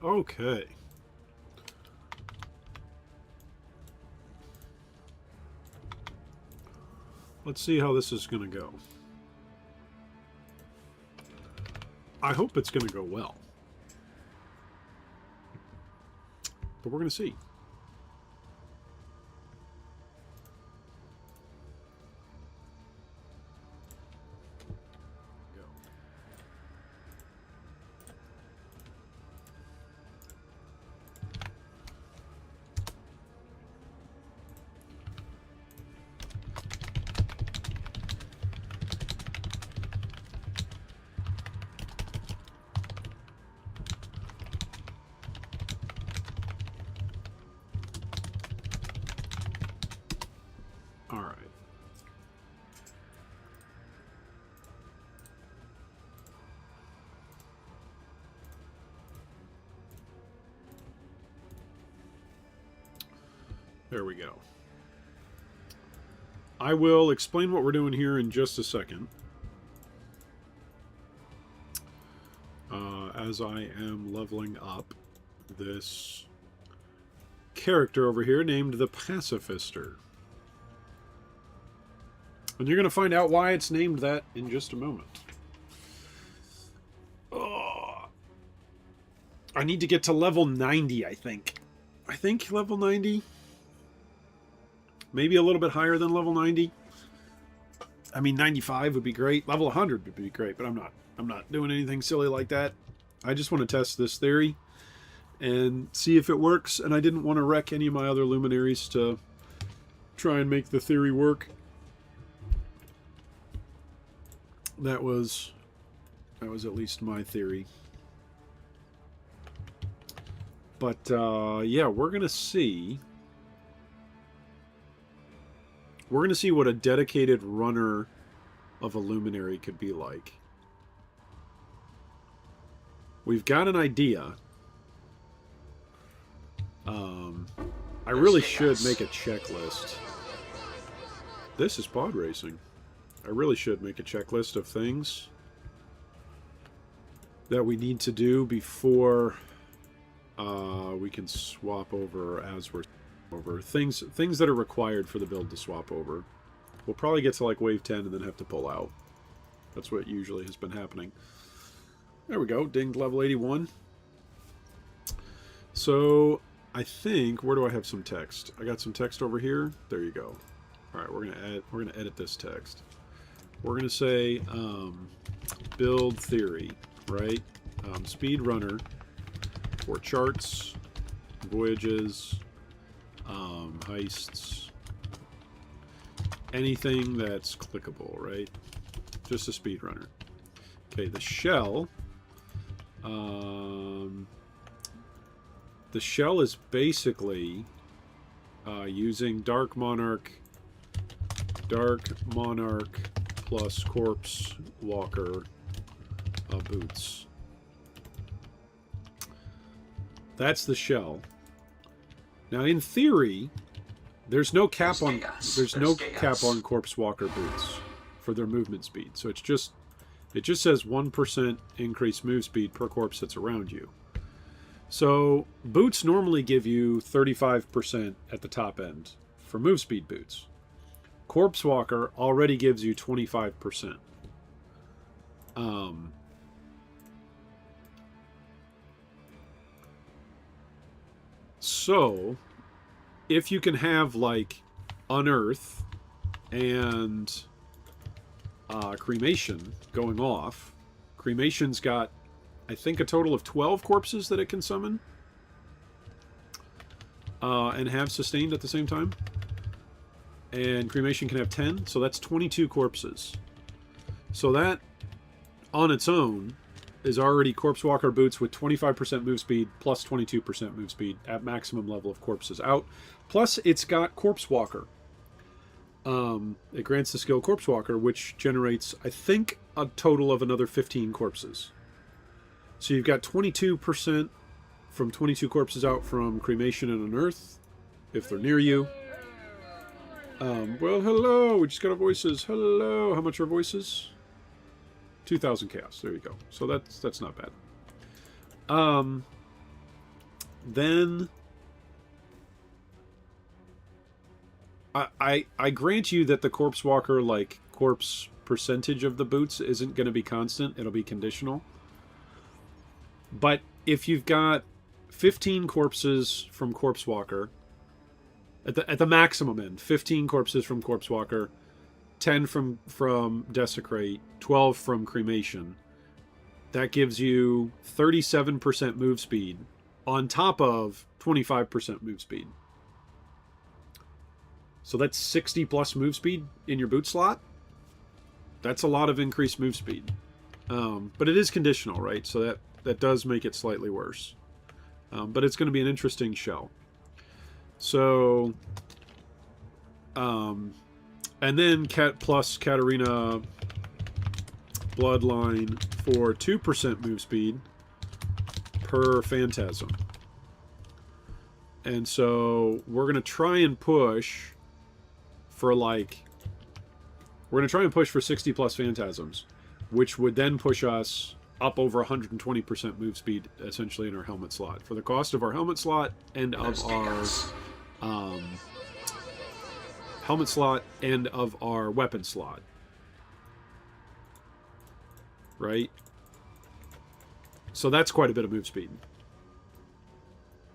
Okay. Let's see how this is going to go. I hope it's going to go well. But we're going to see. All right. There we go. I will explain what we're doing here in just a second. As I am leveling up this character over here named the Pacifister. And you're going to find out why it's named that in just a moment. Oh, I need to get to level 90, I think. I think level 90. Maybe a little bit higher than level 90. I mean, 95 would be great. Level 100 would be great, but I'm not doing anything silly like that. I just want to test this theory and see if it works. And I didn't want to wreck any of my other luminaries to try and make the theory work. That was at least my theory. But yeah, we're gonna see. We're gonna see what a dedicated runner of a luminary could be like. We've got an idea. I really should make a checklist. This is pod racing. I really should make a checklist of things that we need to do before we can swap over as we're over. Things that are required for the build to swap over. We'll probably get to like wave 10 and then have to pull out. That's what usually has been happening. There we go. Dinged level 81. So I think, where do I have some text? I got some text over here. There you go. All right, we're gonna edit this text. We're gonna say build theory, right? Speed runner for charts, voyages, heists, anything that's clickable, right? Just a speed runner. Okay, the shell. The shell is basically using Dark Monarch plus Corpse Walker boots. That's the shell. Now, in theory, there's no cap on Corpse Walker boots for their movement speed. So it just says 1% increased move speed per corpse that's around you. So boots normally give you 35% at the top end for move speed boots. Corpse Walker already gives you 25%. So if you can have like Unearth and Cremation going off, Cremation's got, I think, a total of 12 corpses that it can summon and have sustained at the same time. And Cremation can have 10, so that's 22 corpses. So that, on its own, is already Corpse Walker boots with 25% move speed plus 22% move speed at maximum level of corpses out. Plus, it's got Corpse Walker. It grants the skill Corpse Walker, which generates, I think, a total of another 15 corpses. So you've got 22% from 22 corpses out from Cremation and Unearth, if they're near you. Well, hello! We just got our voices. Hello! How much are voices? 2,000 chaos. There you go. So that's not bad. then I grant you that the Corpse Walker, like, corpse percentage of the boots isn't going to be constant. It'll be conditional. But if you've got 15 corpses from Corpse Walker, at the maximum end, 15 corpses from Corpse Walker, 10 from Desecrate, 12 from Cremation, that gives you 37% move speed on top of 25% move speed. So that's 60 plus move speed in your boot slot. That's a lot of increased move speed. But it is conditional, right? So that does make it slightly worse. But it's going to be an interesting shell. So, and then Cat plus Katarina Bloodline for 2% move speed per Phantasm. And so we're going to try and push for like... We're going to try and push for 60 plus Phantasms, which would then push us up over 120% move speed, essentially, in our helmet slot. For the cost of our helmet slot and of our... helmet slot and of our weapon slot. Right? So that's quite a bit of move speed.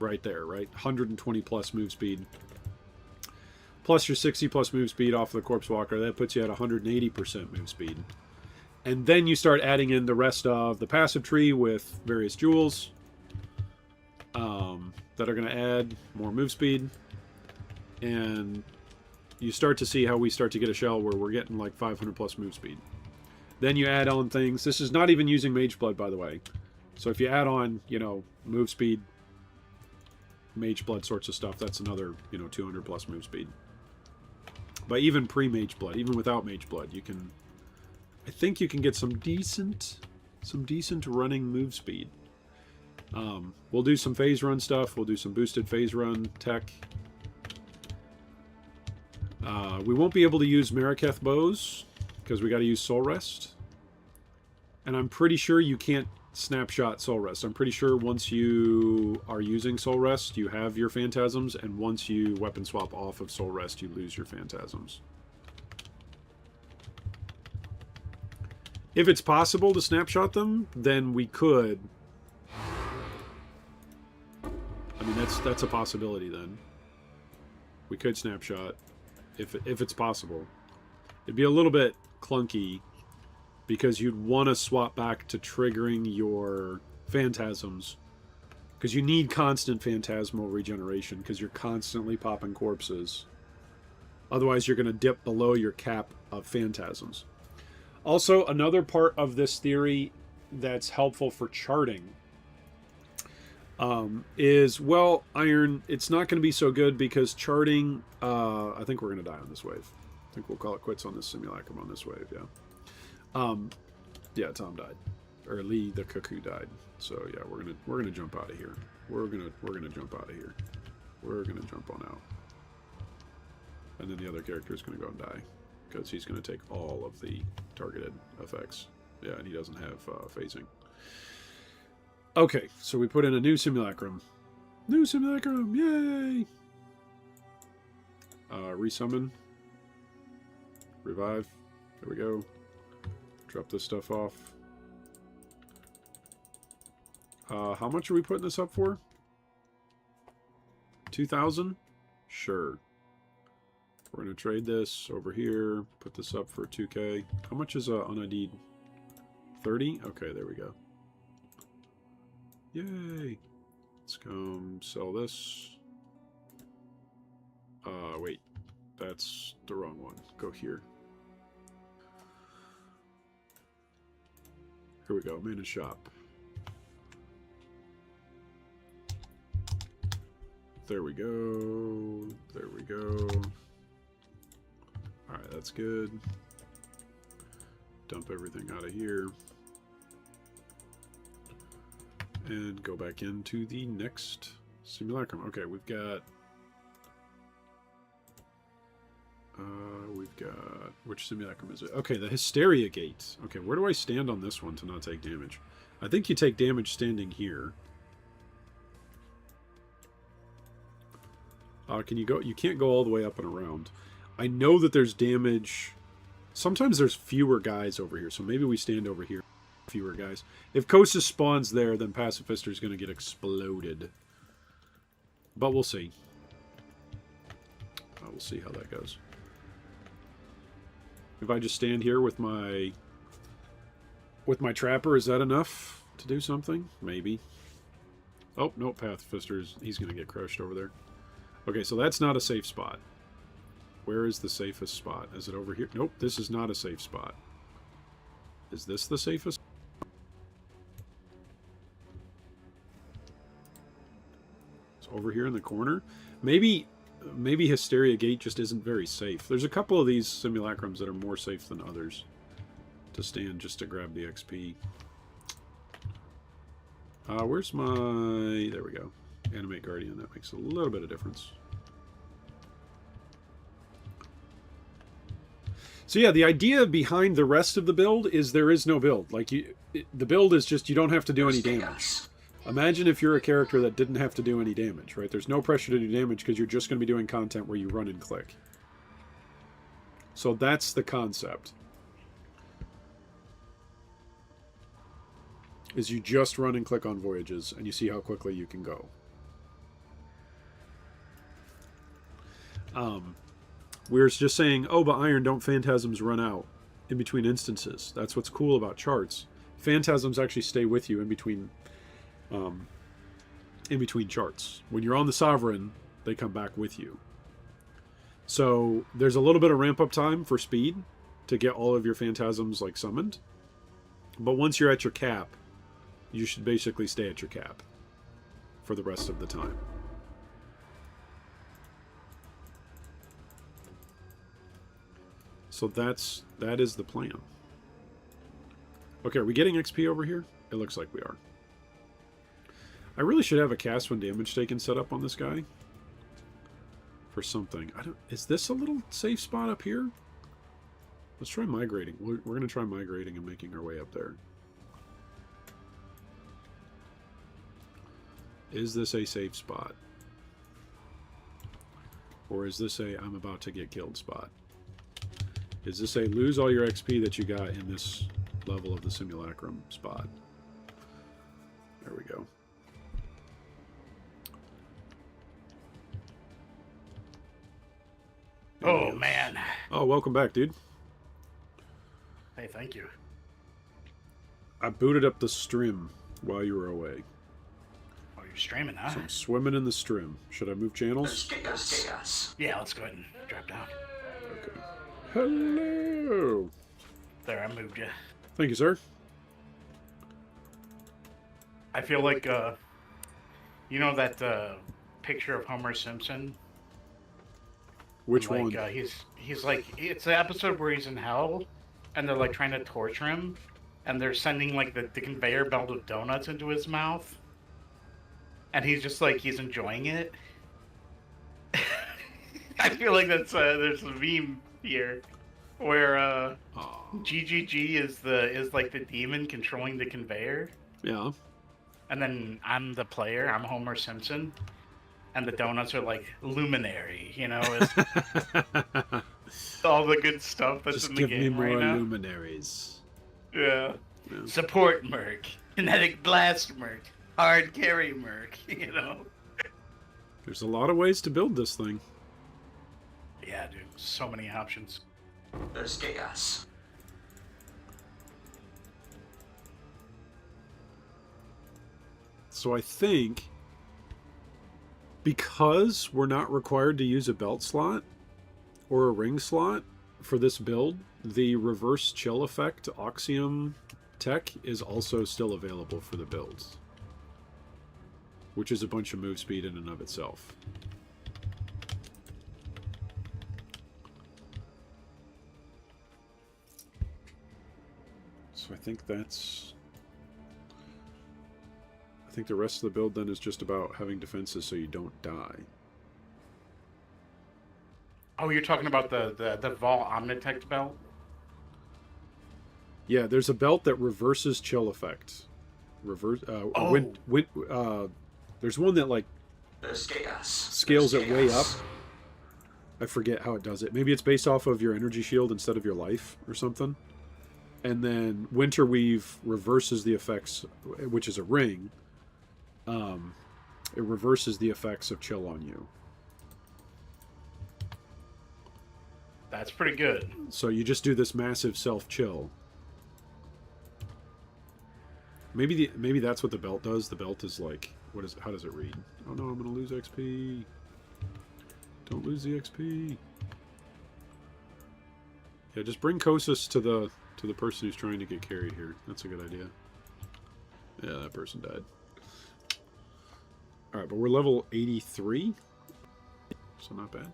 Right there, right? 120 plus move speed. Plus your 60 plus move speed off the Corpse Walker. That puts you at 180% move speed. And then you start adding in the rest of the passive tree with various jewels that are going to add more move speed. And you start to see how we start to get a shell where we're getting like 500 plus move speed. Then you add on things. This is not even using Mage Blood, by the way. So if you add on, you know, move speed, Mage Blood sorts of stuff, that's another, you know, 200 plus move speed. But even pre-Mage Blood, even without Mage Blood, you can... I think you can get some decent running move speed. We'll do some phase run stuff. We'll do some boosted phase run tech. We won't be able to use Mariketh bows because we got to use Soul Rest. And I'm pretty sure you can't snapshot Soul Rest. I'm pretty sure once you are using Soul Rest, you have your Phantasms, and once you weapon swap off of Soul Rest, you lose your Phantasms. If it's possible to snapshot them, then we could. I mean, that's a possibility then. We could snapshot if it's possible. It'd be a little bit clunky because you'd want to swap back to triggering your Phantasms because you need constant phantasmal regeneration because you're constantly popping corpses. Otherwise, you're going to dip below your cap of Phantasms. Also, another part of this theory that's helpful for charting is, well, Iron, it's not going to be so good because charting, I think we're going to die on this wave. I think we'll call it quits on this simulacrum on this wave, yeah. Yeah, Tom died. Or Lee the Cuckoo died. So yeah, we're gonna jump out of here. We're gonna jump out of here. We're gonna jump on out. And then the other character is gonna go and die. Because he's gonna take all of the targeted effects. Yeah, and he doesn't have phasing. Okay, so we put in a new simulacrum. New simulacrum, yay! Resummon. Revive. There we go. Drop this stuff off. How much are we putting this up for? 2,000? Sure. We're going to trade this over here. Put this up for 2K. How much is unID'd? 30? Okay, there we go. Yay! Let's come sell this. Wait. That's the wrong one. Go here. Here we go. Manage shop. There we go. There we go. Alright, that's good. Dump everything out of here. And go back into the next simulacrum. Okay, we've got... which simulacrum is it? Okay, the Hysteria Gate. Okay, where do I stand on this one to not take damage? I think you take damage standing here. Can you go? You can't go all the way up and around. I know that there's damage. Sometimes there's fewer guys over here, so maybe we stand over here. Fewer guys. If Kosa spawns there, then Pacifister is going to get exploded. But we'll see. We'll see how that goes. If I just stand here with my trapper, is that enough to do something? Maybe. Oh, no, Pacifister's, he's going to get crushed over there. Okay, so that's not a safe spot. Where is the safest spot? Is it over here? Nope, this is not a safe spot. Is this the safest? It's over here in the corner. Maybe Hysteria Gate just isn't very safe. There's a couple of these simulacrums that are more safe than others to stand just to grab the XP. Where's my... There we go. Animate Guardian. That makes a little bit of difference. So yeah, the idea behind the rest of the build is there is no build. Like, the build is just you don't have to do any damage. Imagine if you're a character that didn't have to do any damage, right? There's no pressure to do damage because you're just going to be doing content where you run and click. So that's the concept. Is you just run and click on voyages and you see how quickly you can go. We're just saying, oh, but Iron, don't phantasms run out in between instances? That's what's cool about charts. Phantasms actually stay with you in between charts. When you're on the Sovereign, they come back with you. So there's a little bit of ramp up time for speed to get all of your phantasms like summoned. But once you're at your cap, you should basically stay at your cap for the rest of the time. So that is the plan. Okay, are we getting XP over here? It looks like we are. I really should have a cast when damage taken set up on this guy. For something. Is this a little safe spot up here? Let's try migrating. We're going to try migrating and making our way up there. Is this a safe spot? Or is this a I'm about to get killed spot? Is this a lose all your XP that you got in this level of the simulacrum spot? There we go. Oh, man. Oh, welcome back, dude. Hey, thank you. I booted up the stream while you were away. Oh, you're streaming, huh? So I'm swimming in the stream. Should I move channels? Yeah, let's go ahead and drop down. Okay. Hello. There, I moved you. Thank you, sir. I feel like, you know that picture of Homer Simpson? Which like, one? He's like, it's the episode where he's in hell, and they're like trying to torture him, and they're sending like the conveyor belt of donuts into his mouth, and he's just like, he's enjoying it. I feel like that's there's a meme here where GGG is like the demon controlling the conveyor. Yeah. And then I'm the player. I'm Homer Simpson, and the donuts are like luminary. You know, it's all the good stuff that's Just in the game give me more right now. luminaries. Yeah. Yeah. Support Merc, kinetic blast Merc, hard carry Merc. You know. There's a lot of ways to build this thing. Yeah, dude. So many options. There's chaos. So I think because we're not required to use a belt slot or a ring slot for this build, the reverse chill effect Oxium tech is also still available for the builds, which is a bunch of move speed in and of itself. So I think the rest of the build then is just about having defenses so you don't die. Oh, you're talking about the Vol Omnitech belt? Yeah, there's a belt that reverses chill effect. There's one that like There's chaos. scales There's it way up. chaos. I forget how it does it. Maybe it's based off of your energy shield instead of your life or something. And then Winter Weave reverses the effects, which is a ring. It reverses the effects of chill on you. That's pretty good. So you just do this massive self-chill. Maybe that's what the belt does. The belt is like, how does it read? Oh no, I'm gonna lose XP. Don't lose the XP. Yeah, just bring Kosis to the person who's trying to get carried here. That's a good idea. Yeah, that person died. Alright, but we're level 83. So not bad.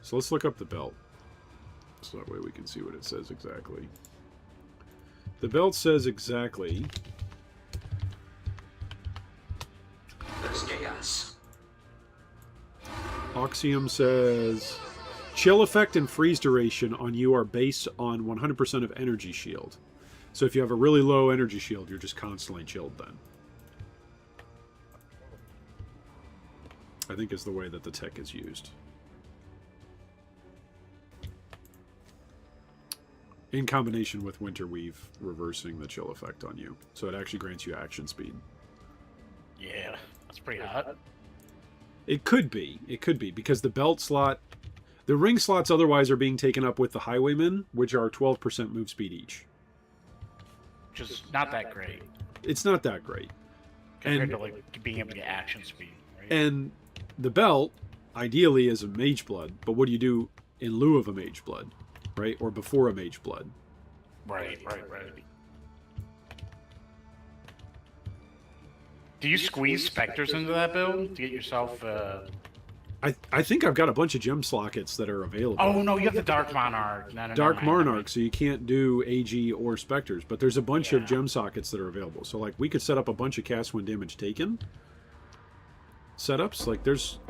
So let's look up the belt. So that way we can see what it says exactly. The belt says exactly... There's chaos. Oxium says... Chill effect and freeze duration on you are based on 100% of energy shield. So if you have a really low energy shield, you're just constantly chilled then. I think is the way that the tech is used. In combination with Winter Weave reversing the chill effect on you. So it actually grants you action speed. Yeah, that's pretty hot. It could be. It could be. Because the belt slot... The ring slots otherwise are being taken up with the Highwaymen, which are 12% move speed each. Which is not that great. It's not that great. Compared to like being able to get action speed, right? And the belt, ideally, is a Mage Blood. But what do you do in lieu of a Mage Blood? Right? Or before a Mage Blood? Right. Do you squeeze specters into that build to get yourself? I think I've got a bunch of gem slockets that are available. Oh no, you have the Dark Monarch. No, Dark never mind. Monarch, so you can't do AG or Spectres, but there's a bunch of gem sockets that are available. So like we could set up a bunch of cast when damage taken setups. Like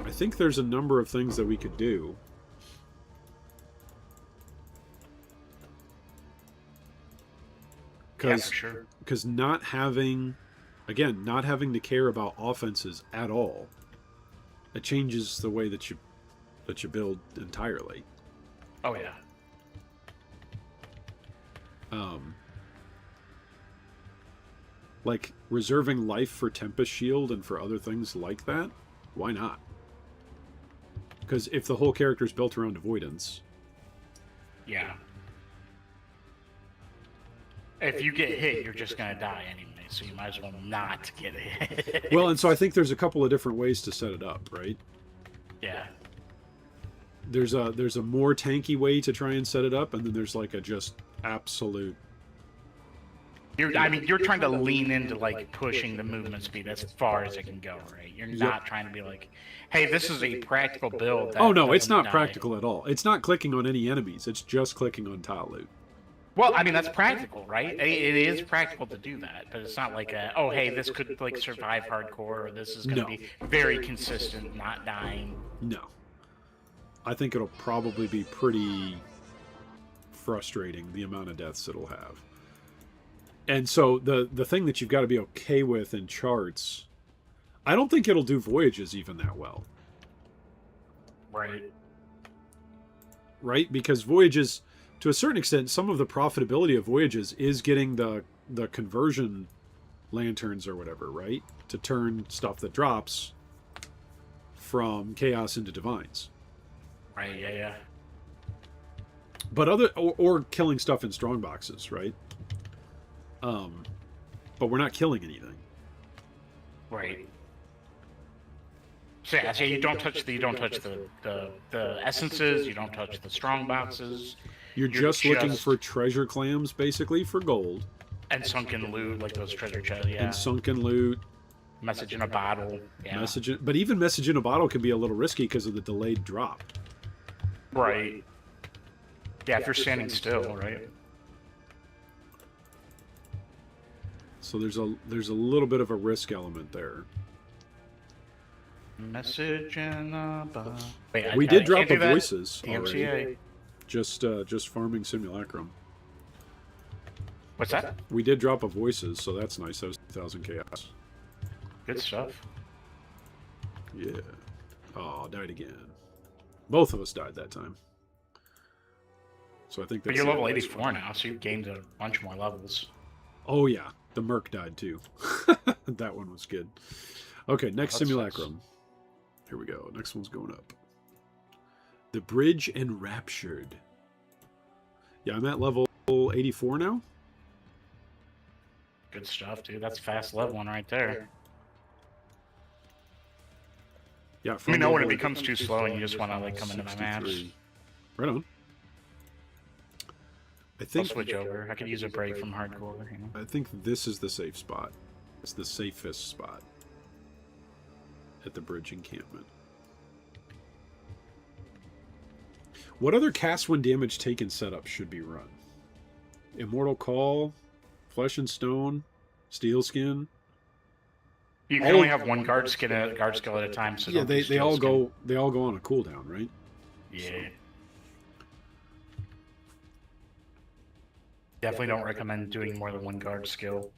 I think there's a number of things that we could do. Yeah, for sure. Because not having to care about offenses at all, it changes the way that you build entirely. Oh yeah. Like reserving life for Tempest Shield and for other things like that, why not? Because if the whole character is built around avoidance, yeah. If you get hit, you're just gonna die anyway, so you might as well not get hit. well, and so I think there's a couple of different ways to set it up, right? Yeah. There's a more tanky way to try and set it up, and then there's like a just absolute. You're trying to lean into like pushing the movement speed as far as it can go, right? You're not trying to be like, hey, this is a practical build. That oh no, it's not die. practical at all. It's not clicking on any enemies. It's just clicking on tile loot. Well, I mean that's practical, right? It is practical to do that, but it's not like oh, hey, this could like survive hardcore, or this is going to be very consistent, not dying. No, I think it'll probably be pretty frustrating the amount of deaths it'll have. And so the thing that you've got to be okay with in charts, I don't think it'll do voyages even that well. Right. Right? Because voyages, to a certain extent, some of the profitability of voyages is getting the conversion lanterns or whatever, right? To turn stuff that drops from chaos into divines. Right, yeah. But or killing stuff in strong boxes, right? But we're not killing anything. Right. So yeah, you don't touch the essences, you don't touch the strong boxes. You're just looking for treasure clams, basically, for gold. And sunken loot, like those treasure chests, yeah. And sunken loot. Message in a bottle, yeah. But even message in a bottle can be a little risky because of the delayed drop. Right. Yeah, if you're standing still, right? So there's a little bit of a risk element there. Message in a bottle. Wait, we did drop the voices DMCA. already. Just farming simulacrum. What's that? We did drop a voices, so that's nice. That was 2,000 chaos. Good stuff. Yeah. Oh, died again. Both of us died that time. So I think that's... But you're level 84 now, so you've gained a bunch more levels. Oh, yeah. The Merc died, too. That one was good. Okay, next simulacrum. Here we go. Next one's going up. The Bridge Enraptured. Yeah, I'm at level 84 now. Good stuff, dude. That's fast leveling right there. Yeah, Let me know when it becomes too slow and you just want to like come into my maps. Right on. I I'll think switch over. I could use a break from hardcore. You know? I think this is the safe spot. It's the safest spot at the bridge encampment. What other cast when damage taken setup should be run? Immortal Call, Flesh and Stone, Steel Skin. You can only have one guard skill at a time. So Yeah, don't do they all steel go on a cooldown, right? skin. Yeah. Definitely don't recommend doing more than one guard skill.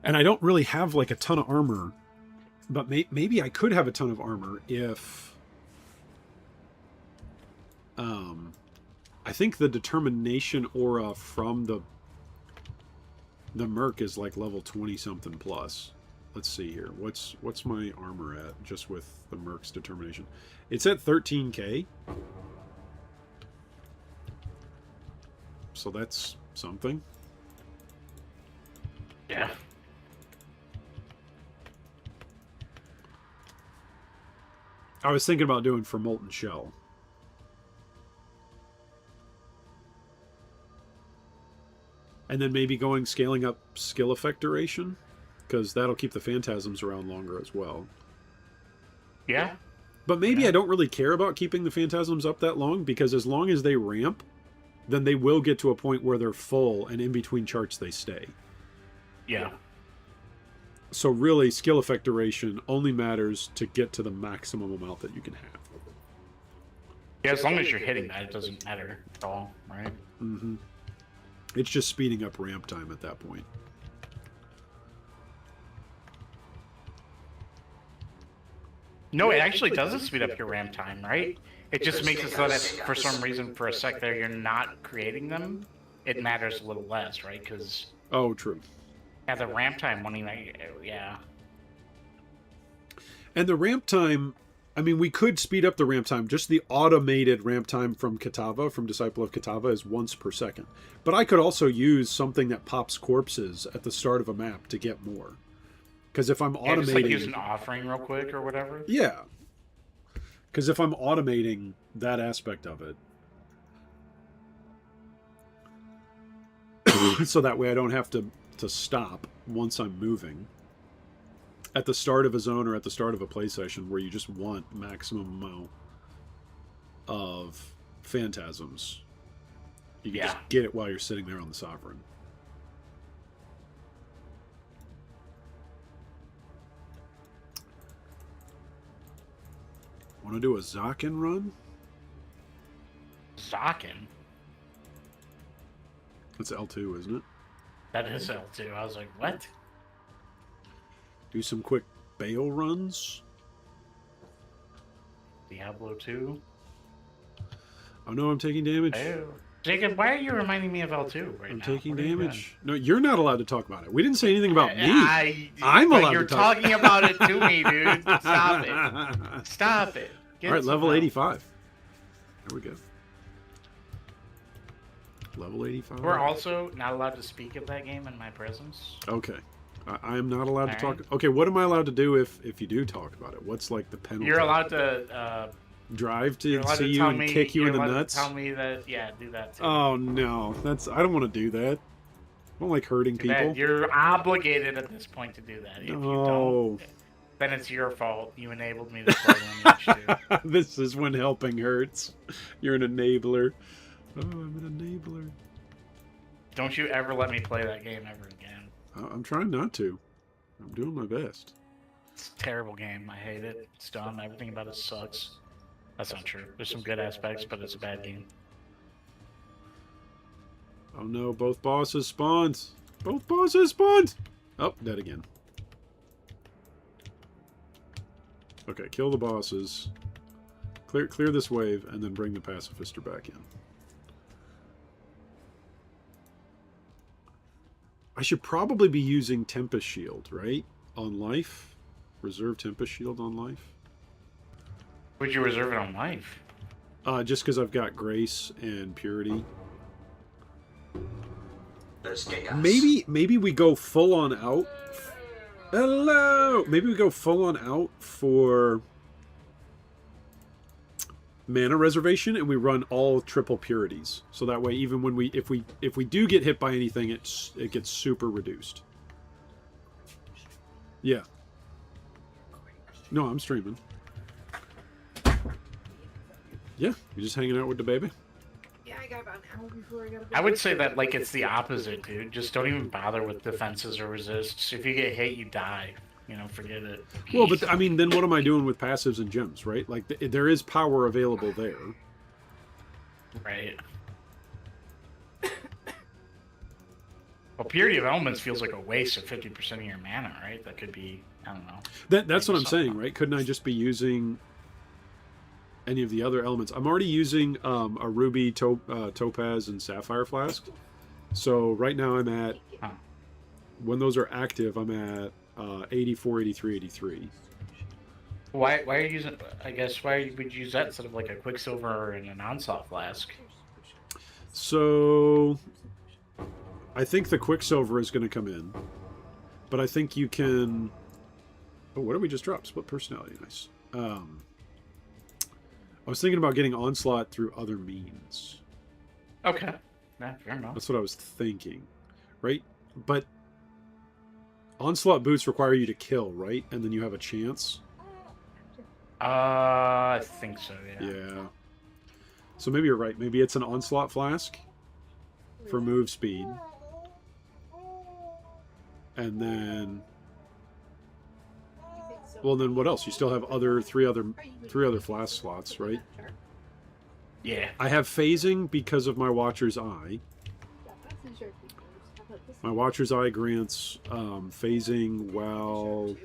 And I don't really have like a ton of armor, but maybe I could have a ton of armor if I think the determination aura from the Merc is like level 20 something plus. Let's see here. What's my armor at just with the Merc's determination? It's at 13k. So that's something. Yeah. I was thinking about doing for Molten Shell. And then maybe scaling up skill effect duration, because that'll keep the phantasms around longer as well. Yeah. But maybe I don't really care about keeping the phantasms up that long, because as long as they ramp, then they will get to a point where they're full, and in between charts they stay. Yeah. So really, skill effect duration only matters to get to the maximum amount that you can have. Yeah, as long as you're hitting that, it doesn't matter at all, right? Mm-hmm. It's just speeding up ramp time at that point. No, it actually doesn't speed up your ramp time, right? It just makes it so that if for some reason, for a sec there, you're not creating them, it matters a little less, right? Because... Oh, true. Yeah, the ramp time money, yeah. And the ramp time, I mean, we could speed up the ramp time. Just the automated ramp time from Kitava, from Disciple of Kitava, is once per second. But I could also use something that pops corpses at the start of a map to get more. Because if I'm automating... just like use an offering real quick or whatever? Yeah. Because if I'm automating that aspect of it, so that way I don't have to stop once I'm moving at the start of a zone or at the start of a play session where you just want maximum amount of phantasms. You can just get it while you're sitting there on the Sovereign. Want to do a Zakin run? Zakin? That's L2, isn't it? That is L2. I was like, what? Do some quick Bale runs. Diablo 2? Oh no, I'm taking damage. Oh. Jacob, why are you reminding me of L2 right now? I'm taking damage. No, you're not allowed to talk about it. We didn't say anything about me. I'm allowed you're to talk. talking about it to me, dude. Stop it. Stop it. All right, level 85. There we go. Level 85. We're also not allowed to speak of that game in my presence. Okay. I am not allowed to All talk. right. Okay, what am I allowed to do if you do talk about it? What's like the penalty? You're allowed to drive to you're allowed see to you tell and me, kick you in the you're allowed to nuts? Tell me that, yeah, do that too. Oh no, I don't want to do that. I don't like hurting people. You're obligated at this point to do that. If you No. don't, then it's your fault. You enabled me to play Lineage 2. This is when helping hurts. You're an enabler. Oh, I'm an enabler. Don't you ever let me play that game ever again. I'm trying not to. I'm doing my best. It's a terrible game. I hate it. It's dumb. Everything about it sucks. That's not true. There's some good aspects, but it's a bad game. Oh no, both bosses spawned. Both bosses spawned. Oh, dead again. Okay, kill the bosses. Clear this wave, and then bring the pacifister back in. I should probably be using Tempest Shield, right? On life? Reserve Tempest Shield on life? Would you reserve it on life? Just because I've got Grace and Purity. There's chaos. Maybe we go full on out. Hello! Maybe we go full on out for mana reservation, and we run all triple purities. So that way, even when if we do get hit by anything, it gets super reduced. Yeah. No, I'm streaming. Yeah, you just hanging out with the baby. Yeah, I got about an hour before I gotta go. I would say that like it's the opposite, dude. Just don't even bother with defenses or resists. If you get hit, you die. You know, forget it. Well, but I mean, then what am I doing with passives and gems, right? Like, there is power available there. Right. Well, Purity of Elements feels like a waste of 50% of your mana, right? That could be, I don't know. That's what I'm saying, right? Couldn't I just be using any of the other elements? I'm already using a ruby, topaz, and sapphire flask. So right now I'm at, when those are active, I'm at 84, 83, 83. Why are you using, I guess, why would you use that instead of like a Quicksilver and an Onslaught Flask? So I think the Quicksilver is going to come in. But I think you can... Oh, what did we just drop? Split personality. Nice. I was thinking about getting Onslaught through other means. Okay. Yeah, fair enough. That's what I was thinking. Right? But Onslaught boots require you to kill, right? And then you have a chance. I think so, yeah. Yeah. So maybe you're right. Maybe it's an Onslaught Flask for move speed. And then... Well, then what else? You still have three other flask slots, right? Yeah. I have phasing because of my Watcher's Eye. My Watcher's Eye grants phasing while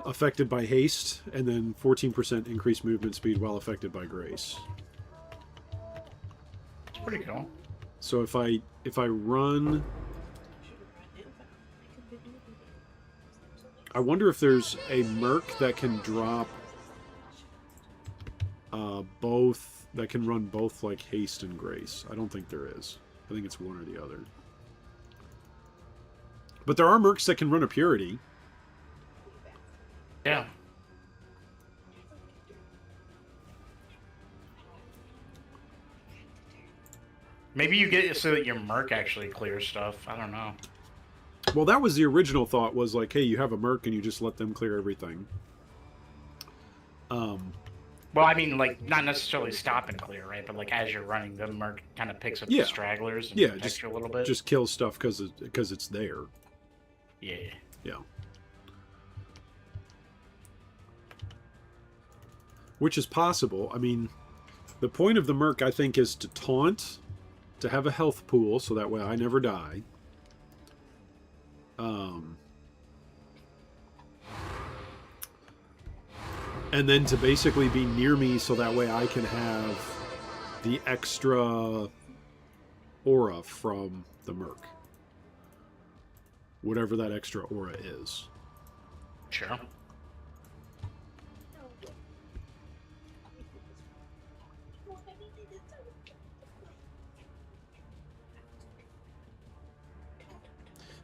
affected by haste, and then 14% increased movement speed while affected by grace. It's pretty cool. So if I run... I wonder if there's a Merc that can drop both, that can run both like haste and grace. I don't think there is. I think it's one or the other. But there are Mercs that can run a purity. Yeah. Maybe you get it so that your Merc actually clears stuff. I don't know. Well, that was the original thought, was like, hey, you have a Merc and you just let them clear everything. Well, I mean, like, not necessarily stop and clear, right? But, like, as you're running, the Merc kind of picks up the stragglers and protects you a little bit. Just kill stuff because it's there. Yeah. Yeah. Which is possible. I mean, the point of the Merc, I think, is to taunt, to have a health pool, so that way I never die. And then to basically be near me so that way I can have the extra aura from the Merc. Whatever that extra aura is. Sure.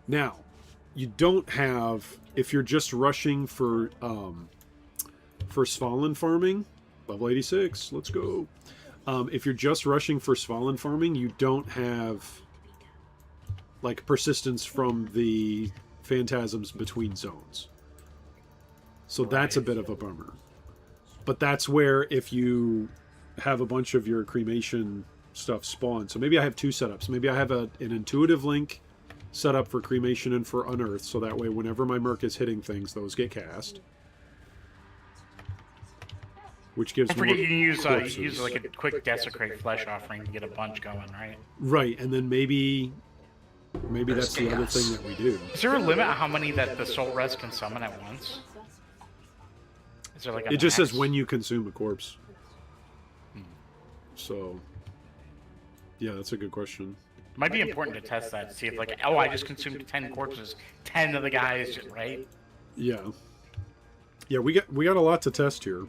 Now, you don't have, if you're just rushing for Svalin farming, level 86, let's go. If you're just rushing for Svalin farming, you don't have like persistence from the phantasms between zones. So that's a bit of a bummer. But that's where, if you have a bunch of your cremation stuff spawn, so maybe I have two setups. Maybe I have an intuitive link set up for cremation and for unearth, so that way whenever my Merc is hitting things, those get cast. which gives I forget more you can use corpses. like a quick desecrate flesh offering to get a bunch going, right? Right, and then maybe that's the other thing that we do. Is there a limit on how many that the soul rest can summon at once? Is there like a It just says max? when you consume a corpse. So, yeah, that's a good question. Might be important to test that to see if like, oh, I just consumed 10 corpses, 10 of the guys, right? Yeah. Yeah, we got a lot to test here.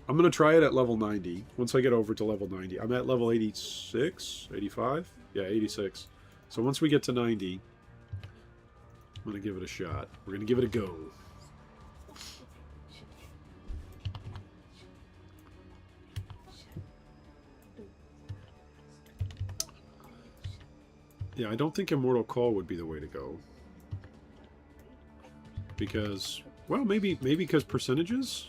I'm going to try it at level 90. Once I get over to level 90. I'm at level 86, 85? Yeah, 86. So once we get to 90, I'm going to give it a shot. We're going to give it a go. Yeah, I don't think Immortal Call would be the way to go. Because, well, maybe because percentages?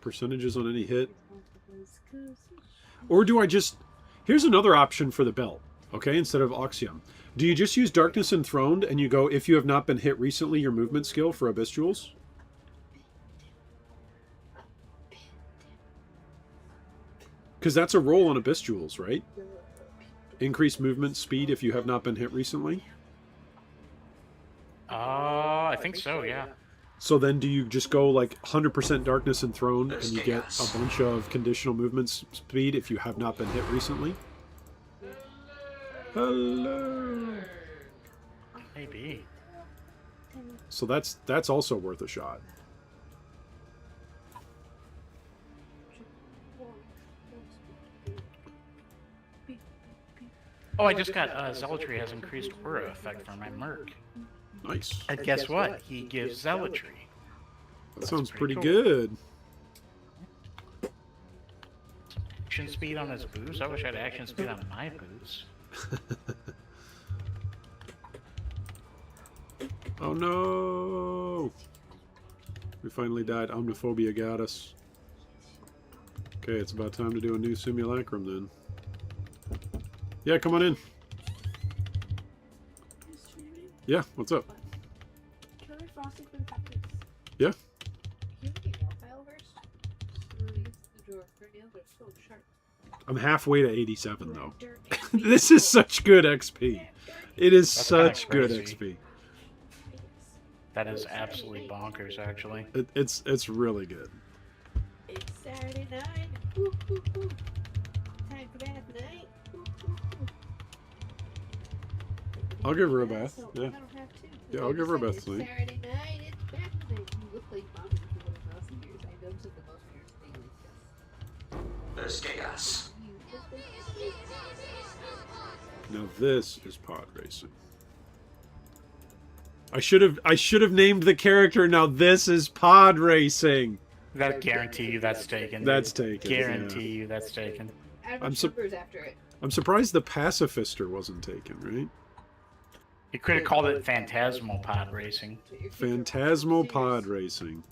Percentages on any hit? Or do I just... Here's another option for the belt, okay, instead of Oxium. Do you just use Darkness Enthroned and you go, if you have not been hit recently, your movement skill for Abyss Jewels? Because that's a roll on Abyss Jewels, right? Increase movement speed if you have not been hit recently? I think so, yeah. So then do you just go like 100% Darkness Enthroned and you get a bunch of conditional movement speed if you have not been hit recently? Hello! Maybe. So that's also worth a shot. Oh, I just got Zealotry has increased aura effect for my Merc. Nice. And guess what? He gives Zealotry. That sounds pretty cool. good. Action speed on his boost? I wish I had action speed on my boost. Oh no! We finally died. Omniphobia got us. Okay, it's about time to do a new simulacrum then. Yeah, come on in. Yeah, what's up? Killer frosting for the cupcakes. Yeah. Can you get your nail file first? The drawer. Her nails are so sharp. I'm halfway to 87 though. Dirt. This is such good XP. It is That's kinda such good crazy. XP. That is absolutely bonkers, actually. It's really good. It's Saturday night. Woo, woo, woo. Time for bath night. Woo, woo, woo. I'll give her a Yeah, bath, so yeah. I don't have to. Yeah, I'll give her a bath It's tonight. Saturday night. It's bath night. You look like mommy for one of those years. I noticed that the most of yours being like this. There's chaos. You look like Now this is pod racing. I should have named the character. Now this is pod racing. That guarantee you that's taken. That's taken. Guarantee you that's taken. Add I'm I'm sup- numbers after it. I'm surprised the pacifister wasn't taken, right? You could have called it Phantasmal Pod Racing. But your kids are Phantasmal serious. pod racing.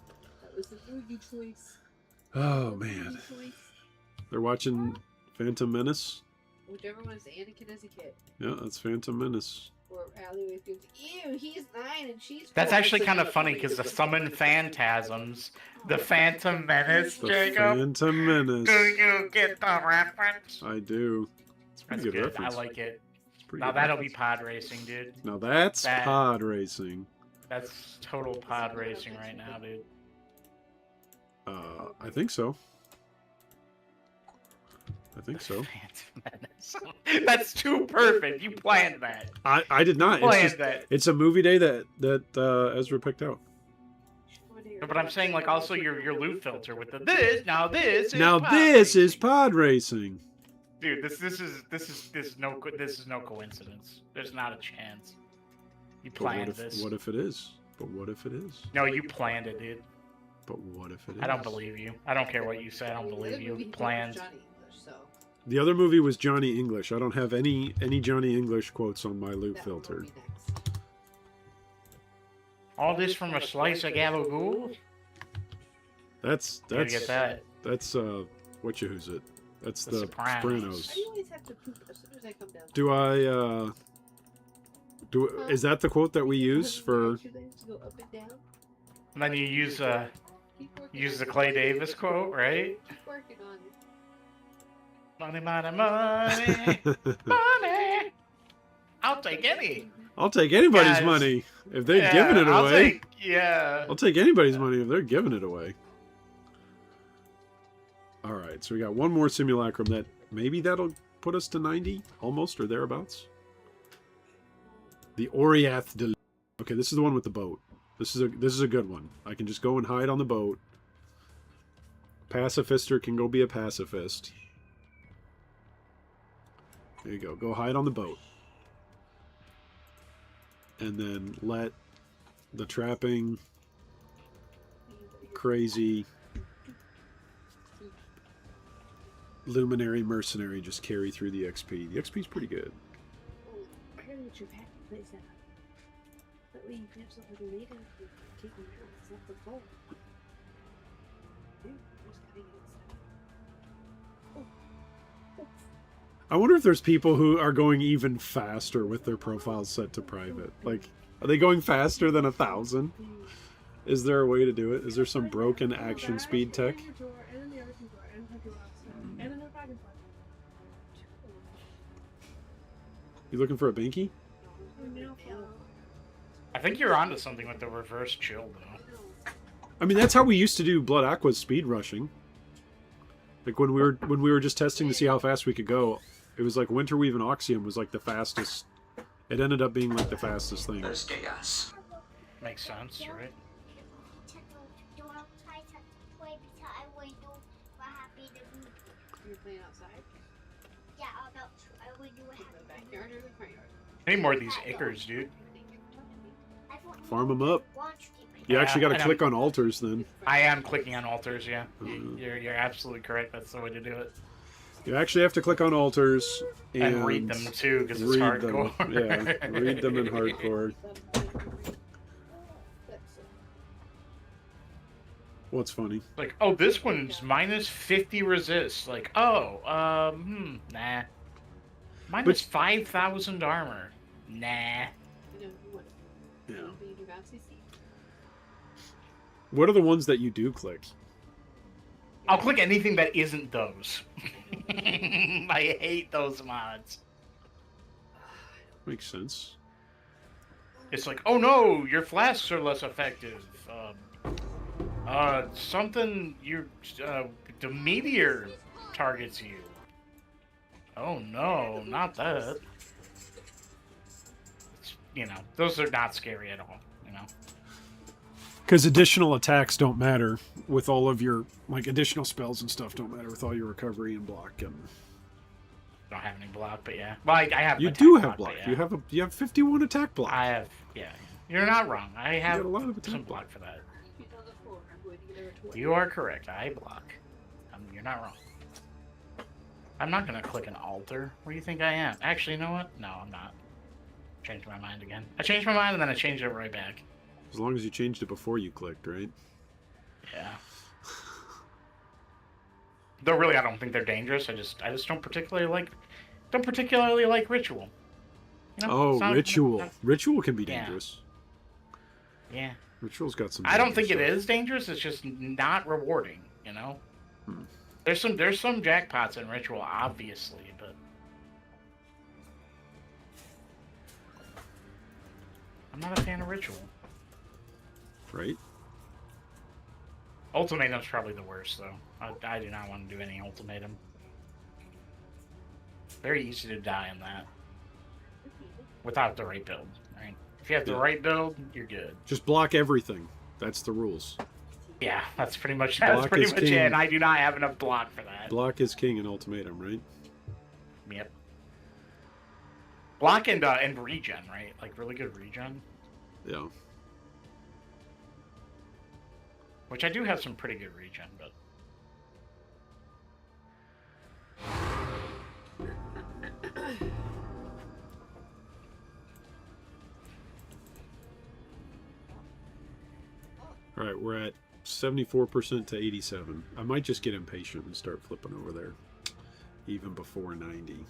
That was the movie choice. Oh man, Movie choice. they're watching Phantom Menace. Whichever one is Anakin as a kid. Yeah, that's Phantom Menace. Or Alleyway Field. Ew, he's 9 and she's 4. That's actually kind of funny because the summon phantasms, the Phantom Menace, The Jacob. Phantom Menace. Do you get the reference? I do. It's a That's pretty good good. I reference. like it. It's a pretty Now good that'll be reference. pod racing, dude. Now that's that- pod racing. That's total pod racing right now, dude. I think so. I think so. Phantom Menace. That's too perfect. You planned that. I did not. It's Planned just that. it's a movie day that Ezra picked out. No, but I'm saying like also your loot filter with the this. Now this. Is Now pod this is racing. pod racing. Dude, this is no coincidence. There's not a chance. You But planned this. what if it is? But what if it is? No, you planned it, dude. But what if it is? I don't believe you. I don't care what you say. I don't believe you. Planned. Johnny English, so The other movie was Johnny English. I don't have any Johnny English quotes on my loot that one will filter. be next. All this from a slice of gabagool? That's Gotta get that. that's what you who's it? That's The the Sopranos. Sopranos. I always have to poop as soon as I come down. Do I is that the quote that we use for Two legs to go up and down. And then you use Keep working Use on the it. Clay Davis quote, right? Keep working on it. Money, money, money, money. I'll take any. I'll take anybody's Guys, money if they're giving it away. Yeah. I'll take anybody's money if they're giving it away. All right, so we got one more simulacrum that maybe that'll put us to 90, almost or thereabouts. The Oriath Del. Okay, this is the one with the boat. This is a good one. I can just go and hide on the boat. Pacifister can go be a pacifist. There you go. Go hide on the boat. And then let the trapping crazy luminary mercenary just carry through the XP. The XP is pretty good. Oh, I gotta get your pack and place that up. That way you can have something later to take them out. It's not the goal. Dude, I'm just gotta get it set up. Oh. I wonder if there's people who are going even faster with their profiles set to private. Like, are they going faster than 1,000? Is there a way to do it? Is there some broken action speed tech? You looking for a binky? I think you're onto something with the reverse chill, though. I mean, that's how we used to do Blood Aqua's speed rushing. Like when we were just testing to see how fast we could go, it was like Winterweave and Oxium was like the fastest. It ended up being like the fastest thing. There's chaos. Makes sense, right? You're playing outside? In the backyard or the front yard? I need more of these acres, dude. Farm them up. You actually got to click on altars then. I am clicking on altars, yeah. You're absolutely correct. That's the way to do it. You actually have to click on altars And read them, too, because it's read them. hardcore. Yeah, read them in hardcore. What's funny? Like, oh, this one's minus 50 resist. Like, oh, nah. Minus 5,000 armor. Nah. Yeah. But you do bouncy seat. What are the ones that you do click? I'll click anything that isn't those. I hate those mods. Makes sense. It's like, oh no, your flasks are less effective. Something the meteor targets you. Oh no, not that. It's, those are not scary at all. Because additional attacks don't matter with all of your, like, additional spells and stuff don't matter with all your recovery and block. And don't have any block, but yeah. Well, I have. You an do attack have block. Yeah. You have 51 attack block. I have. Yeah. You're not wrong. I have a lot of attack some block for that. You are correct. I block. You're not wrong. I'm not gonna click an altar. Where do you think I am? Actually, you know what? No, I'm not. Changed my mind again. I changed my mind and then I changed it right back. As long as you changed it before you clicked, right? Yeah. Though really, I don't think they're dangerous. I just don't particularly like ritual. Ritual. Ritual can be dangerous. Yeah. Ritual's got some. I don't think it is dangerous. It's just not rewarding. There's some jackpots in ritual, obviously, but I'm not a fan of ritual. Right. Ultimatum's probably the worst, though. I do not want to do any ultimatum. Very easy to die in that. Without the right build, right? If you have the right build, you're good. Just block everything. That's the rules. Yeah, that's pretty much Block is it. king. And I do not have enough block for that. Block is king in ultimatum, right? Yep. Block and regen, right? Like really good regen. Yeah. Which I do have some pretty good regen, but All right, we're at 74% to 87. I might just get impatient and start flipping over there, even before 90.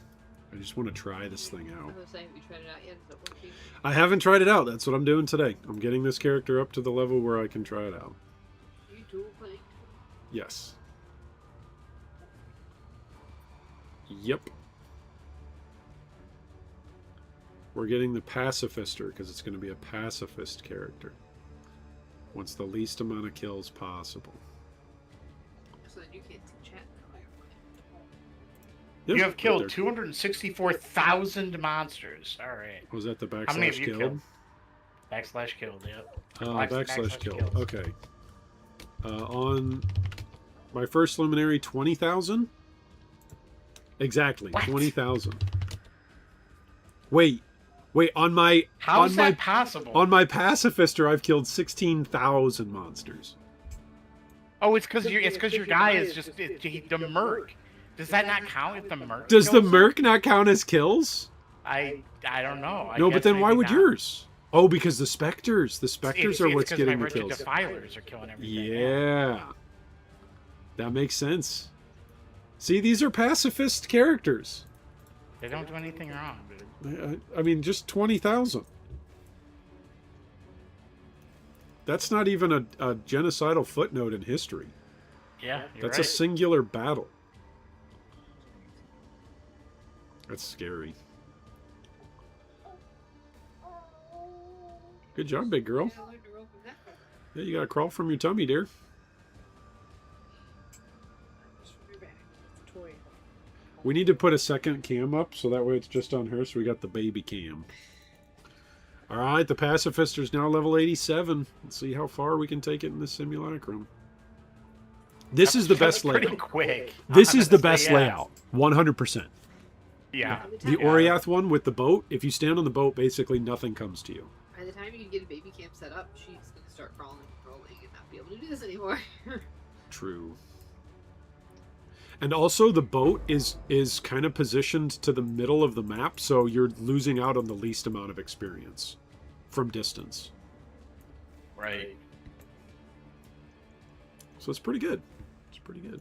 I just want to try this thing out. I was saying, have you tried it out yet? Is it working? I haven't tried it out. That's what I'm doing today. I'm getting this character up to the level where I can try it out. You dual Yes. Yep. We're getting the pacifister because it's going to be a pacifist character. Wants the least amount of kills possible. So then you can't see chat now. Yep, You have right killed there. 264,000 monsters. All right. Was that the How many have backslash you killed? killed? Backslash killed, yep. Backslash killed. kills. Okay. On my first luminary, 20,000? Exactly, What? 20,000. Wait, on my How is that possible? on my pacifister, I've killed 16,000 monsters. Oh, it's because your guy is just the merc. Does that not count if the merc? Does the kills him? merc not count as kills? I don't know. I No, but guess then why maybe would not. yours? Oh, because the specters. The specters are what's getting the my kills. defilers are killing everything. Yeah. That makes sense. See, these are pacifist characters. They don't do anything wrong, dude. I mean, just 20,000. That's not even a genocidal footnote in history. Yeah, you're That's right. a singular battle. That's scary. Good job, big girl. Yeah, I learned to roll from that one. Yeah, you gotta crawl from your tummy, dear. Just from your back. It's a toy. We need to put a second cam up so that way it's just on her, so we got the baby cam. Alright, the pacifist is now level 87. Let's see how far we can take it in the simulacrum. This is the best Pretty layout. quick. This is the honestly, best yeah. layout. 100%. Yeah. The Oriath one with the boat, if you stand on the boat, basically nothing comes to you. By the time you can get a baby camp set up, she's gonna start crawling and rolling and not be able to do this anymore. True. And also the boat is kind of positioned to the middle of the map, so you're losing out on the least amount of experience from distance. Right. So it's pretty good. It's pretty good.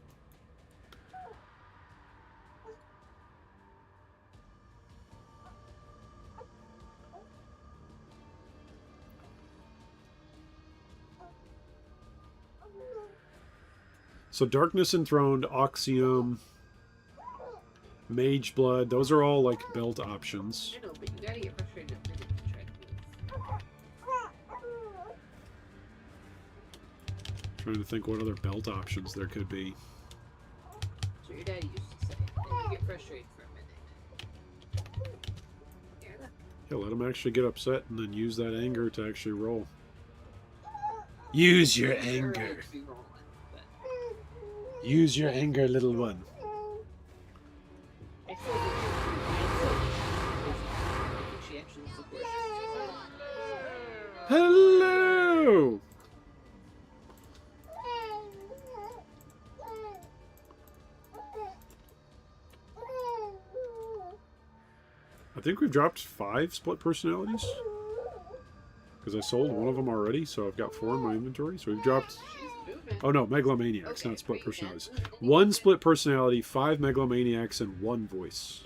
So Darkness Enthroned, Oxium, Mage Blood, those are all like belt options. I know, but you gotta get frustrated and then try to move. Trying to think what other belt options there could be. So your daddy used to say, and you get frustrated for a minute. Yeah, look. Yeah, let them actually get upset and then use that anger to actually roll. Use your anger. Or be rolling, but Use your anger, little one. I still think she actually supports it. Hello! I think we've dropped 5 split personalities. Because I sold one of them already, so I've got 4 in my inventory. So we've dropped... She's moving. Oh no, megalomaniacs, Okay, not split great, personalities. yeah. 1 split personality, 5 megalomaniacs, and 1 voices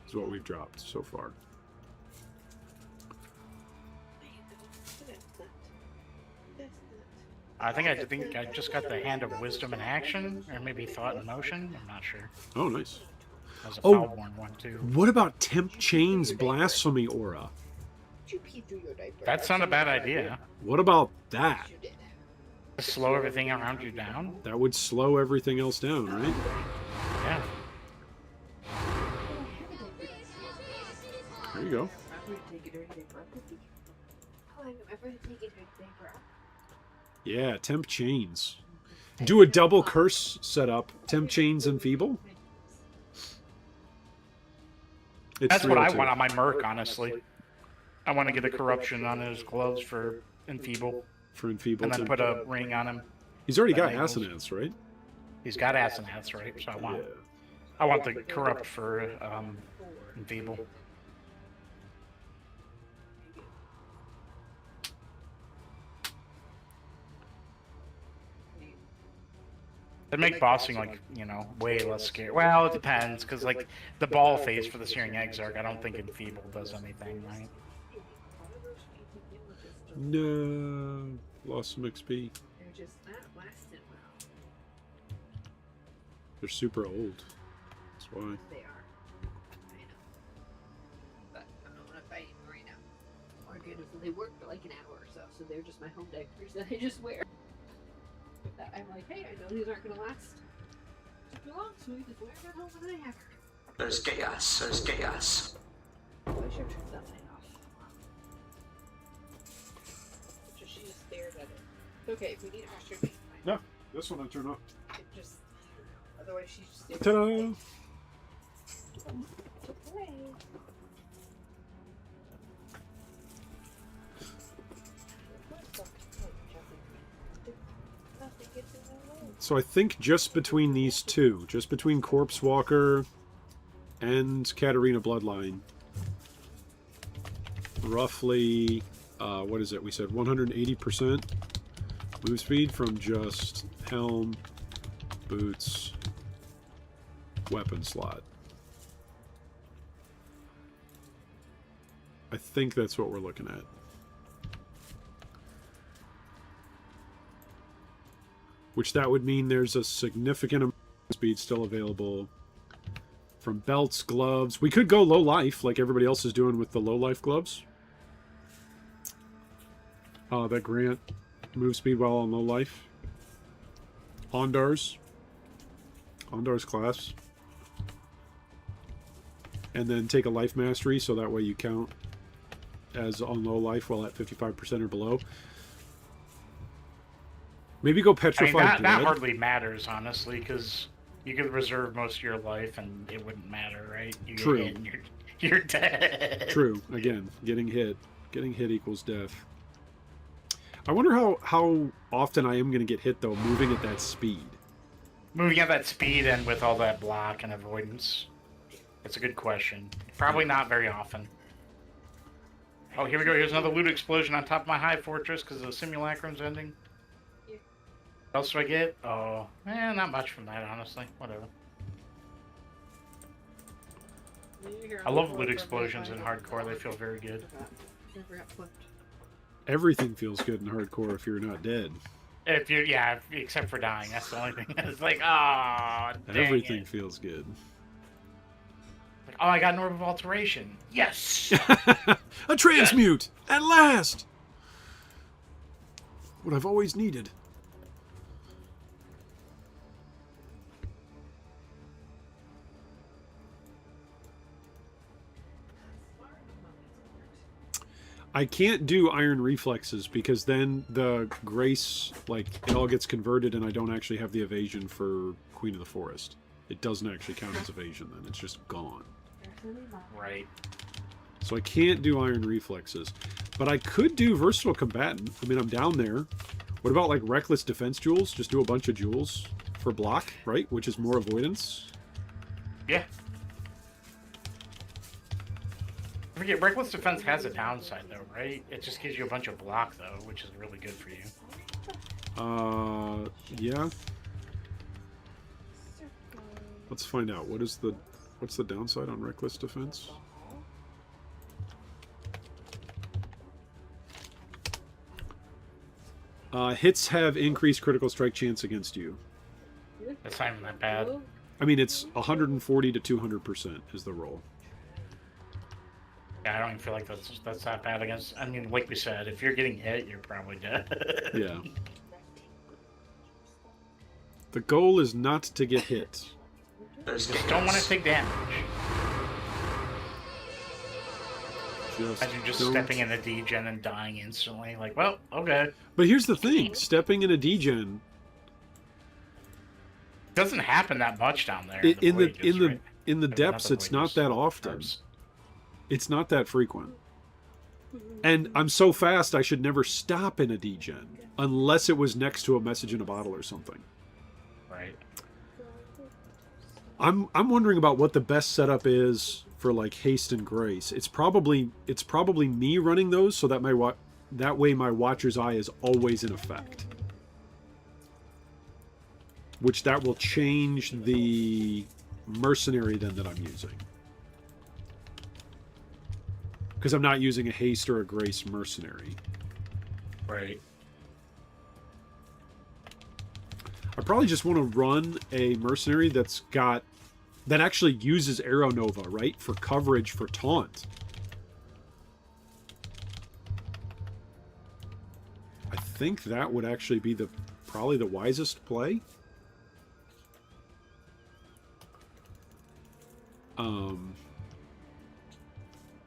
is what we've dropped so far. I think I just got the Hand of Wisdom in action, or maybe Thought in Motion. I'm not sure. Oh, nice. That was a Oh. Foulborn one too. What about Temp Chain's Blasphemy Aura? You pee through your diaper. That's not a bad idea. What about that? You did. Slow everything around you down. That would slow everything else down, right? Yeah. There you go. I'm going to take a dirty diaper up with you. Oh, I'm ever taking a dirty diaper up. Yeah, Temp Chains. Do a double curse setup. Temp Chains and Feeble. It's That's what I 302. want on my Merc, honestly. I want to get a corruption on his gloves for Enfeeble, For Enfeeble. and then Temp- put a ring on him. He's already got that enables- Assonance, right? He's got Assonance, right? So Yeah. I want the corrupt for Enfeeble. It'd make bossing, like, way less scary. Well, it depends, because, like, the ball phase for the Searing Exarch, I don't think Enfeeble does anything, right? No. Lost some XP. They're just not lasting well. They're super old. That's why. They are. I know. But I'm not gonna fight anymore right now. Or good if they work for like an hour or so, so they're just my home diapers that I just wear. That I'm like, hey, I know these aren't gonna last too long, so we just wear them at home when I have her. There's chaos. There's chaos. Oh, I should turn that light off. Just she just stared at it. Okay, if we need extra paint, fine. No, this one I turn off. It just otherwise she's just staring Ta-da! at it. Away. Nothing gets in my way. So I think just between these two, just between Corpse Walker and Katarina Bloodline, roughly, what is it? We said 180% move speed from just helm, boots, weapon slot. I think that's what we're looking at. Which that would mean there's a significant amount of speed still available from belts, gloves. We could go low life like everybody else is doing with the low life gloves. That grant move speed while on low life. Ondar's class. And then take a life mastery so that way you count as on low life while at 55% or below. Maybe go Petrified that Blood. hardly matters, honestly, because you could reserve most of your life and it wouldn't matter, right? You get True. hit and you're dead. True. Again, getting hit. Getting hit equals death. I wonder how often I am going to get hit, though, moving at that speed. Moving at that speed and with all that block and avoidance. It's a good question. Probably not very often. Oh, here we go. Here's another loot explosion on top of my high fortress because the simulacrum's ending. What else do I get? Oh, not much from that, honestly. Whatever. I love loot explosions in hardcore. They feel very good. I forgot flipped. Everything feels good in hardcore if you're not dead. If you, yeah, except for dying. That's the only thing. It's like, oh, Everything feels good. Like, oh, I got an orb of alteration. Yes. A transmute at last. What I've always needed. I can't do iron reflexes because then the grace, like, it all gets converted and I don't actually have the evasion for Queen of the Forest. It doesn't actually count as evasion then. It's just gone. Right. So I can't do iron reflexes. But I could do versatile combatant. I mean, I'm down there. What about, like, reckless defense jewels? Just do a bunch of jewels for block, right? Which is more avoidance. Yeah. I forget, reckless defense has a downside, though, right? It just gives you a bunch of block, though, which is really good for you. Yeah. Let's find out. What's the downside on reckless defense? Hits have increased critical strike chance against you. That's not even that bad. I mean, it's 140 to 200% is the roll. Yeah, I don't even feel like that's that bad against. I mean, like we said, if you're getting hit, you're probably dead. Yeah. The goal is not to get hit. Just don't want to take damage. Imagine just stepping in a degen and dying instantly. Like, well, okay. But here's the thing: stepping in a degen doesn't happen that much down there. In the depths, it's not that often. It's not that frequent. And I'm so fast, I should never stop in a degen unless it was next to a message in a bottle or something. Right. I'm wondering about what the best setup is for like haste and grace. It's probably me running those so that that way my Watcher's Eye is always in effect. Which that will change the mercenary then that I'm using. Because I'm not using a haste or a grace mercenary. Right. I probably just want to run a mercenary that actually uses Arrow Nova, right? For coverage for taunt. I think that would actually be probably the wisest play.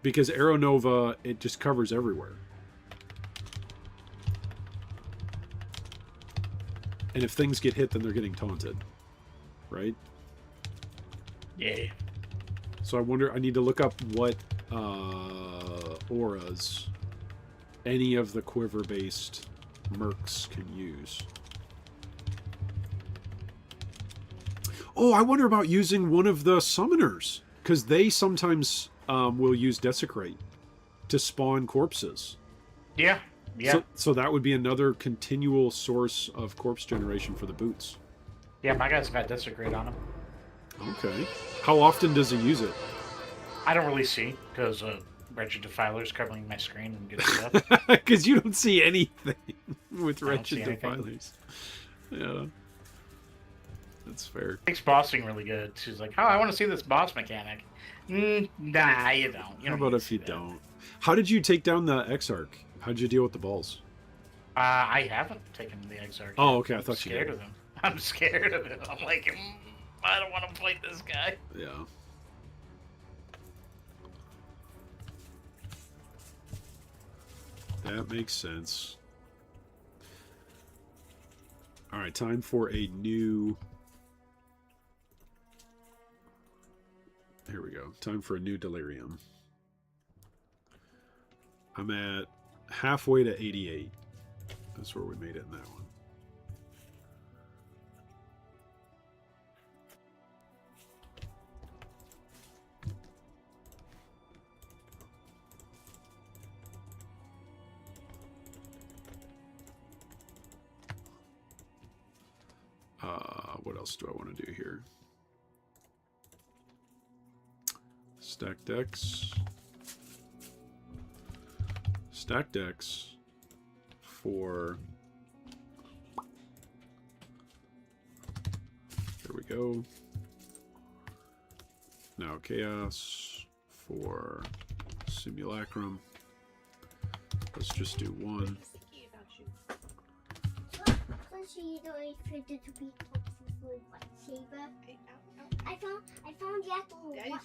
Because Arrow Nova, it just covers everywhere. And if things get hit, then they're getting taunted. Right? Yeah. So I wonder, I need to look up what auras any of the quiver-based mercs can use. Oh, I wonder about using one of the summoners. Because they sometimes will use Desecrate to spawn corpses. Yeah. Yeah. So that would be another continual source of corpse generation for the boots. Yeah, my guy's got Desecrate on him. Okay. How often does he use it? I don't really see, because Wretched Defiler's covering my screen and good stuff. Because you don't see anything with I don't Wretched see anything. Defilers. Yeah. That's fair. Makes bossing really good. She's like, oh, I want to see this boss mechanic. Nah, you don't. How about if you don't? How did you take down the Exarch? How did you deal with the balls? I haven't taken the Exarch. Oh, okay. I I'm thought you scared did. of him. I'm scared of him. I'm like, I don't want to fight this guy. Yeah. That makes sense. All right, time for a new... Here we go. Time for a new Delirium. I'm at halfway to 88. That's where we made it in that one. What else do I want to do here? Stack decks. Stack decks for... There we go. Now Chaos for Simulacrum. Let's just do one. I found the actual I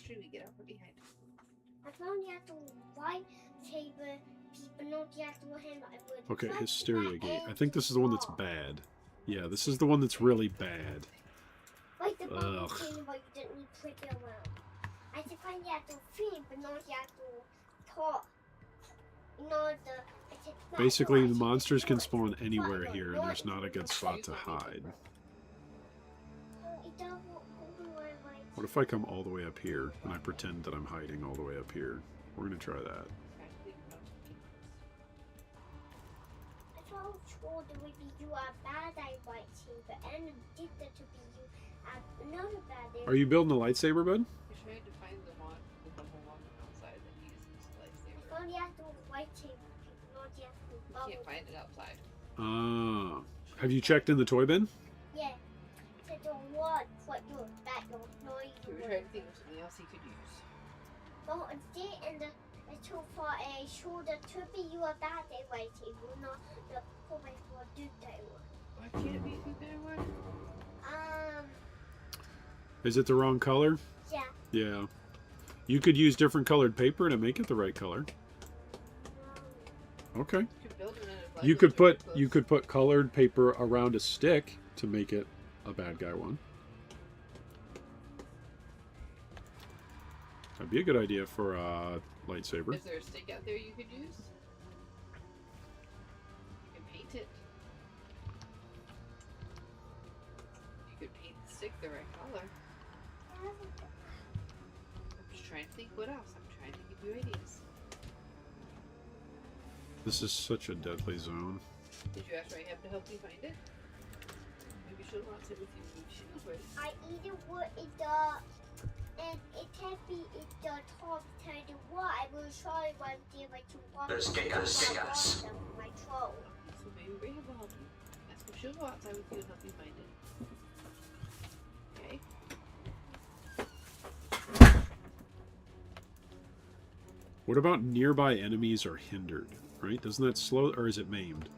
found the actual lightsaber piece, but not the actual hand I would. Okay, Hysteria Gate. I think this is the one that's bad. Yeah, this is the one that's really bad. Like the one Ugh. thing where you didn't need to click it around. I had to find the actual thing, but not the actual top. Not the. Basically, the monsters can spawn anywhere here, and there's not a good spot to hide. What if I come all the way up here, and I pretend that I'm hiding all the way up here? We're going to try that. I thought sure there would be you a bad eye lightsaber, and did that to be you another bad eye. Are you building a lightsaber, bud? You're trying to find the mod with the whole one outside that uses this lightsaber. I found the actual lightsaber, not the actual You bubble. can't find it outside. Ah. Have you checked in the toy bin? Yeah. So the one what your back your noise. We were trying to think of something else he could use. Well, instead, and the too far a shoulder to be you a bad eye lightsaber, not the 4x4 dude that one. Why can't it be a good day one? Is it the wrong color? Yeah. Yeah. You could use different colored paper to make it the right color. Okay. You could build it in a You could put colored paper around a stick to make it a bad guy one. That'd be a good idea for a lightsaber. Is there a stick out there you could use? You can paint it. You could paint the stick the right color. I'm just trying to think what else. I'm trying to give you ideas. This is such a deadly zone. Did you ask Rahab to help you find it? Maybe she'll want to with you. Maybe she knows where it is. I either would it and it can be it the top turn to what I will try one day like to walk. There's chaos. My troll. So maybe Rahab will help you. Ask if she'll go outside with you and help you find it. What about nearby enemies are hindered? Right? Doesn't that slow, or is it maimed?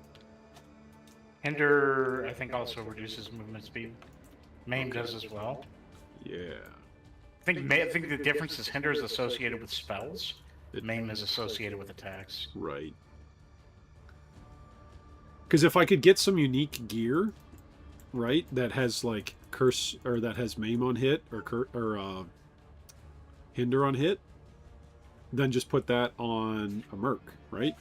Hinder, I think, also reduces movement speed. Maim does as well. Yeah. I think the difference is Hinder is associated with spells. Maim is associated with attacks. Right. Because if I could get some unique gear, right, that has like curse or that has maim on hit or hinder on hit, then just put that on a merc, right?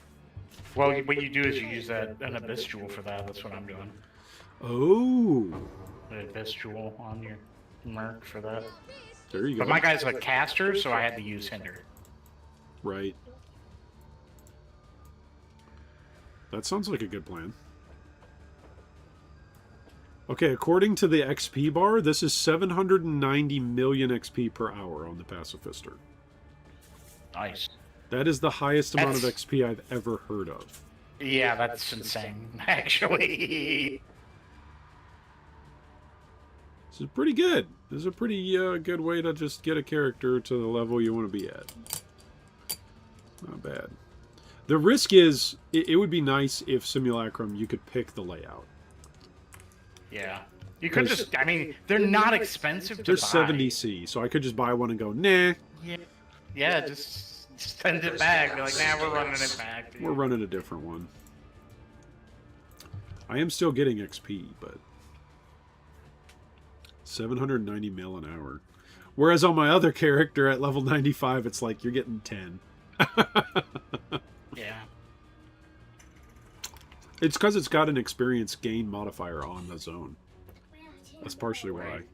Well, what you do is you use an abyss jewel for that. That's what I'm doing. Oh, An abyss jewel on your merc for that. there you go. But my guy's a caster, so I had to use Hinder. Right. That sounds like a good plan. Okay, according to the XP bar, this is 790 million XP per hour on the Pacifister. Nice. That is the highest amount of XP I've ever heard of. Yeah, that's insane, actually. This is pretty good. This is a pretty good way to just get a character to the level you want to be at. Not bad. The risk is, it would be nice if Simulacrum, you could pick the layout. Yeah. You could just, I mean, they're not expensive to They're buy. 70C, so I could just buy one and go, nah. Yeah, just send it back. Be like, nah, we're running it back. Dude. We're running a different one. I am still getting XP, but 790 mil an hour. Whereas on my other character at level 95, it's like you're getting 10. Yeah. It's because it's got an experience gain modifier on the zone. That's partially why. Right.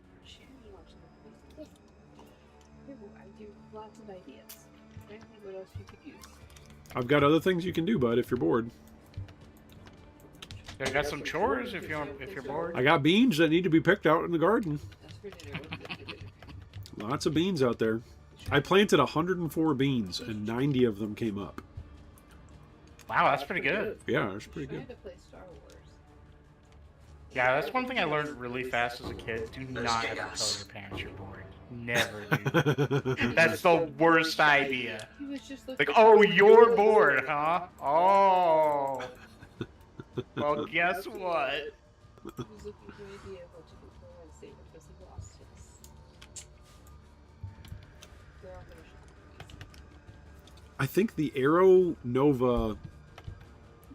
I do lots of ideas. What else you could use? I've got other things you can do, bud, if you're bored. I got some chores if you're bored. I got beans that need to be picked out in the garden. That's for dinner. Lots of beans out there. I planted 104 beans, and 90 of them came up. Wow, that's pretty good. Yeah, that's pretty I good. had to play Star Wars. Yeah, that's one thing I learned really fast as a kid. Do not ever tell your parents you're bored. Never do. That's the worst idea. He was just looking Like, oh, you're bored, huh? Oh. Well, guess what? He was looking for an idea of what to do for Wednesday because he lost his. They're all gonna show I think the Arrow Nova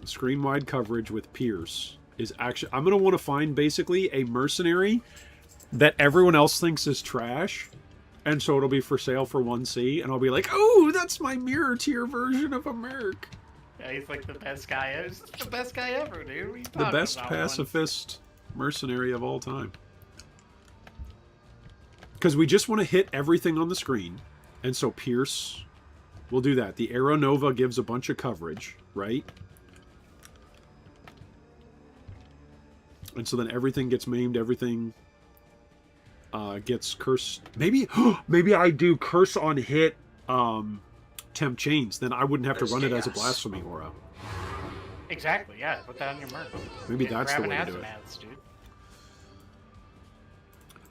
screen wide coverage with Pierce is actually... I'm going to want to find basically a mercenary that everyone else thinks is trash. And so it'll be for sale for 1C. And I'll be like, oh, that's my mirror tier version of a merc. Yeah, he's like the best guy. He's the best guy ever, dude. What are you The talking best about, pacifist mercenary of all time. Because we just want to hit everything on the screen. And so Pierce will do that. The Arrow Nova gives a bunch of coverage, right? And so then everything gets maimed, everything gets cursed. Maybe maybe I do curse on hit temp chains, then I wouldn't have to run it as a blasphemy aura. Exactly, yeah. Put that on your merch. Maybe that's the grab way an to do it. Azath's, dude.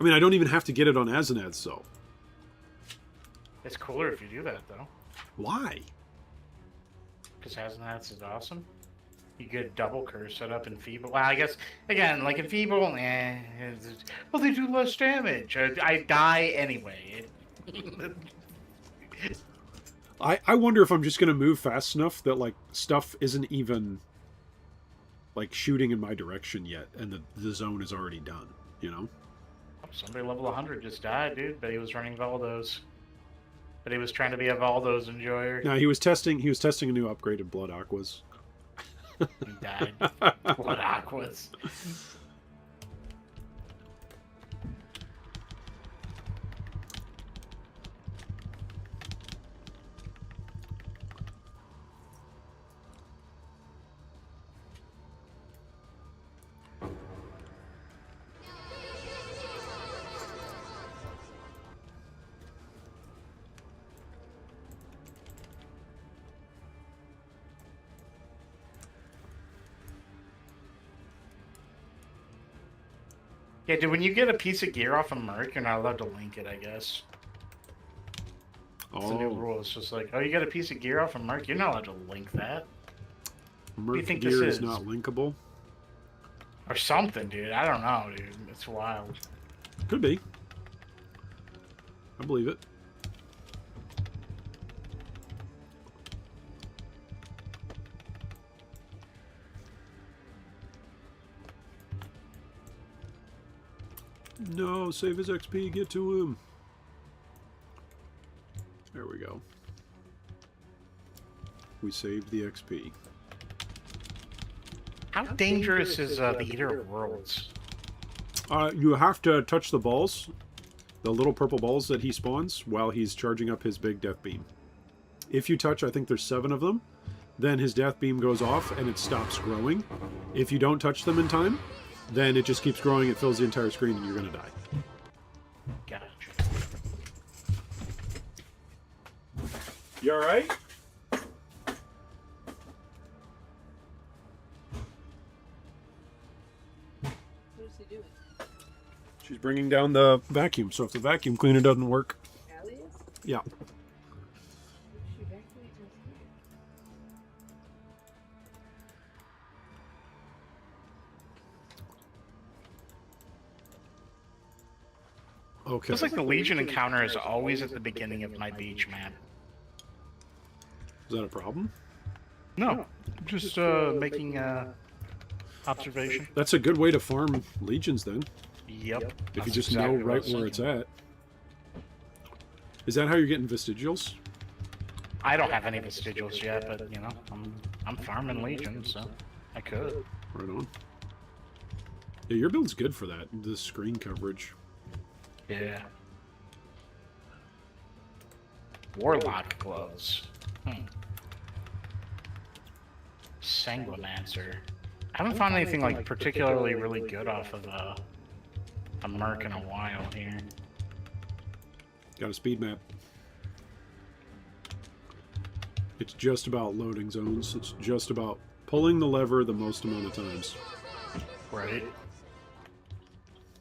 I mean, I don't even have to get it on Azanad's, though. It's cooler if you do that, though. Why? Because Azath's is awesome. You get double curse set up in Feeble. Well, I guess, again, like in Feeble, well, they do less damage. I die anyway. I wonder if I'm just going to move fast enough that, like, stuff isn't even, like, shooting in my direction yet, and the zone is already done, you know? Somebody level 100 just died, dude, but he was running Valdos. But he was trying to be a Valdos enjoyer. No, he was testing a new upgraded Blood Aquas. He died. Blood Aquas. Yeah, dude, when you get a piece of gear off a merc, you're not allowed to link it, I guess. It's a new Oh. rule. It's just like, oh, you got a piece of gear off of Merc? You're not allowed to link that. Merc think gear this is is? not linkable. Or something, dude. I don't know, dude. It's wild. Could be. I believe it. No, save his XP, get to him. There we go. We saved the XP. How dangerous is the Eater of Worlds? You have to touch the balls, the little purple balls that he spawns while he's charging up his big death beam. If you touch, I think there's 7 of them, then his death beam goes off and it stops growing. If you don't touch them in time, then it just keeps growing, it fills the entire screen, and you're going to die. Gotcha. You alright? What is he doing? She's bringing down the vacuum, so if the vacuum cleaner doesn't work... Allie is? Yeah. She actually does Okay. Feels like the Legion encounter is always at the beginning of my beach map. Is that a problem? No, just making observation. That's a good way to farm legions, then. Yep. If you just know right where it's at. Is that how you're getting vestigials? I don't have any vestigials yet, but you know, I'm farming Legion, so I could. Right on. Yeah, your build's good for that. The screen coverage. Yeah. Warlock gloves. Sanguimancer. I haven't found anything like particularly really good off of a Merc in a while here. Got a speed map. It's just about loading zones. It's just about pulling the lever the most amount of times. Right.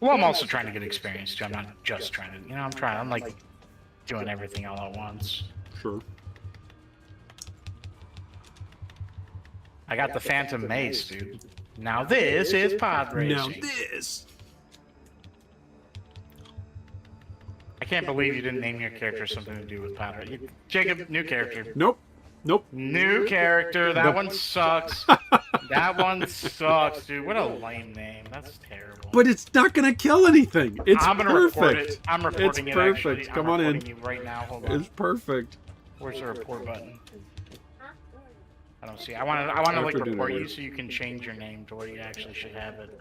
Well, I'm also trying to get experience too. I'm not just trying to, you know, I'm like doing everything all at once. Sure. I got the Phantom Mace, dude. Now this is pod racing. Now this! I can't believe you didn't name your character something to do with pod racing. Jacob, new character. Nope. Nope. New character. That one sucks. That one sucks, dude. What a lame name. That's terrible. But it's not going to kill anything. It's I'm gonna perfect. report it. I'm reporting It's it. perfect. Actually. Come I'm on in. reporting you right now. Hold on. It's perfect. Where's the report button? I don't see. I want to like After report dinner. you so you can change your name to where you actually should have it.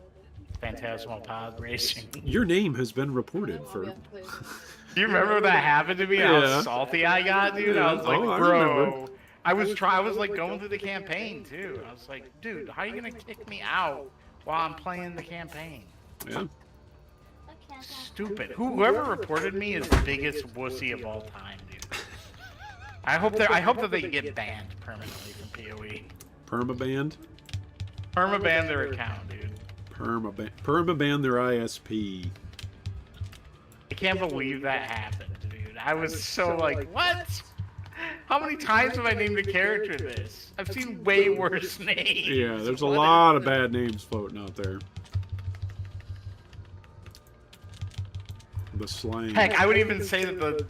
Phantasmal Pod Racing. Your name has been reported Well, for... we have to play with him. Do you remember that happened to me? Yeah. How salty I got, dude. I was like, Oh, I bro. remember. I was like going through the campaign too. I was like, dude, how are you gonna kick me out while I'm playing the campaign? Yeah. Stupid. Whoever reported me is the biggest wussy of all time, dude. I hope that they get banned permanently from PoE. Permaband? Permaban their account, dude. Permaban their ISP. I can't believe that happened, dude. I was so like, what? How many times have I named a character this? I've seen way worse names. Yeah, there's a What lot is of bad names floating out there. The slang. Heck, I would even say that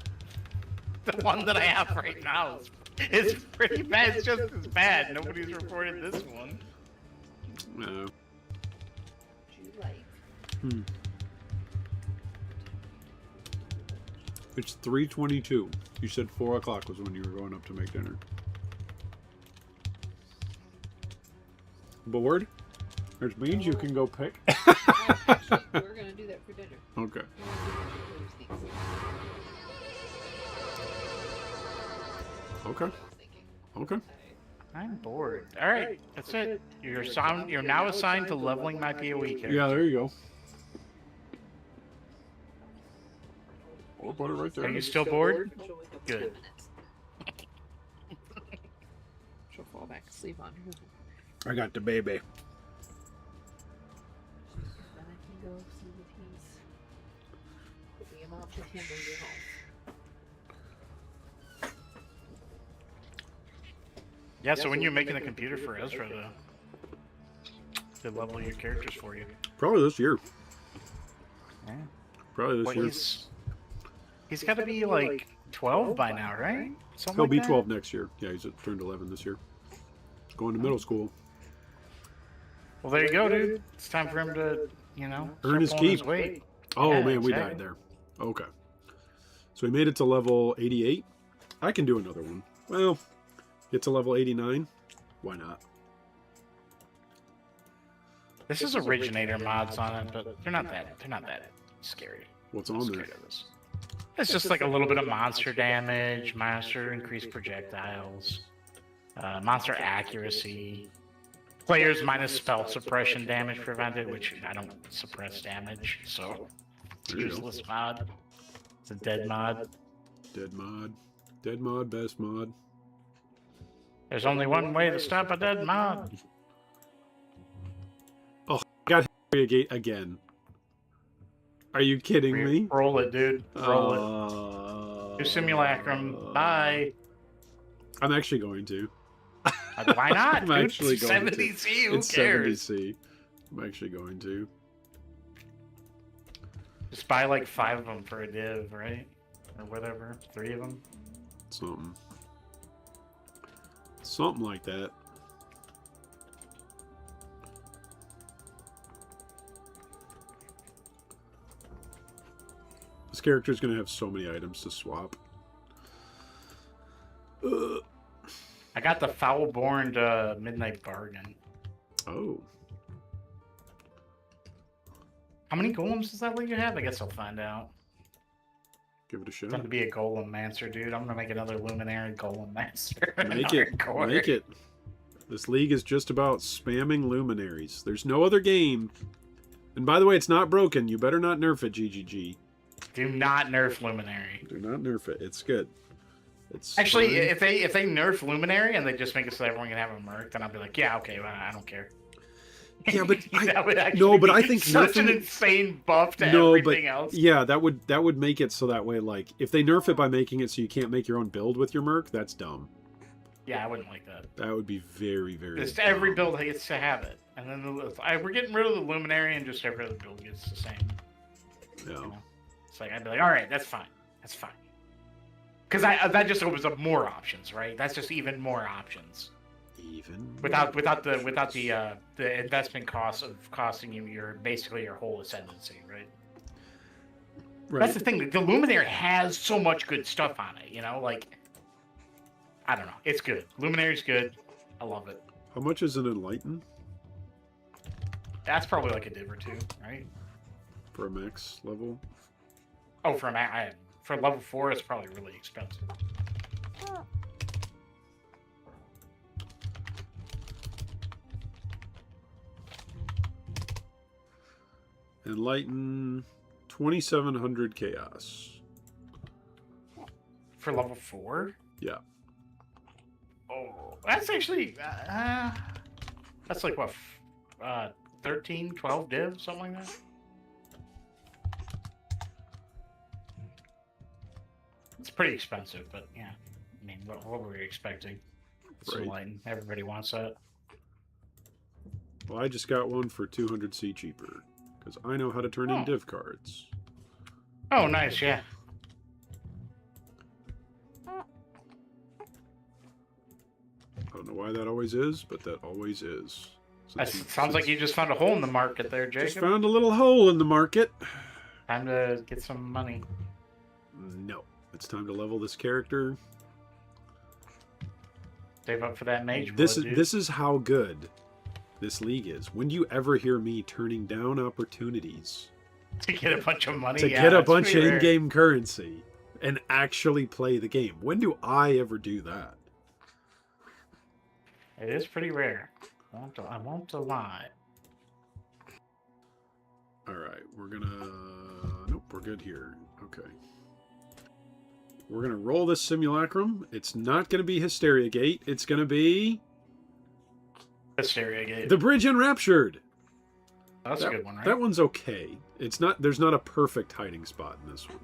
the one that I have right now is pretty bad. It's just as bad. Nobody's reported this one. No. Would you like? It's 3:22. You said 4 o'clock was when you were going up to make dinner. Bored? There's beans you can go pick. Actually, we're gonna do that for dinner. Okay. Okay. Okay. I'm bored. All right, that's it. You're now assigned to leveling my PoE character. Yeah, there you go. Or put it right there. Are you still bored? Good. She'll fall back asleep on her. I got the baby. Then I can go see if he's putting him off with him when you're home. Yeah, so when you're making the computer for Ezra to level your characters for you. Probably this year. Yeah. Probably this Well, year. he's got to be like 12 by now, right? Something He'll like be that? 12 next year. Yeah, he's turned 11 this year. He's going to middle school. Well, there you go, dude. It's time for him to, Earn his start pulling keep. weight. Oh, Yeah, man, we exactly. died there. Okay. So we made it to level 88. I can do another one. Well, get to level 89. Why not? This is originator mods on it, but they're not that scary. What's I'm on scared there? of this. It's just like a little bit of monster damage, monster increased projectiles, monster accuracy, players minus spell suppression damage prevented, which I don't suppress damage, so it's a There you go. useless mod. It's a dead mod. Dead mod. Dead mod, best mod. There's only one way to stop a dead mod. Got Harry Gate again. Are you kidding me? Roll it, dude. Roll it. Do simulacrum. Bye. I'm actually going to. Why not? I'm dude? actually going to. 70C, who It's cares? 70C. I'm actually going to. Just buy like 5 of them for a div, right? Or whatever. 3 of them. Something. Something like that. This character's going to have so many items to swap. Ugh. I got the foul-born Midnight Bargain. Oh. How many golems does that let you have? I guess I'll find out. Give it a shot. It's going to be a golem mancer, dude. I'm going to make another luminary golem mancer. Make it. Hardcore. Make it. This league is just about spamming luminaries. There's no other game. And by the way, it's not broken. You better not nerf it, GGG. Do not nerf luminary. Do not nerf it. It's good. It's Actually, fine. if they nerf luminary and they just make it so everyone can have a merc, then I'll be like, yeah, okay, well, I don't care. Yeah, but that would actually no, but be I think such an nerfing- insane buff to no, everything but else. yeah, that would make it so that way, like, if they nerf it by making it so you can't make your own build with your merc, that's dumb. Yeah, I wouldn't like that. That would be very, very. Just dumb. every build gets to have it, and then we're getting rid of the luminary, and just every other build gets the same. Yeah. You know? It's like I'd be like, all right, that's fine, because that just opens up more options, right? That's just even more options Even without the investment costs of costing you your whole ascendancy, right? right. That's the thing. The luminary has so much good stuff on it, like. I don't know. It's good. Luminary's good. I love it. How much is an enlighten That's probably like a div or 2, right? for a max level? Oh, for level 4, it's probably really expensive. Enlighten 2700 chaos. For level 4? Yeah. Oh, that's actually that's like what 13, 12 div, something like that. It's pretty expensive, but yeah. I mean, what were we expecting? It's Right. enlightened. Everybody wants that. Well, I just got one for 200C cheaper because I know how to turn in Oh. div cards. Oh, nice, yeah. I don't know why that always is, but that always is. That Since sounds like you just found a hole in the market there, just Jacob. found a little hole in the market. Time to get some money. No, it's time to level this character. Save up for that mage This blood, is dude. this is how good this league is. When do you ever hear me turning down opportunities To get a bunch of money. to Yeah, get a that's bunch of pretty rare. in-game currency and actually play the game? When do I ever do that? It is pretty rare. I won't lie. All right, we're gonna. Nope, we're good here. Okay. We're gonna roll this simulacrum. It's not gonna be Hysteria Gate. It's gonna be Hysteria Gate. the Bridge Enraptured. That's a good one, right? That one's okay. It's not. There's not a perfect hiding spot in this one.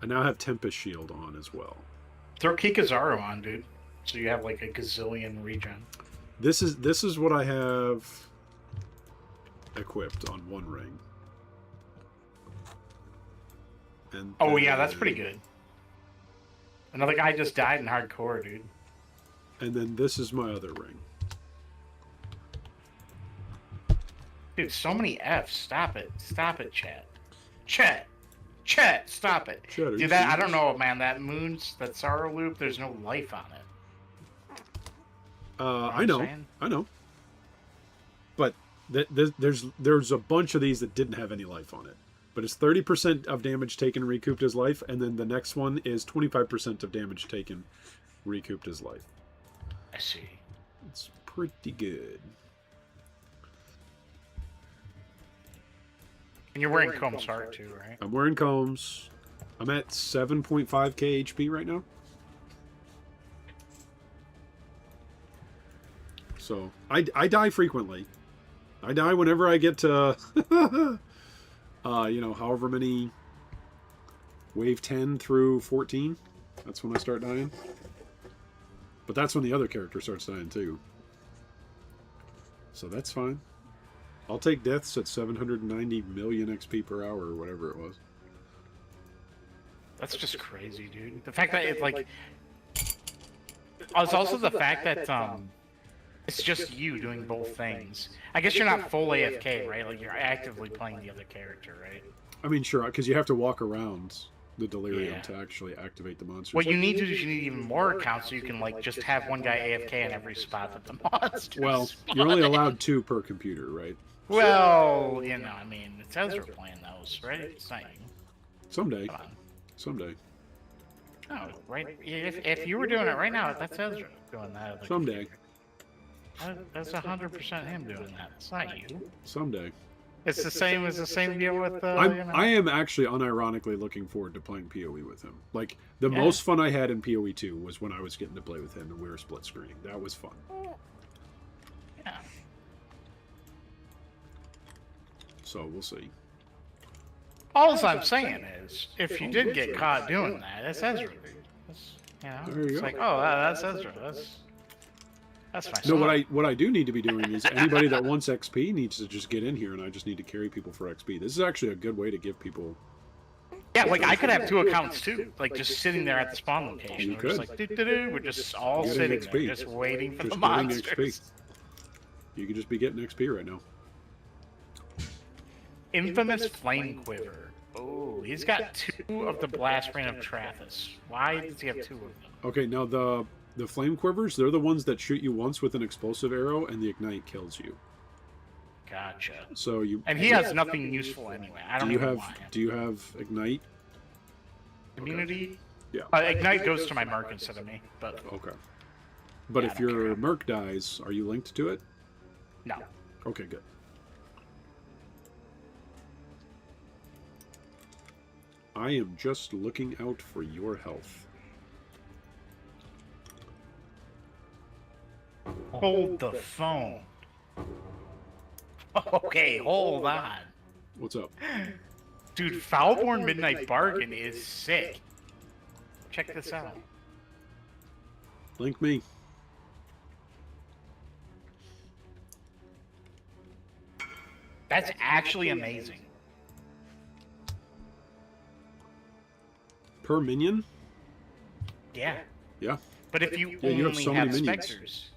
I now have Tempest Shield on as well. Throw Kikazaru on, dude. So you have like a gazillion regen. This is what I have equipped on one ring. And Oh yeah, that's pretty good. Another guy just died in hardcore, dude. And then this is my other ring. Dude, so many F's. Stop it. Stop it, chat. Chat. Chat, stop it. Chat, are you Dude, that I serious? don't know, man. That moon's that Sorrow loop, there's no life on it. I know. I know. But there's a bunch of these that didn't have any life on it. But it's 30% of damage taken recouped as life, and then the next one is 25% of damage taken recouped as life. I see. It's pretty good. And you're wearing Comb's Heart too, right? I'm wearing combs. I'm at 7.5k HP right now. So I die frequently. I die whenever I get to you know, however many wave 10 through 14. That's when I start dying. But that's when the other character starts dying too. So that's fine. I'll take deaths at 790 million XP per hour or whatever it was. That's just crazy, dude. The fact that it's like it's also the fact that it's just you doing both things. I guess you're not full AFK, right? Like you're actively playing the other character, right? I mean, sure, because you have to walk around the delirium Yeah. to actually activate the monsters. What you need to do is you need even more accounts so you can like just have one guy AFK in every spot that the monster. Well, you're only allowed 2 per computer, right? Well, you know, I mean, it says we're playing those, right? It's not you. Someday. Come on. Someday. No, right? If you were doing it right now, that's Ezra doing that. Like, Someday. That's 100% him doing that. It's not you. Someday. It's the same as the same deal with you know. I am actually unironically looking forward to playing PoE with him. Like, the Yeah. most fun I had in PoE 2 was when I was getting to play with him and we were split screening. That was fun. Yeah. So, we'll see. All I'm saying is, if you did get caught doing that, it's Ezra. It's, you know, There you it's go. like, oh, that's Ezra. That's my No, son. what I do need to be doing is anybody that wants XP needs to just get in here, and I just need to carry people for XP. This is actually a good way to give people. Yeah, like I could have 2 accounts too, like just sitting there at the spawn location. You We're just could. like, doo-doo-doo. We're just all Getting sitting XP. there, just waiting for Just the getting monsters. XP. You could just be getting XP right now. Infamous Flame Quiver. Oh, he's got 2 of the Blast Rain of Trathis. Why does he have 2 of them? Okay, now the flame quivers, they're the ones that shoot you once with an explosive arrow, and the ignite kills you. Gotcha. So you. And he has nothing useful anyway. I don't Do you even have want him. Do you have ignite? Immunity? Yeah. Ignite goes to my Merc instead of me, but Okay. But Yeah, I if don't your care. merc dies, are you linked to it? no. Okay, good. I am just looking out for your health. Hold the phone. Okay, hold on. What's up? Dude, Foulborn Midnight Bargain is sick. Check this out. Link me. That's actually amazing. Per minion? Yeah. Yeah. But if you Yeah, you have only so have many minions. specters,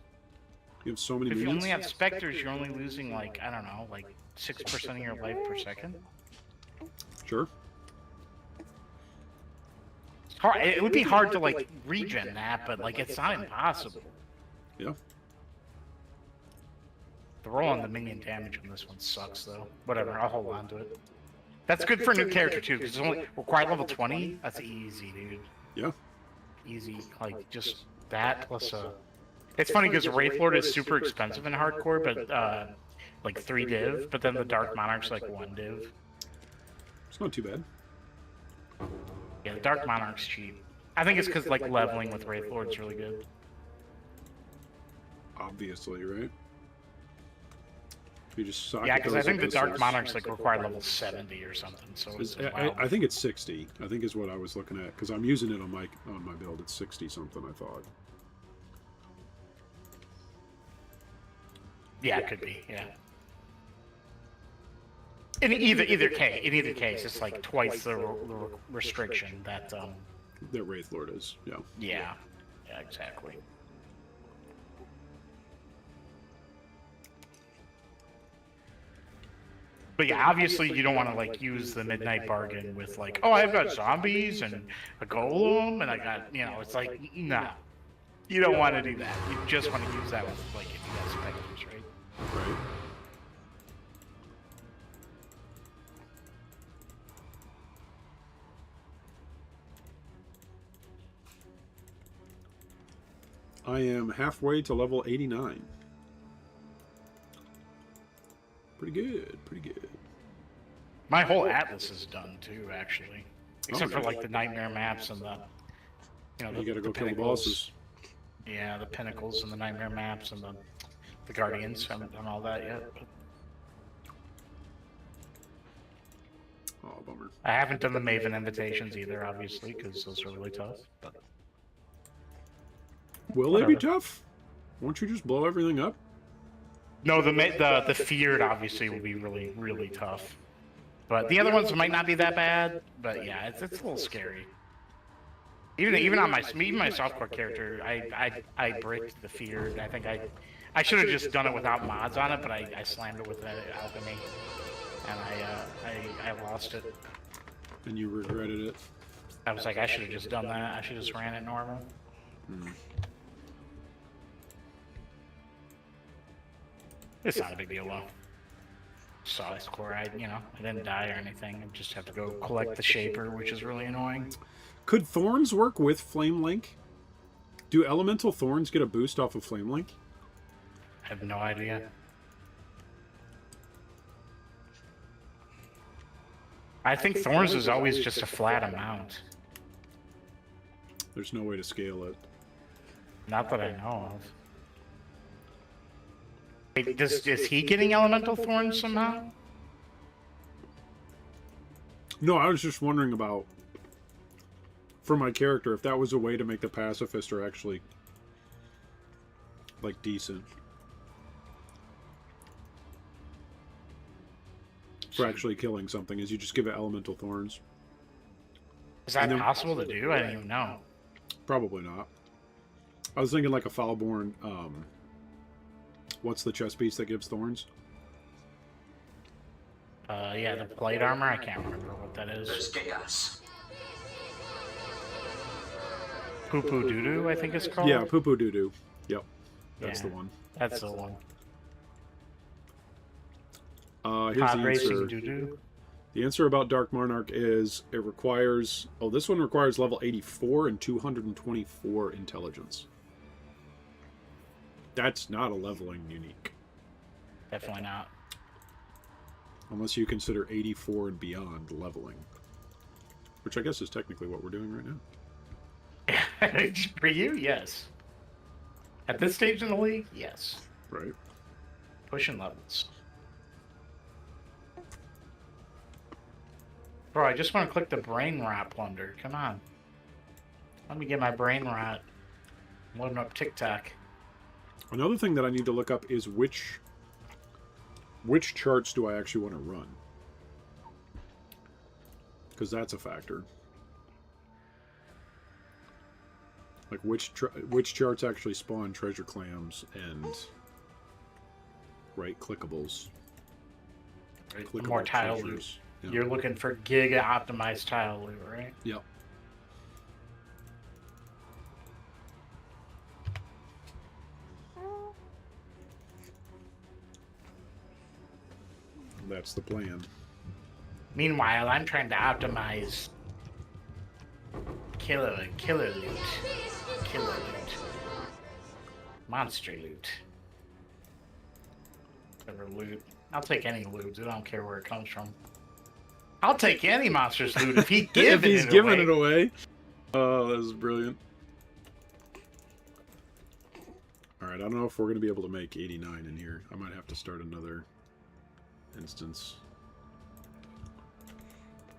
You have so many if you minions. only have specters, you're only losing like, I don't know, like 6% of your life per second. Sure. It's hard, it would be hard to like regen that, but like it's not impossible. Yeah. The roll on the minion damage on this one sucks though. Whatever, I'll hold on to it. That's good for a new character too, because it's only required level 20. That's easy, dude. Yeah. Easy, like just that plus It's funny because Wraith Lord is super expensive in hardcore, but like 3 div, but then the Dark Monarch's like 1 div. It's not too bad. Yeah, the Dark Monarch's cheap. I think it's because like leveling with Wraith Lord's really good. Obviously, right? You just sock Yeah, because I those think the Dark epistles. Monarch's like required level 70 or something. So it's I think it's 60. I think is what I was looking at because I'm using it on my build. It's 60 something. I thought. Yeah, it could be. Yeah. In either case, it's like twice the restriction that. That Wraith Lord is. Yeah. Yeah. Yeah. Exactly. But yeah, obviously you don't want to like use the midnight bargain with like, oh, I've got zombies and a golem and I got, it's like, nah, you don't want to do that. You just want to use that with like if you got specters, right? Right. I am halfway to level 89. Pretty good, pretty good. My whole atlas is done too, actually, except for like the nightmare maps and the, You gotta go kill the pinnacles. bosses. Yeah, the pinnacles and the nightmare maps and the guardians. I haven't done all that yet. But Oh, bummer. I haven't done the Maven invitations either, obviously, because those are really tough. But Will they be Whatever. tough? Won't you just blow everything up? no, the feared obviously will be really really tough. But the other ones might not be that bad. But yeah, it's a little scary. Even on my softcore character, I bricked the feared. I think I should have just done it without mods on it, but I slammed it with alchemy, and I lost it. And you regretted it. I was like, I should have just done that. I should have just ran it normal. It's not a big deal though. Softcore, I didn't die or anything. I just have to go collect the shaper, which is really annoying. Could thorns work with Flame Link? Do elemental thorns get a boost off of Flame Link? I have no idea. I think Thorns is always just a flat amount. There's no way to scale it. Not that I know of. Wait, is he getting elemental thorns somehow? No, I was just wondering about, for my character, if that was a way to make the pacifister actually, like, decent. For actually killing something, is you just give it elemental thorns. Is that And then- possible to do? I don't even know. Probably not. I was thinking like a Foulborn, what's the chest piece that gives thorns? Yeah, the plate armor. I can't remember what that is. There's chaos. Poo poo doo doo, I think it's called. Yeah, Poo Poo Doo Doo. Yep, that's Yeah. the one. That's the one. Here's Pod the racing answer. doo doo. The answer about Dark Monarch is it requires... Oh, this one requires level 84 and 224 intelligence. That's not a leveling unique. Definitely not. Unless you consider 84 and beyond leveling. Which I guess is technically what we're doing right now. For you, yes. At this stage in the league, yes. Right. Pushing levels. Bro, I just want to click the brain rot plunder. Come on. Let me get my brain rot. Loading up TikTok. Another thing that I need to look up is which charts do I actually want to run? Because that's a factor. Like which charts actually spawn treasure clams and clickables. Right, more tile loot. treasures. Yeah. You're looking for giga optimized tile loot, right? Yep. That's the plan. Meanwhile, I'm trying to optimize killer loot. Killer loot. Monster loot. Whatever loot. I'll take any loot. I don't care where it comes from. I'll take any monster's loot if he If he's giving away. it away. Oh, that is brilliant. Alright, I don't know if we're going to be able to make 89 in here. I might have to start another instance.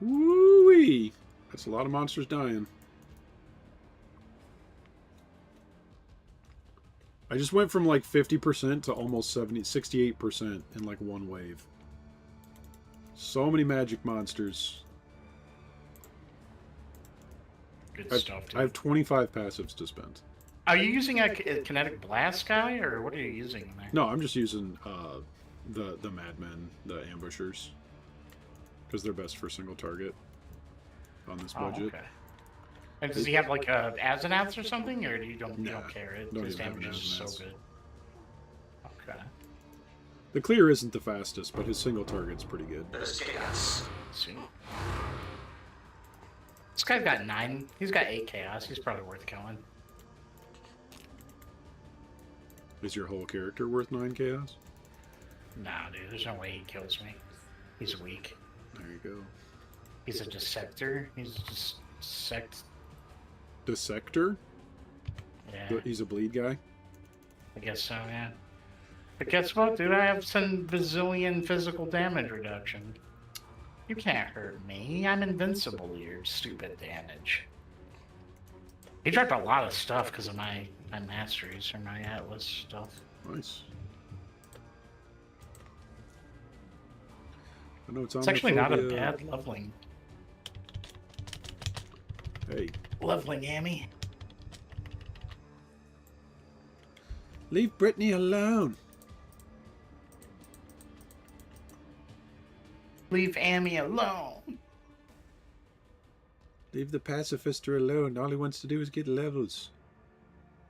Woo-wee! That's a lot of monsters dying. I just went from like 50% to almost 68% in like one wave. So many magic monsters. Good stuff, dude. I have 25 passives to spend. Are you using a kinetic blast guy, or what are you using in there? No, I'm just using the madmen, the ambushers, because they're best for single target on this budget. Okay. And does he have like a Asenaths or something, or you don't care? Don't His even have damage is so Asenaths. good. Okay. The clear isn't the fastest, but his single target's pretty good. There's chaos. Let's see. This guy's got 9. He's got 8 chaos. He's probably worth killing. Is your whole character worth 9 chaos? Nah, dude. There's no way he kills me. He's weak. There you go. He's a dissector. He's just sect. Dissector? Yeah, He's a bleed guy? I guess so. Yeah. But guess what, dude? I have some bazillion physical damage reduction. You can't hurt me. I'm invincible, you stupid damage. He dropped a lot of stuff because of my masteries or my Atlas stuff. Nice. I know it's It's actually not a homophobia. bad leveling. Hey, Leveling, Amy. leave Brittany alone. Leave Amy alone. Leave the pacifister alone. All he wants to do is get levels.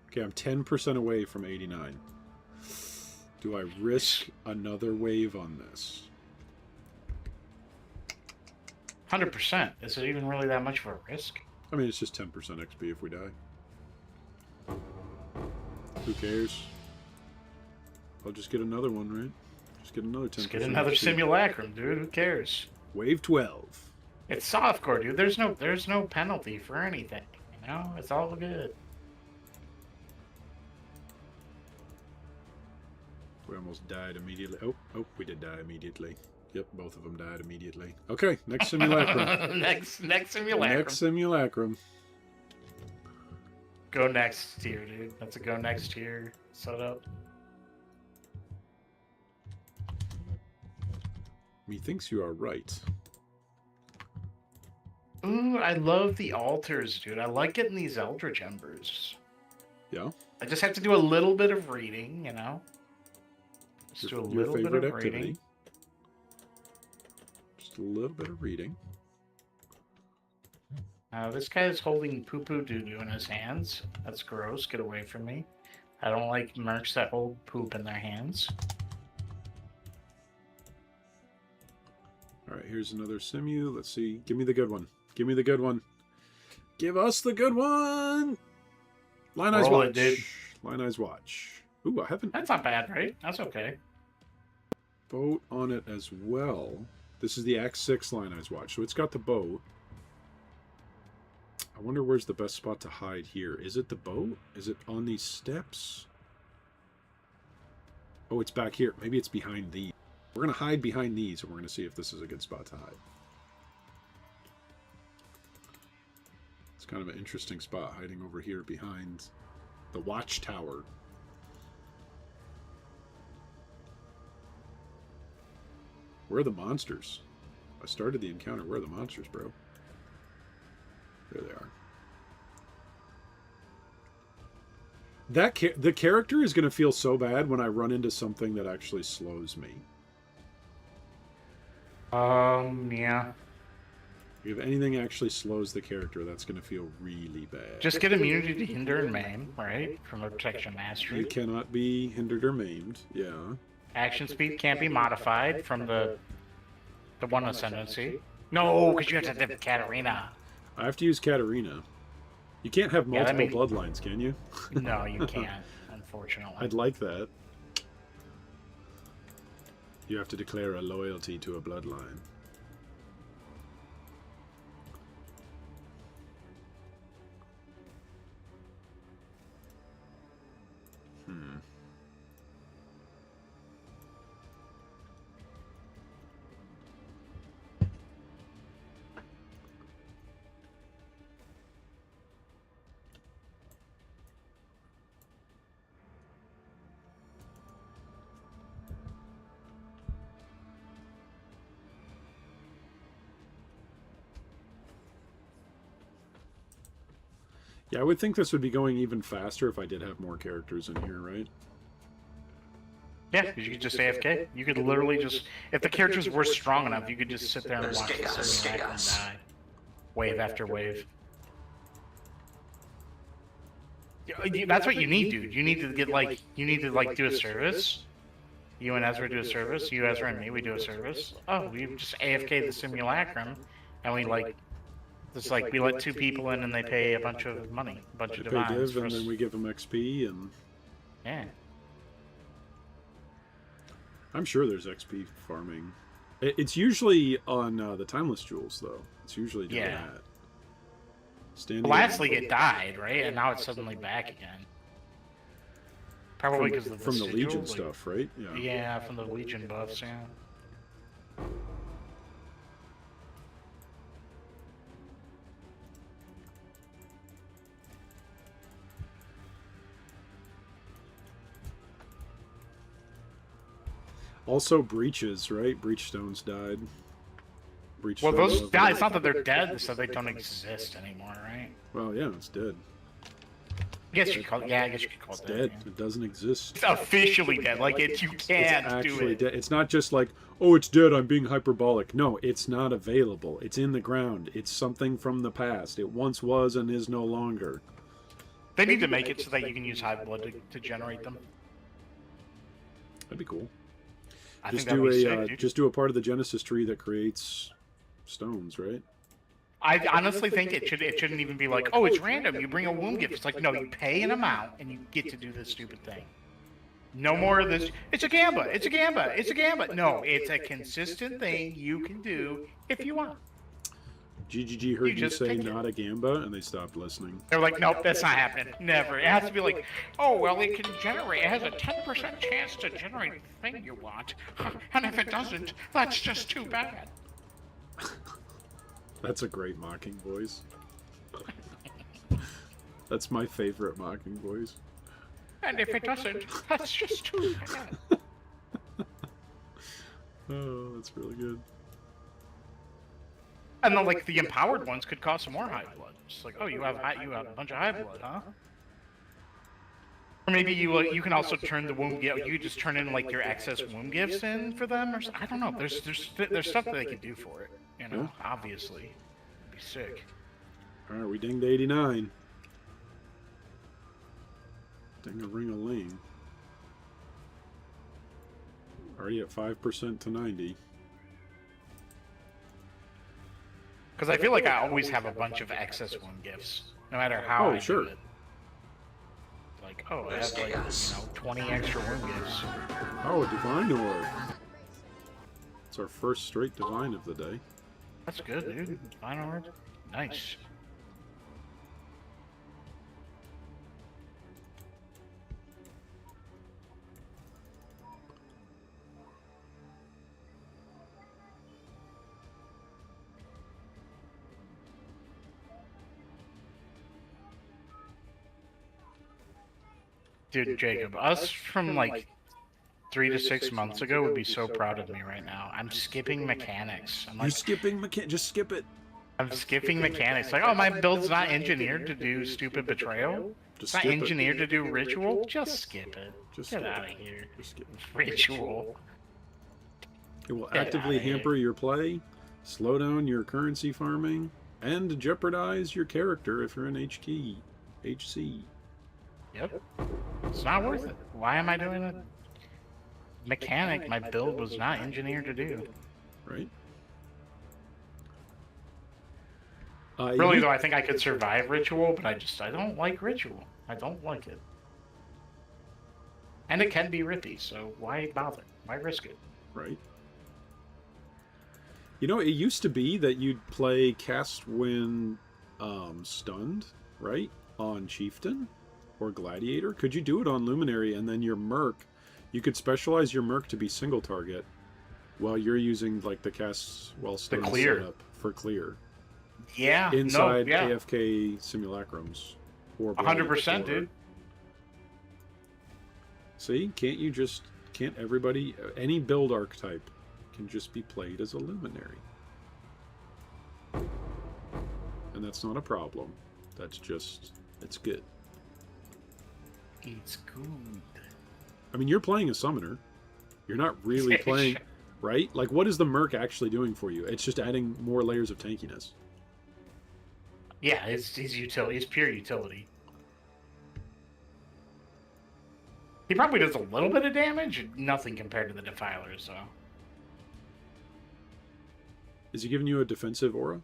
Okay, I'm 10% away from 89. Do I risk another wave on this? 100%. Is it even really that much of a risk? I mean, it's just 10% XP if we die. Who cares? I'll just get another one, right? Just get another 10%. Just get another XP. simulacrum, dude. Who cares? Wave 12. It's softcore, dude. There's no penalty for anything. You know, it's all good. We almost died immediately. Oh, we did die immediately. Yep, both of them died immediately. Okay, next simulacrum. next simulacrum. Next simulacrum. Go next tier, dude. That's a go next tier setup. Methinks you are right. Ooh, I love the altars, dude. I like getting these Eldritch Embers. Yeah? I just have to do a little bit of reading, you know? Just do a little bit of reading. Just a little bit of reading. This guy is holding poo-poo doo-doo in his hands. That's gross. Get away from me. I don't like mercs that hold poop in their hands. Alright, here's another simu. Let's see. Give me the good one. Give me the good one. Give us the good one! Line Eyes Roll it, Watch. dude. Line Eyes Watch. Ooh, I haven't That's not bad, right? That's okay. boat on it as well. This is the Act 6 Line Eyes Watch, so it's got the boat. I wonder where's the best spot to hide here. Is it the boat? Is it on these steps? Oh, it's back here. Maybe it's behind these. We're going to hide behind these, and we're going to see if this is a good spot to hide. It's kind of an interesting spot, hiding over here behind the watchtower. Where are the monsters? I started the encounter. Where are the monsters, bro? There they are. The character is going to feel so bad when I run into something that actually slows me. Yeah. If anything actually slows the character, that's going to feel really bad. Just get immunity to hinder and maim, right? From the protection mastery. You cannot be hindered or maimed. Yeah. Action speed can't be modified from the one ascendancy. No, because you have to have Katarina. I have to use Katarina. You can't have Yeah, that multiple bloodlines, can you? No, you can't, unfortunately. I'd like that. You have to declare a loyalty to a bloodline. Yeah, I would think this would be going even faster if I did have more characters in here, right? Yeah, because you could just AFK. You could literally just, if the characters were strong enough, you could just sit there and There's watch the chaos, simulacrum chaos. die. Wave after wave. That's what you need, dude. You need to get like, you need to like do a service. You and Ezra do a service. You, Ezra, and me, we do a service. Oh, we just AFK the simulacrum, and we like, it's like we let 2 people in and they pay a bunch of money, a bunch of They pay divines. div, and then we give them XP, and Yeah. I'm sure there's XP farming. It's usually on the Timeless Jewels, though. It's usually doing Yeah. that. Standing Last league it died, right? And now it's suddenly back again. Probably because of the from the Legion sigils, like- stuff, right? Yeah. Yeah, from the Legion buffs, yeah. Also, breaches, right? Breach stones died. Breach Well, stone those level. die. It's not that they're dead, so they don't exist anymore, right? Well, yeah, it's dead. I guess you could call it. Yeah, I guess you could call It's it dead. yeah. It doesn't exist. It's officially dead. Like you It's can't do actually it. dead. It's not just like, oh, it's dead, I'm being hyperbolic. No, it's not available. It's in the ground. It's something from the past. It once was and is no longer. They need to make it so that you can use high blood to generate them. That'd be cool. I Just think do that'd be a sick, dude. just do a part of the Genesis tree that creates stones, right? I honestly think it shouldn't even be like, oh, it's random. You bring a womb gift. It's like, no, you pay an amount and you get to do this stupid thing. No more of this. It's a gamba. It's a gamba. It's a gamba. No, it's a consistent thing you can do if you want. GGG heard you just say take it. not a gamba, and they stopped listening. They're like, nope, that's not happening. Never. It has to be like, oh, well, it can generate. It has a 10% chance to generate the thing you want. And if it doesn't, that's just too bad. That's a great mocking voice. That's my favorite mocking voice. And if it doesn't, that's just too bad. Oh, that's really good. And then, like, the empowered ones could cause some more high blood. Just like, oh, you have a bunch of high blood, huh? Or maybe you can also turn the womb gift. You just turn in like your excess womb gifts in for them, or I don't know. There's stuff that they can do for it. You know, obviously, it'd be sick. All right, we dinged 89. Ding-a-ring-a-ling. Already at 5% to 90. Because I feel like I always have a bunch of excess womb gifts, no matter how I sure. do it. Like, oh, I have like 20 extra womb gifts. Oh, a divine orb. It's our first straight divine of the day. That's good, dude. Fine orb. Nice. Dude, Jacob, us from like 3 to 6 months ago would be so proud of me right now. I'm skipping mechanics. I'm You're like, skipping just skip it. I'm skipping mechanics. Like, oh, my build's not engineered to do stupid betrayal. Just It's not skip it. engineered to do ritual. Just skip it. Just Get skip out of it. here. Just skip it. Ritual. It will Get actively outta here. hamper your play, slow down your currency farming, and jeopardize your character if you're in HC. Yep. It's not worth it. Why am I doing a mechanic my build was not engineered to do? Right? Really, though, I think I could survive ritual, but I don't like ritual. I don't like it. And it can be rippy, so why bother? Why risk it? Right. You know, it used to be that you'd play cast when stunned, right? On Chieftain or Gladiator. Could you do it on Luminary and then your Merc? You could specialize your Merc to be single target while you're using like the cast while stunned clear. setup for clear. Yeah. Inside no, yeah. AFK simulacrums. Or 100%, dude. See, can't everybody, any build archetype can just be played as a luminary. And that's not a problem. That's just It's good. It's good. I mean, you're playing a summoner. You're not really playing, right? Like, what is the Merc actually doing for you? It's just adding more layers of tankiness. Yeah, he's utility. He's pure utility. He probably does a little bit of damage, nothing compared to the Defiler, so. Is he giving you a defensive aura?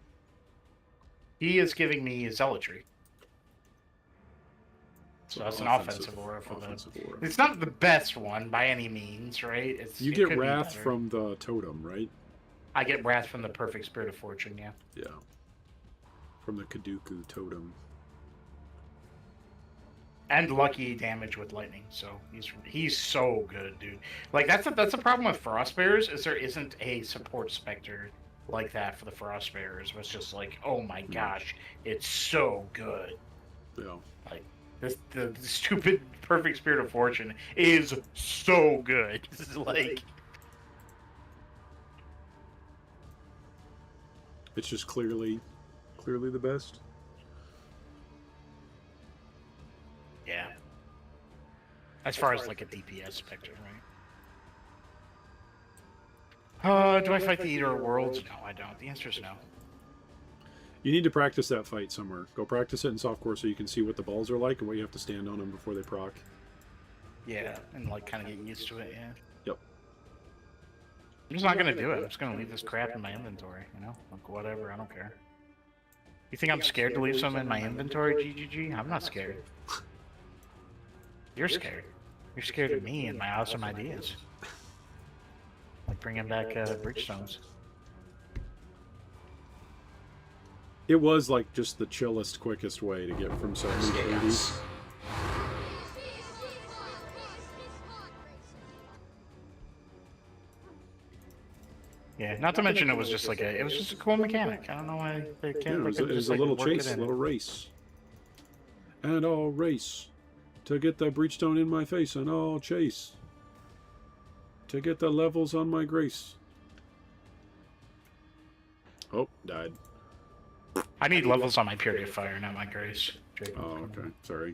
He is giving me Zealotry. So that's an offensive aura for offensive the... aura. It's not the best one by any means, right? You get Wrath from the totem, right? I get Wrath from the Perfect Spirit of Fortune, yeah. Yeah. From the Kaduku totem. And lucky damage with lightning, so he's so good, dude. Like that's a problem with Frostbearers, is there isn't a support specter like that for the Frostbearers. It's just like, oh my gosh, it's so good. Yeah. Like the stupid Perfect Spirit of Fortune is so good. This is like it's just clearly the best. yeah. As far as like a DPS specter, right? Do I fight the Eater of Worlds? No, I don't. The answer is no. You need to practice that fight somewhere. Go practice it in softcore so you can see what the balls are like and what you have to stand on them before they proc. Yeah, and like kind of get used to it, yeah. Yep. I'm just not gonna do it. I'm just gonna leave this crap in my inventory, you know? Like, whatever, I don't care. You think I'm scared to leave some in my inventory, GGG? I'm not scared. You're scared. You're scared of me and my awesome ideas. Like bringing back Bridgestones. It was like just the chillest, quickest way to get from 70 to 80. Yeah, not to mention it was just like it was just a cool mechanic. I don't know why they Yeah, can't. it was a little chase, a little race. And I'll race to get the breachstone in my face, and I'll chase to get the levels on my grace. Oh, died. I need levels on my Purity of Fire, not my Grace. Oh, okay. Sorry.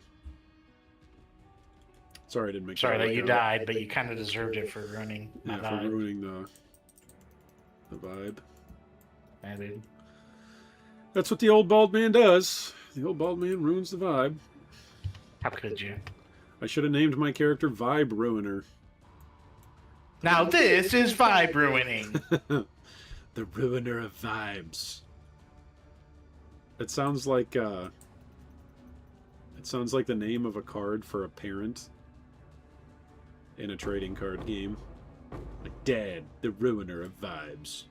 Sorry I didn't make Sorry that you out. died, but you kind of deserved it for ruining my Yeah, for vibe. ruining the vibe. Yeah, dude. That's what the old bald man does. The old bald man ruins the vibe. How could you? I should have named my character Vibe Ruiner. Now this is vibe ruining. The ruiner of vibes. It sounds like the name of a card for a parent in a trading card game. Like, Dad, the ruiner of vibes.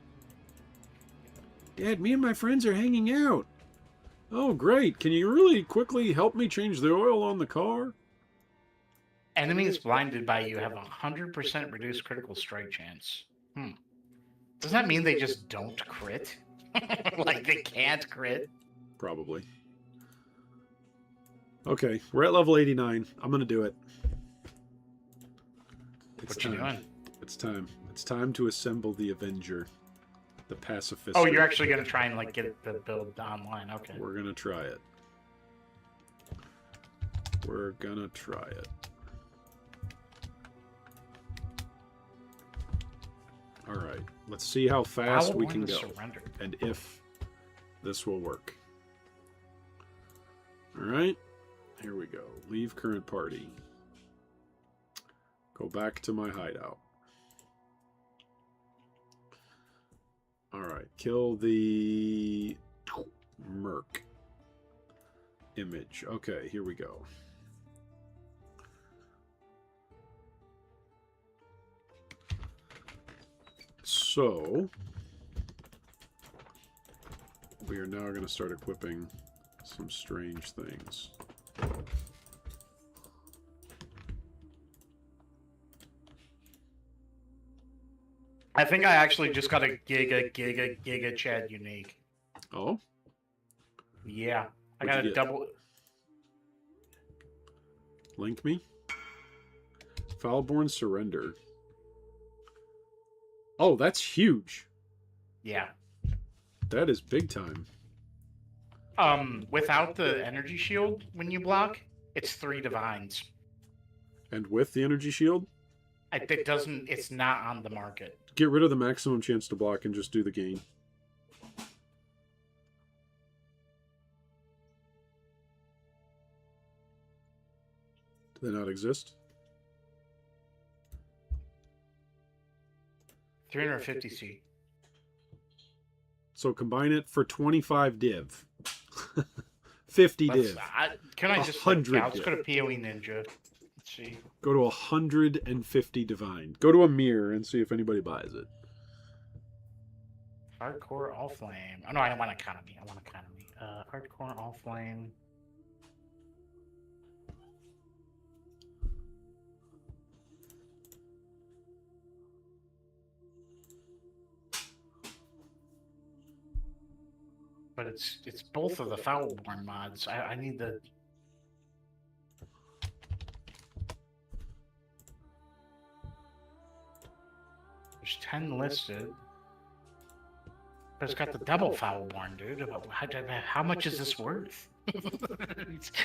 Dad, me and my friends are hanging out. Oh, great. Can you really quickly help me change the oil on the car? Enemies blinded by you have a 100% reduced critical strike chance. Does that mean they just don't crit? Like they can't crit? Probably. Okay, we're at level 89. I'm gonna do it. It's What you doing? It's time. It's time to assemble the Avenger. The pacifist. Oh, you're actually gonna try and like get the build online. Okay. We're gonna try it. We're gonna try it. Alright, let's see how fast we can go. Surrender. And if this will work. Alright, here we go. Leave current party. Go back to my hideout. Alright, kill the Merc image. Okay, here we go. So, we are now going to start equipping some strange things. I think I actually just got a Giga Chad unique. Oh? Yeah. I What'd got you a get? double. Link me? Foulborn Surrender. Oh, that's huge. Yeah. That is big time. Without the energy shield, when you block, it's 3 divines. And with the energy shield? It doesn't. It's not on the market. Get rid of the maximum chance to block and just do the gain. Do they not exist? 350C. So combine it for 25 div. 50 div. Can I just... 100 let's go to PoE Ninja. Let's see. Go to 150 divine. Go to a mirror and see if anybody buys it. Hardcore all flame. Oh no, I want economy. I want economy. Hardcore all flame. But it's both of the Foulborn mods. I need the... There's 10 listed. But it's got the double Foulborn, dude. How much is this worth?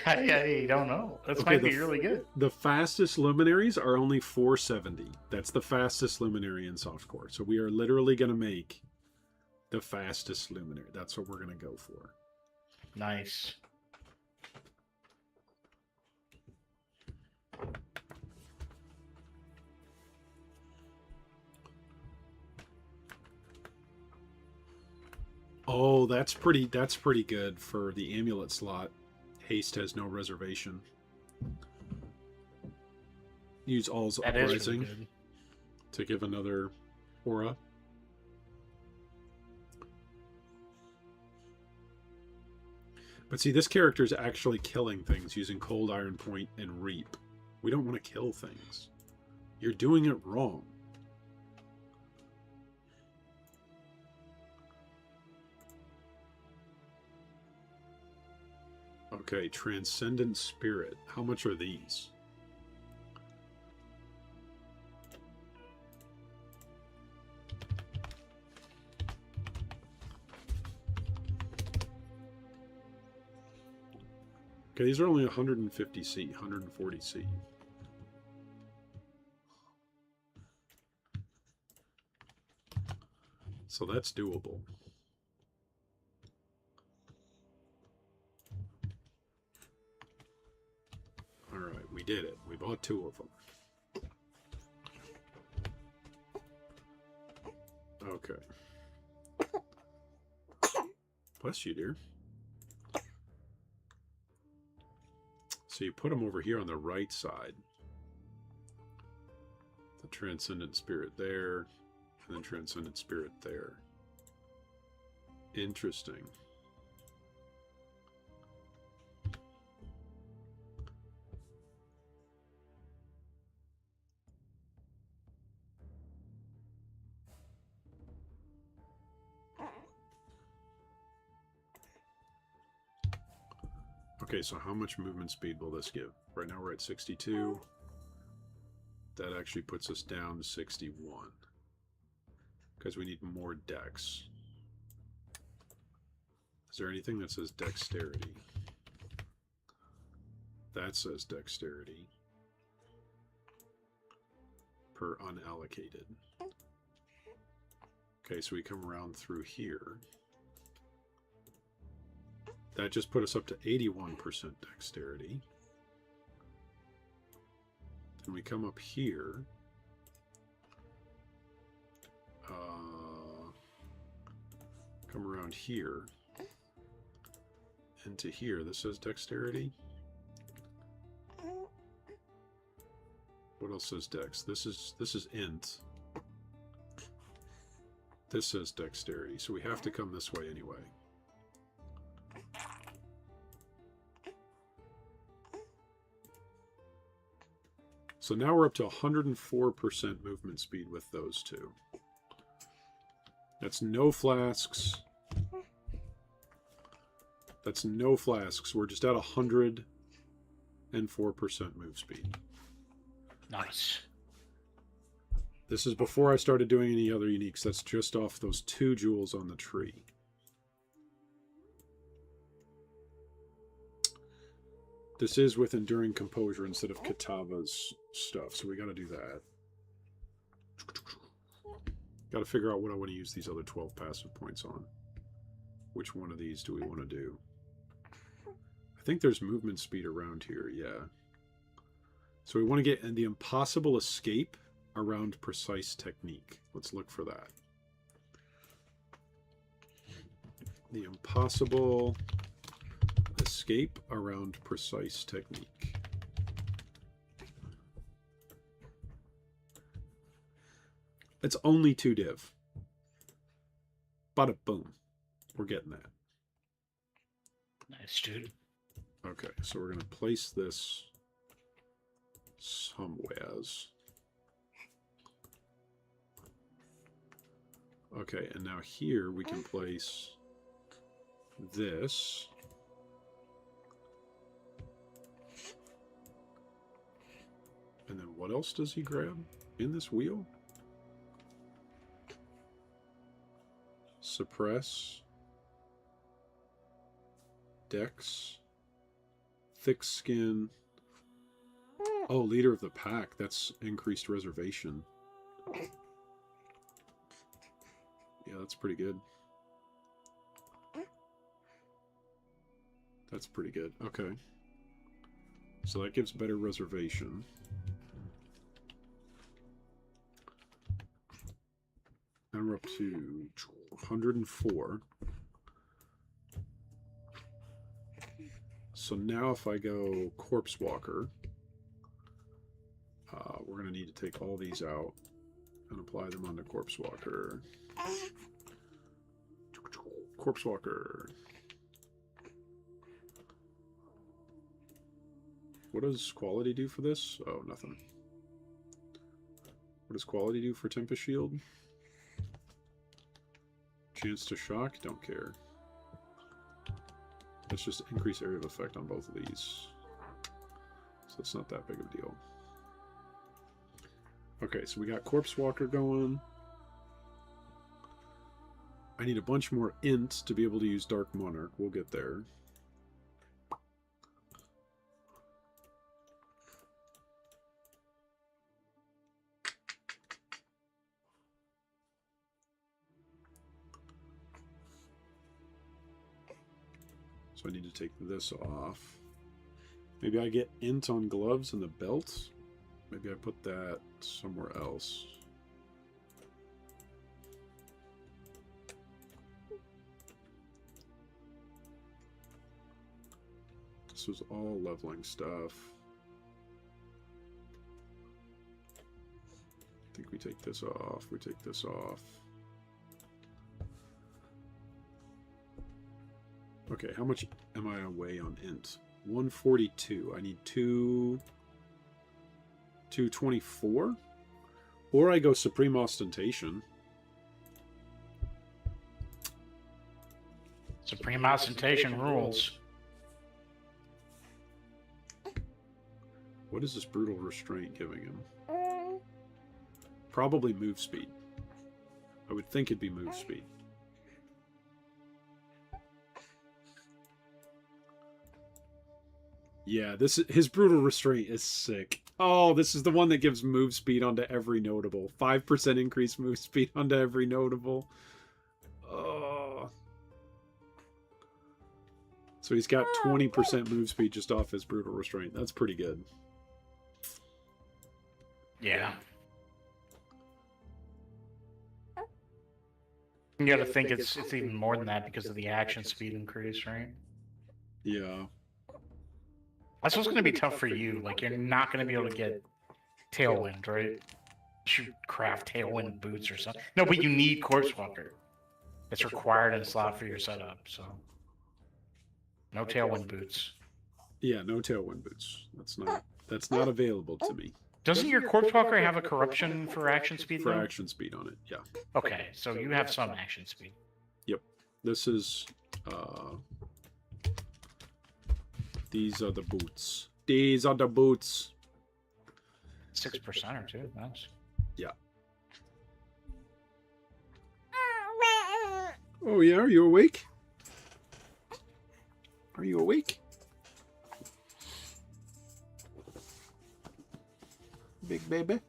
I don't know. This might be really good. The fastest luminaries are only 470. That's the fastest luminary in softcore. So we are literally going to make the fastest luminary. That's what we're going to go for. Nice. Oh, that's pretty good for the amulet slot. Haste has no reservation. Use All's Uprising really to give another aura. But see, this character is actually killing things using Cold Iron Point and Reap. We don't want to kill things. You're doing it wrong. Okay, Transcendent Spirit. How much are these? Okay, these are only 150C, 140C. So that's doable. All right, we did it. We bought 2 of them. Okay. Bless you, dear. So you put them over here on the right side. The Transcendent Spirit there, and then Transcendent Spirit there. Interesting. Okay, so how much movement speed will this give? Right now we're at 62. That actually puts us down to 61. Because we need more dex. Is there anything that says dexterity? That says dexterity. Per unallocated. Okay, so we come around through here. That just put us up to 81% dexterity. Then we come up here. Come around here. Into here. This says dexterity. What else says dex? This is int. This says dexterity. So we have to come this way anyway. So now we're up to 104% movement speed with those 2. That's no flasks. That's no flasks. We're just at 104% move speed. Nice. This is before I started doing any other uniques. That's just off those 2 jewels on the tree. This is with Enduring Composure instead of Kitava's stuff, so we got to do that. Got to figure out what I want to use these other 12 passive points on. Which one of these do we want to do? I think there's movement speed around here, yeah. So we want to get the impossible escape around precise technique. Let's look for that. The impossible escape around precise technique. It's only 2 div. Bada boom. We're getting that. Nice, dude. Okay, so we're going to place this somewheres. Okay, and now here we can place this. And then what else does he grab in this wheel? Suppress. Dex. Thick skin. Oh, leader of the pack. That's increased reservation. Yeah, that's pretty good. That's pretty good. Okay. So that gives better reservation. And we're up to 104. So now if I go Corpse Walker, we're going to need to take all these out and apply them onto Corpse Walker. Corpse Walker. What does quality do for this? Oh, nothing. What does quality do for Tempest Shield? Chance to shock? Don't care. Let's just increase area of effect on both of these. So it's not that big of a deal. Okay, so we got Corpse Walker going. I need a bunch more int to be able to use Dark Monarch. We'll get there. So I need to take this off. Maybe I get int on gloves and the belt. Maybe I put that somewhere else. This was all leveling stuff. I think we take this off. We take this off. Okay, how much am I away on int? 142. I need 224? Or I go Supreme Ostentation. Supreme Ostentation rules. What is this Brutal Restraint giving him? Probably move speed. I would think it'd be move speed. Yeah, his Brutal Restraint is sick. Oh, this is the one that gives move speed onto every notable. 5% increased move speed onto every notable. Oh. So he's got 20% move speed just off his Brutal Restraint. That's pretty good. Yeah. You gotta think it's even more than that because of the action speed increase, right? Yeah. That's what's gonna be tough for you. Like, you're not gonna be able to get Tailwind, right? You should craft Tailwind boots or something. No, but you need Corpse Walker. It's required in a slot for your setup, so. No Tailwind boots. Yeah, no Tailwind boots. That's not available to me. Doesn't your Corpse Walker have a corruption for action speed? For though? action speed on it, yeah. Okay, so you have some action speed. Yep. This is these are the boots. These are the boots. 6% or two. Nice. Yeah. Oh yeah, are you awake? Are you awake? Big baby.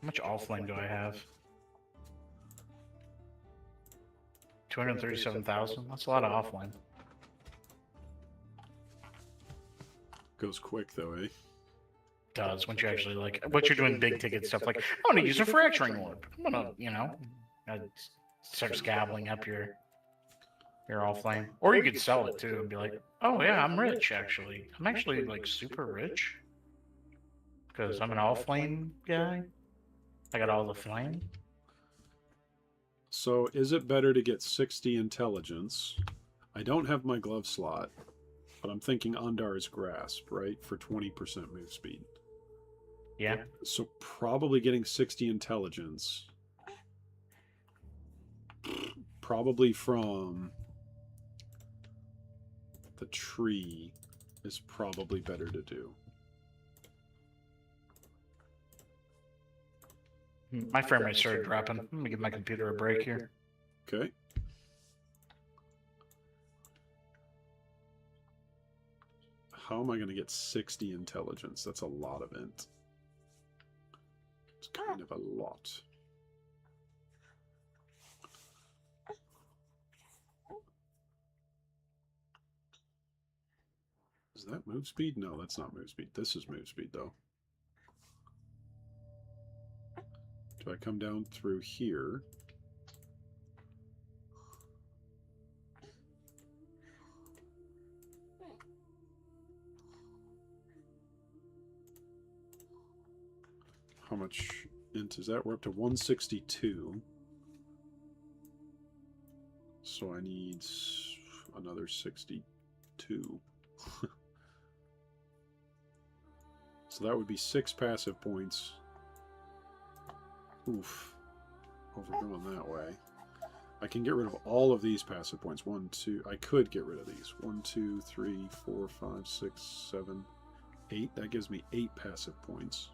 How much all flame do I have? 237,000. That's a lot of offline. Goes quick though, eh? Does once you actually like what you're doing big ticket stuff like I want to use a fracturing orb. I'm gonna start scabbling up your all flame, or you could sell it too and be like, oh yeah, I'm rich actually. I'm actually like super rich because I'm an all flame guy. I got all the flame. So is it better to get 60 intelligence? I don't have my glove slot, but I'm thinking Ondar's Grasp, right? For 20% move speed. Yeah. So probably getting 60 intelligence. Probably from the tree is probably better to do. My frame rate started dropping. Let me give my computer a break here. Okay. How am I going to get 60 intelligence? That's a lot of int. It's kind of a lot. Is that move speed? No, that's not move speed. This is move speed, though. Do I come down through here? How much int is that? We're up to 162. So I need another 62. So that would be 6 passive points. Oof. Overgoing that way. I can get rid of all of these passive points. 1, 2. I could get rid of these. 1, 2, 3, 4, 5, 6, 7, 8. That gives me 8 passive points.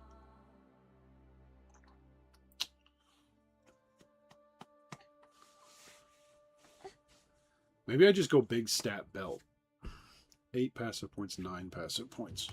Maybe I just go big stat belt. 8 passive points, 9 passive points.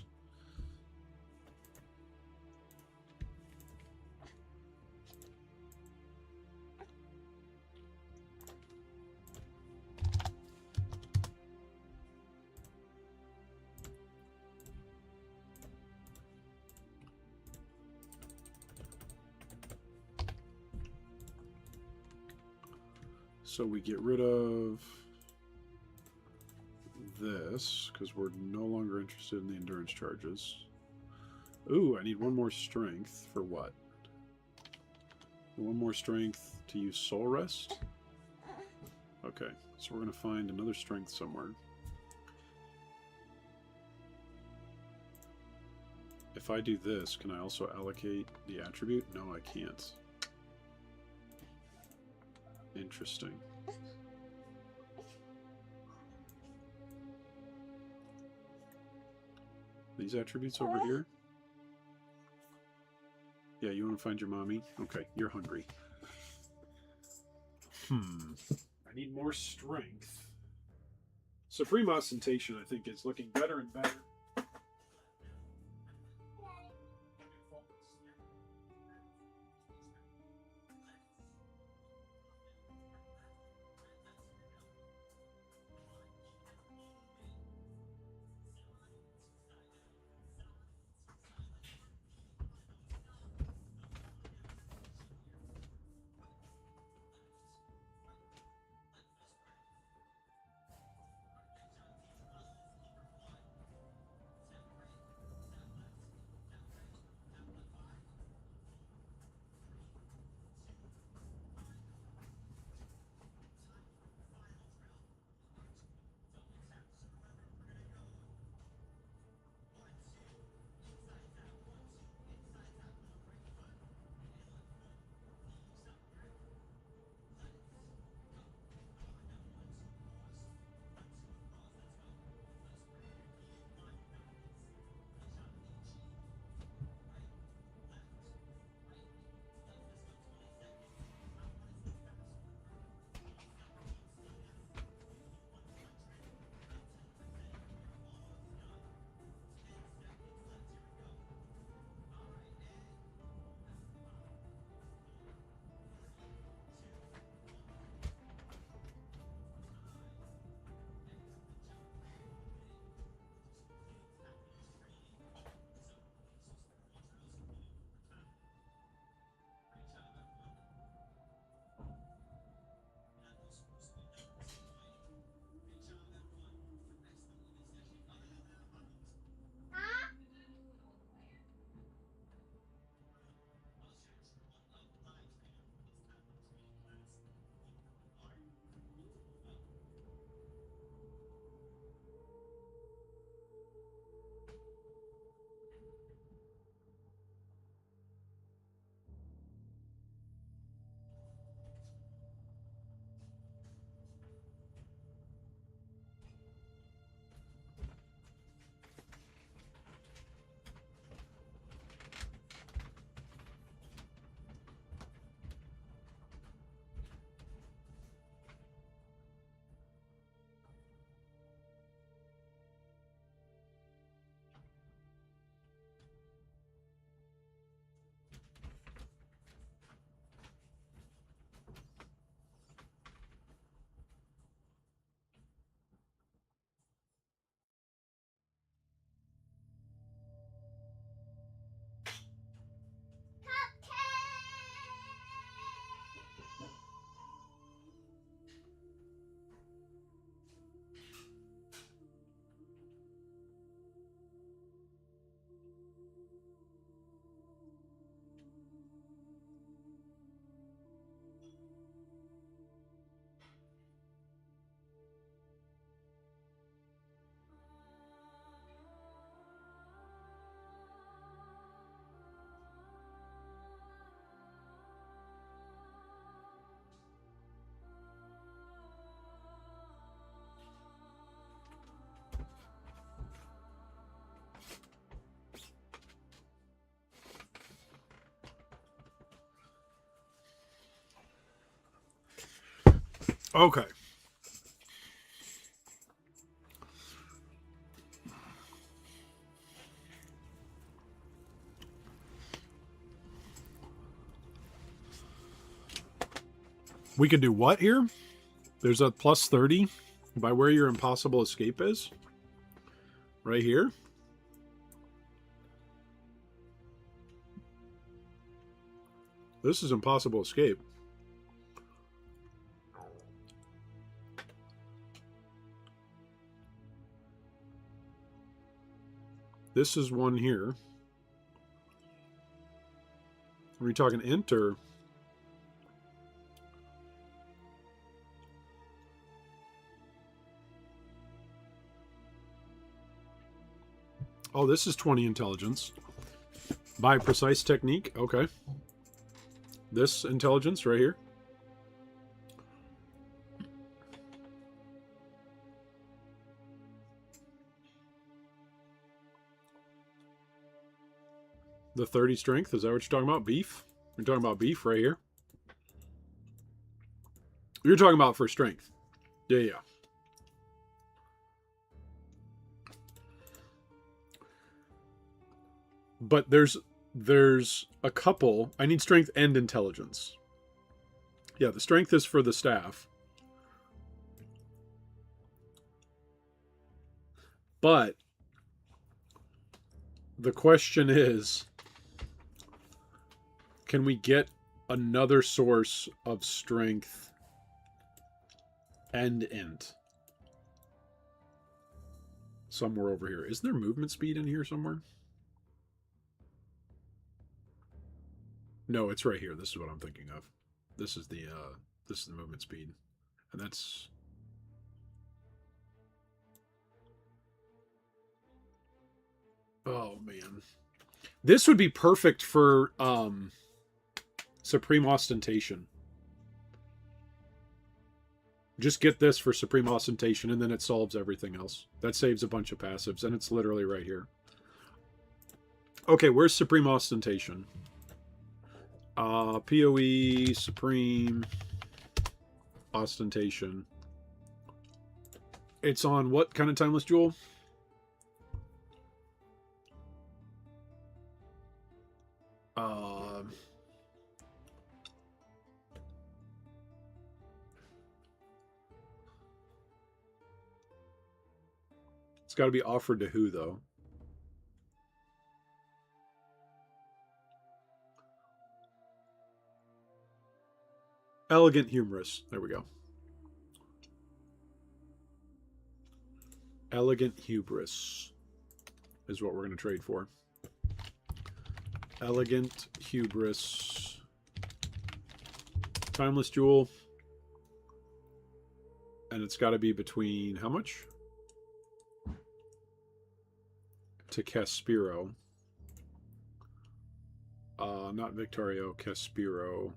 So we get rid of this because we're no longer interested in the endurance charges. Ooh, I need 1 more strength for what? 1 more strength to use soul rest? Okay, so we're going to find another strength somewhere. If I do this, can I also allocate the attribute? No, I can't. Interesting. These attributes over here? Yeah, you want to find your mommy? Okay, you're hungry. I need more strength. Supreme Ostentation, I think, is looking better and better. Okay. We could do what here? There's a plus 30 by where your impossible escape is. Right here. This is impossible escape. This is one here. Are we talking int or? Oh, this is 20 intelligence. By precise technique. Okay. This intelligence right here. The 30 strength, is that what you're talking about? Beef? You're talking about beef right here? You're talking about for strength. Yeah, yeah. But there's a couple. I need strength and intelligence. Yeah, the strength is for the staff. But the question is, can we get another source of strength and int? Somewhere over here. Isn't there movement speed in here somewhere? No, it's right here. This is what I'm thinking of. This is the movement speed. And that's... Oh, man. This would be perfect for Supreme Ostentation. Just get this for Supreme Ostentation, and then it solves everything else. That saves a bunch of passives, and it's literally right here. Okay, where's Supreme Ostentation? PoE, Supreme Ostentation. It's on what kind of timeless jewel? It's got to be offered to who, though? Elegant Humorous. There we go. Elegant Hubris is what we're going to trade for. Elegant Hubris. Timeless Jewel. And it's got to be between how much? To Caspiro. Not Victorio, Caspiro.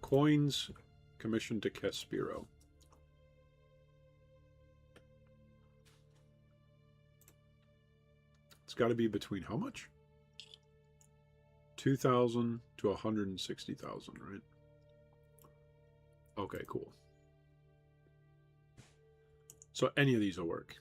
Coins commissioned to Caspiro. It's got to be between how much? 2,000 to 160,000, right? Okay, cool. So any of these will work.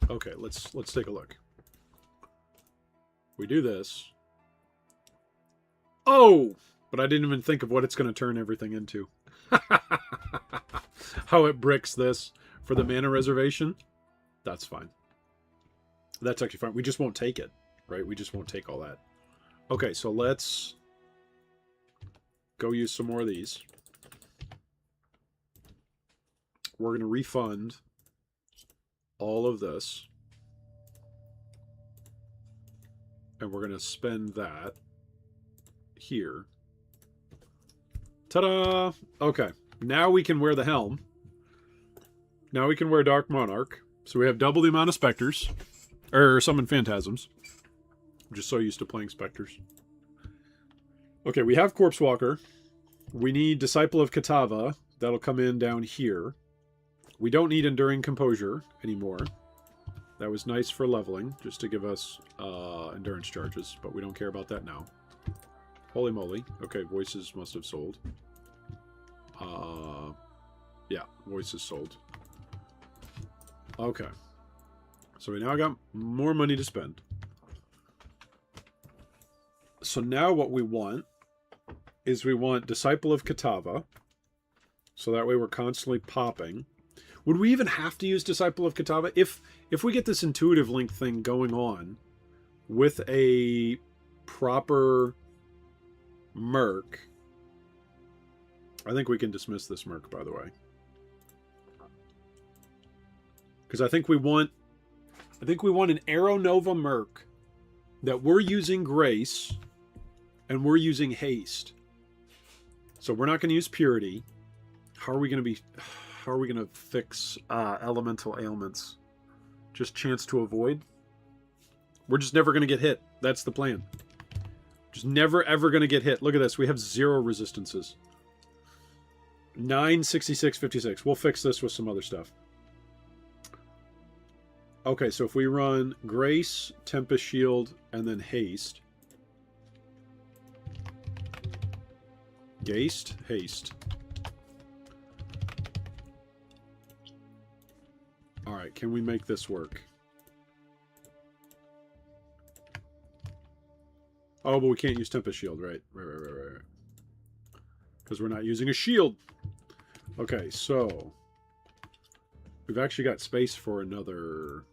Okay, let's take a look. We do this. Oh, but I didn't even think of what it's going to turn everything into. How it bricks this for the mana reservation. That's fine. That's actually fine. We just won't take it, right? We just won't take all that. Okay, so let's go use some more of these. we're going to refund all of this. And we're going to spend that here. Ta-da! Okay, now we can wear the helm. Now we can wear Dark Monarch. So we have double the amount of specters. Or summon phantasms. I'm just so used to playing specters. Okay, we have Corpse Walker. We need Disciple of Katava. That'll come in down here. We don't need Enduring Composure anymore. That was nice for leveling, just to give us endurance charges, but we don't care about that now. Holy moly. Okay, Voices must have sold. Yeah, Voices sold. Okay. So we now got more money to spend. So now what we want is we want Disciple of Katava. So that way we're constantly popping. Would we even have to use Disciple of Katava? If we get this intuitive link thing going on with a proper Merc, I think we can dismiss this Merc, by the way. Because I think we want an Arrow Nova Merc that we're using Grace and we're using Haste. So we're not going to use Purity. How are we going to fix elemental ailments? Just chance to avoid? We're just never going to get hit. That's the plan. Just never ever going to get hit. Look at this. We have 0 resistances. 9, 66, 56. We'll fix this with some other stuff. Okay, so if we run Grace, Tempest Shield, and then Haste. Haste. Alright, can we make this work? Oh, but we can't use Tempest Shield, right? Right. Because we're not using a shield. Okay, so we've actually got space for another.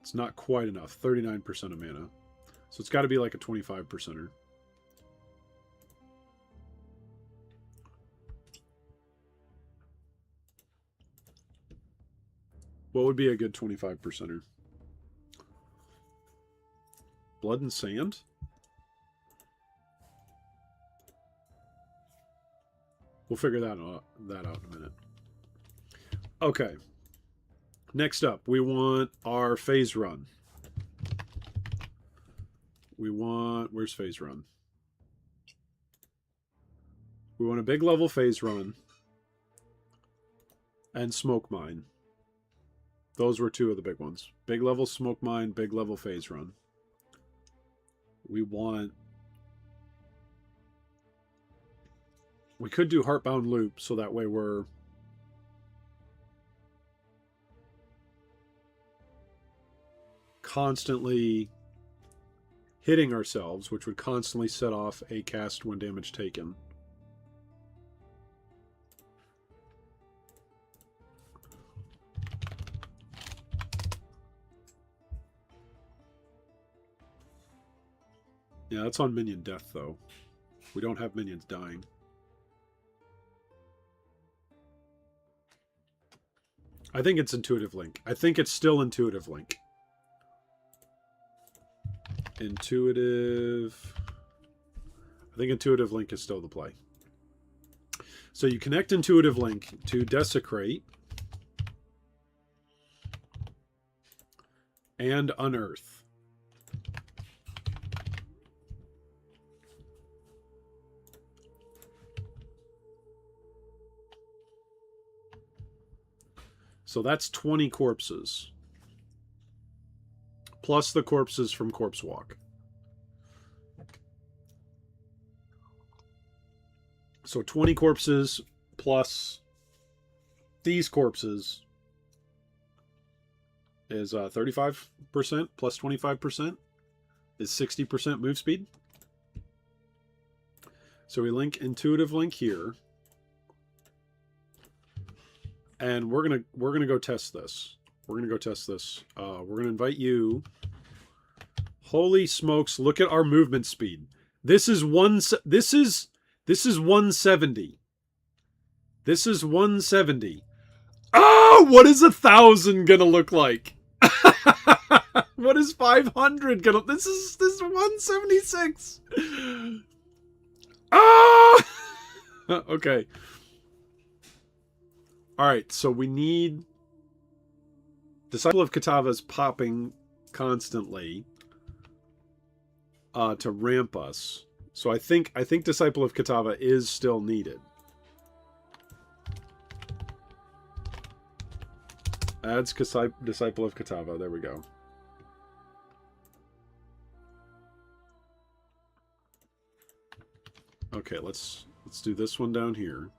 It's not quite enough. 39% of mana. So it's got to be like a 25%er. What would be a good 25%er? Blood and Sand? We'll figure that out in a minute. Okay. Next up, we want our phase run. Where's phase run? We want a big level phase run and smoke mine. Those were 2 of the big ones. Big level smoke mine, big level phase run. We could do Heartbound Loop, so that way we're constantly hitting ourselves, which would constantly set off a cast when damage taken. Yeah, that's on minion death, though. We don't have minions dying. I think it's Intuitive Link. I think it's still Intuitive Link. I think Intuitive Link is still the play. So you connect Intuitive Link to Desecrate and Unearth. So that's 20 corpses. Plus the corpses from Corpse Walk. So 20 corpses plus these corpses is 35% plus 25% is 60% move speed. So we link Intuitive Link here. And we're gonna go test this. We're gonna invite you. Holy smokes! Look at our movement speed. This is 170. This is 170. Oh, what is 1,000 gonna look like? What is 500 gonna... This is 176. Ah! Okay. Alright, so we need... Disciple of Katava's popping constantly to ramp us. So I think Disciple of Katava is still needed. Adds Disciple of Katava. There we go. Okay, let's do this one down here.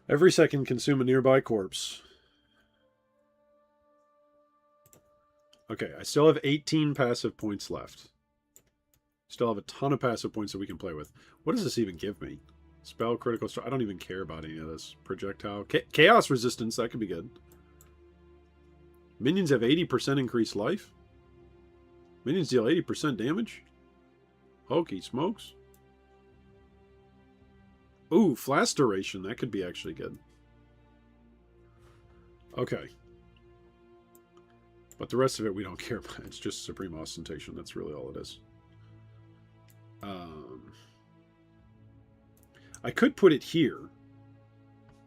Every second, consume a nearby corpse. Okay, I still have 18 passive points left. Still have a ton of passive points that we can play with. What does this even give me? Spell, critical strike. I don't even care about any of this. Projectile. Chaos resistance. That could be good. Minions have 80% increased life. Minions deal 80% damage. Hokey smokes. Ooh, flash duration. That could be actually good. Okay. But the rest of it we don't care about. It's just Supreme Ostentation. That's really all it is. I could put it here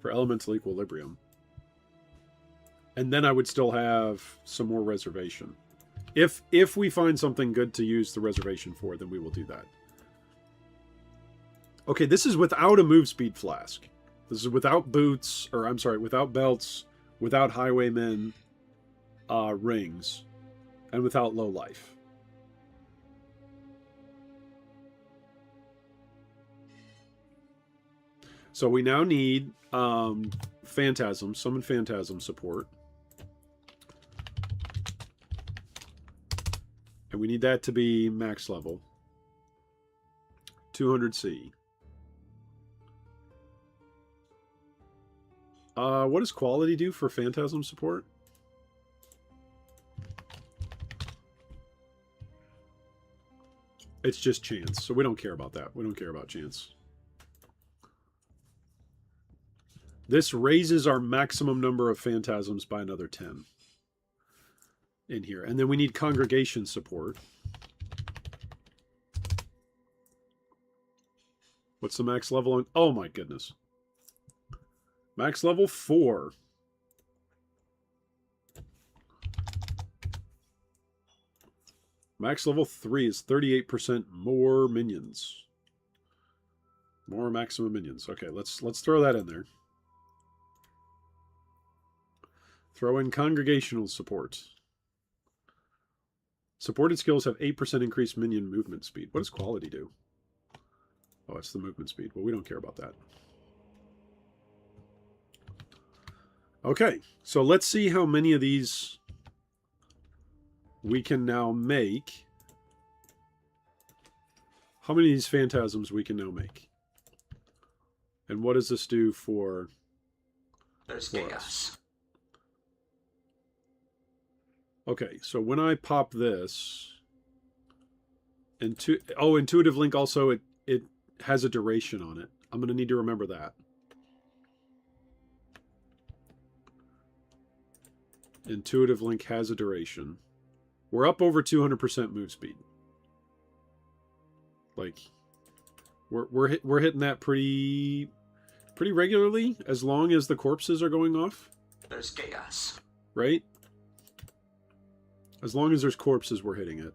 for Elemental Equilibrium. And then I would still have some more reservation. If we find something good to use the reservation for, then we will do that. Okay, this is without a move speed flask. This is without boots, or I'm sorry, without belts, without highwaymen rings, and without low life. So we now need Phantasm, Summon Phantasm support. And we need that to be max level. 200C. What does quality do for Phantasm support? It's just chance, so we don't care about that. We don't care about chance. This raises our maximum number of Phantasms by another 10 in here. And then we need Congregation support. What's the max level on? Oh my goodness. Max level 4. Max level 3 is 38% more minions. More maximum minions. Okay, let's throw that in there. Throw in Congregational support. Supported skills have 8% increased minion movement speed. What does quality do? Oh, it's the movement speed. Well, we don't care about that. Okay, so let's see how many of these we can now make. How many of these Phantasms we can now make? And what does this do for us? Okay, so when I pop this, Intuitive Link also, it has a duration on it. I'm going to need to remember that. Intuitive Link has a duration. We're up over 200% move speed. Like, we're hitting that pretty regularly, as long as the corpses are going off. There's chaos. Right? As long as there's corpses, we're hitting it.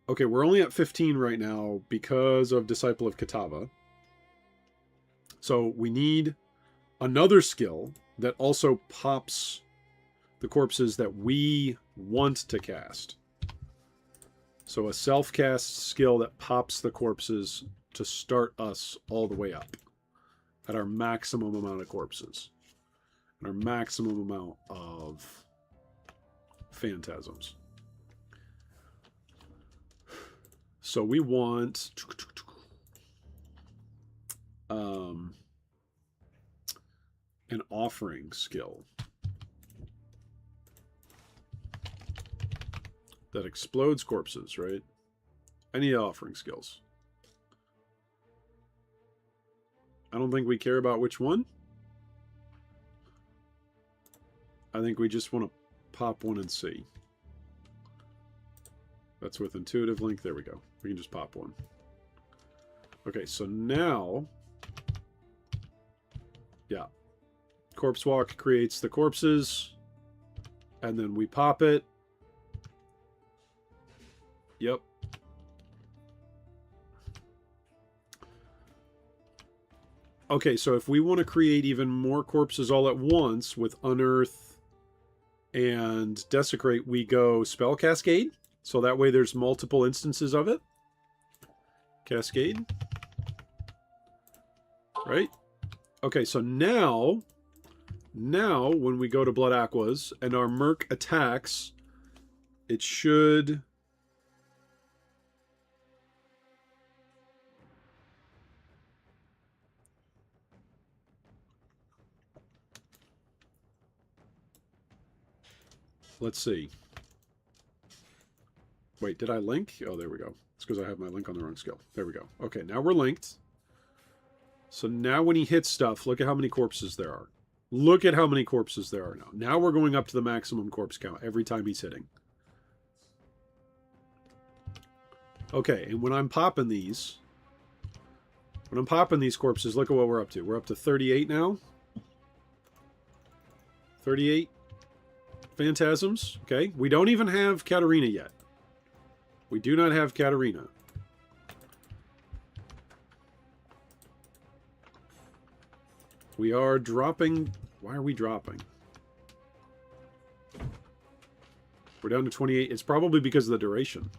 Okay, we're only at 15 right now because of Disciple of Katava. So we need another skill that also pops the corpses that we want to cast. So a self-cast skill that pops the corpses to start us all the way up at our maximum amount of corpses. And our maximum amount of Phantasms. So we want an offering skill. that explodes corpses, right? Any offering skills. I don't think we care about which one. I think we just want to pop one and see. That's with intuitive link. There we go. We can just pop one. Okay, so now... Yeah. Corpse Walk creates the corpses. And then we pop it. Yep. Okay, so if we want to create even more corpses all at once with Unearth and Desecrate, we go Spell Cascade. So that way there's multiple instances of it. Cascade. Right? Okay, so now when we go to Blood Aquas and our Merc attacks, it should... Let's see. Wait, did I link? Oh, there we go. It's because I have my link on the wrong skill. There we go. Okay, now we're linked. So now when he hits stuff, look at how many corpses there are. Look at how many corpses there are now. Now we're going up to the maximum corpse count every time he's hitting. Okay, and when I'm popping these... When I'm popping these corpses, look at what we're up to. We're up to 38 now. 38 phantasms. Okay, we don't even have Katarina yet. We do not have Katarina. We are dropping... Why are we dropping? We're down to 28. It's probably because of the duration.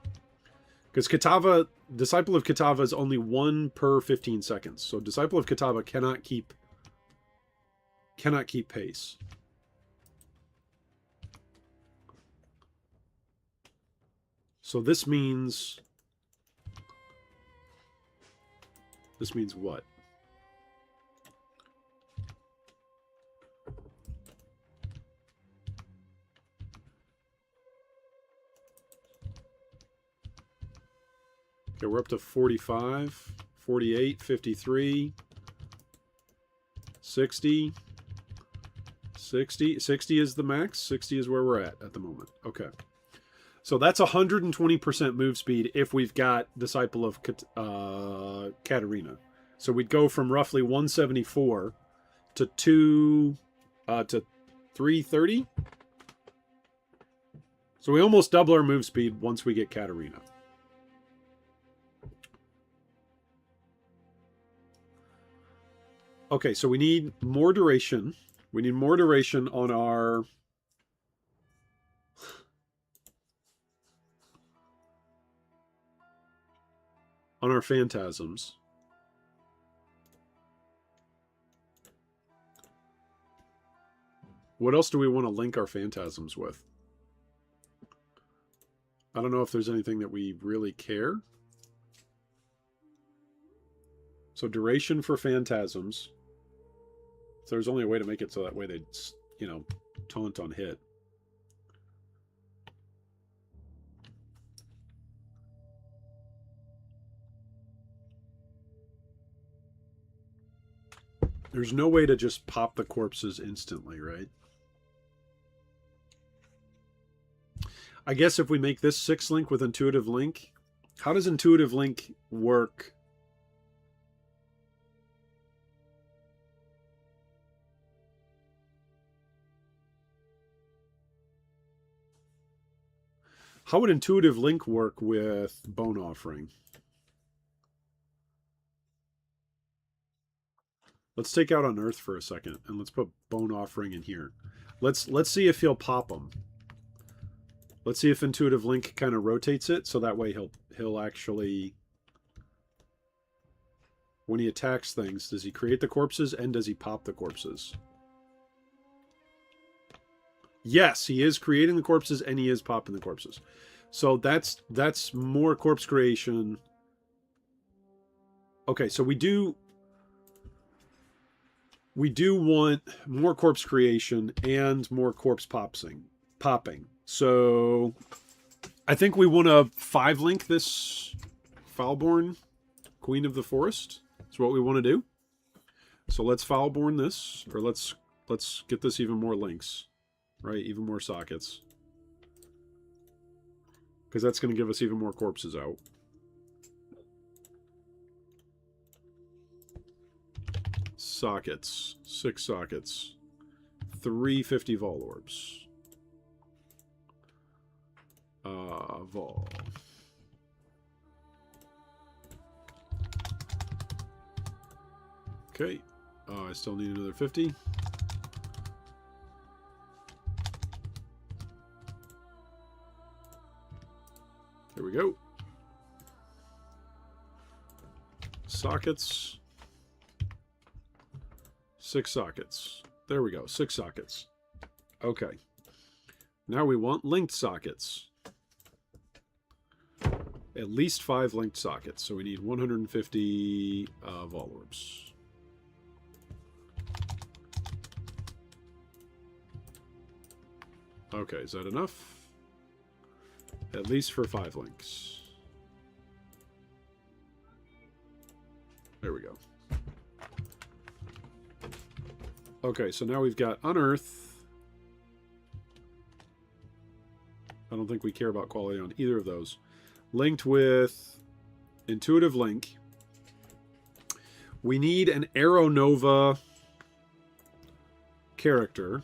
Because Kitava, Disciple of Kitava is only 1 per 15 seconds. So Disciple of Kitava cannot keep pace. So this means what? Okay, we're up to 45, 48, 53, 60, 60. 60 is the max. 60 is where we're at the moment. Okay. So that's 120% move speed if we've got Disciple of Katarina. So we'd go from roughly 174 to 330. So we almost double our move speed once we get Katarina. Okay, so we need more duration. We need more duration on our... on our phantasms. What else do we want to link our phantasms with? I don't know if there's anything that we really care. So duration for phantasms. So there's only a way to make it so that way they, you know, taunt on hit. There's no way to just pop the corpses instantly, right? I guess if we make this 6 link with intuitive link, how does intuitive link work? How would intuitive link work with bone offering? Let's take out Unearth for a second, and let's put Bone Offering in here. Let's see if he'll pop them. Let's see if Intuitive Link kind of rotates it, so that way he'll actually... When he attacks things, does he create the corpses, and does he pop the corpses? Yes, he is creating the corpses, and he is popping the corpses. So that's more corpse creation. Okay, so we do want more corpse creation and more corpse popping. So I think we want to 5-link this Foulborn Queen of the Forest. That's what we want to do. So let's Foulborn this, or let's get this even more links, right? Even more sockets. Because that's going to give us even more corpses out. Sockets. 6 sockets. 350 Vol Orbs. Vol. Okay. I still need another 50. There we go. Sockets. 6 sockets. There we go. 6 sockets. Okay. Now we want linked sockets. At least 5 linked sockets. So we need 150 Vol Orbs. Okay, is that enough? At least for 5 links. There we go. Okay, so now we've got Unearth. I don't think we care about quality on either of those. Linked with Intuitive Link. We need an Arrow Nova character.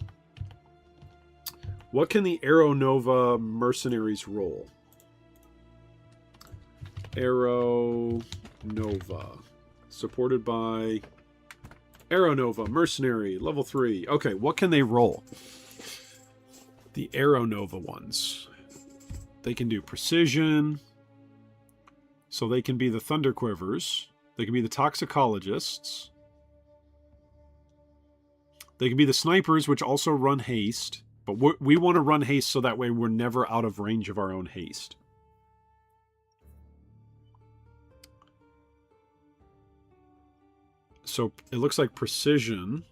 What can the Arrow Nova mercenaries roll? Arrow Nova. Supported by Arrow Nova, mercenary, level 3. Okay, what can they roll? The Arrow Nova ones. They can do precision. So they can be the Thunder Quivers. They can be the Toxicologists. They can be the Snipers, which also run haste. But we want to run haste so that way we're never out of range of our own haste. So it looks like precision.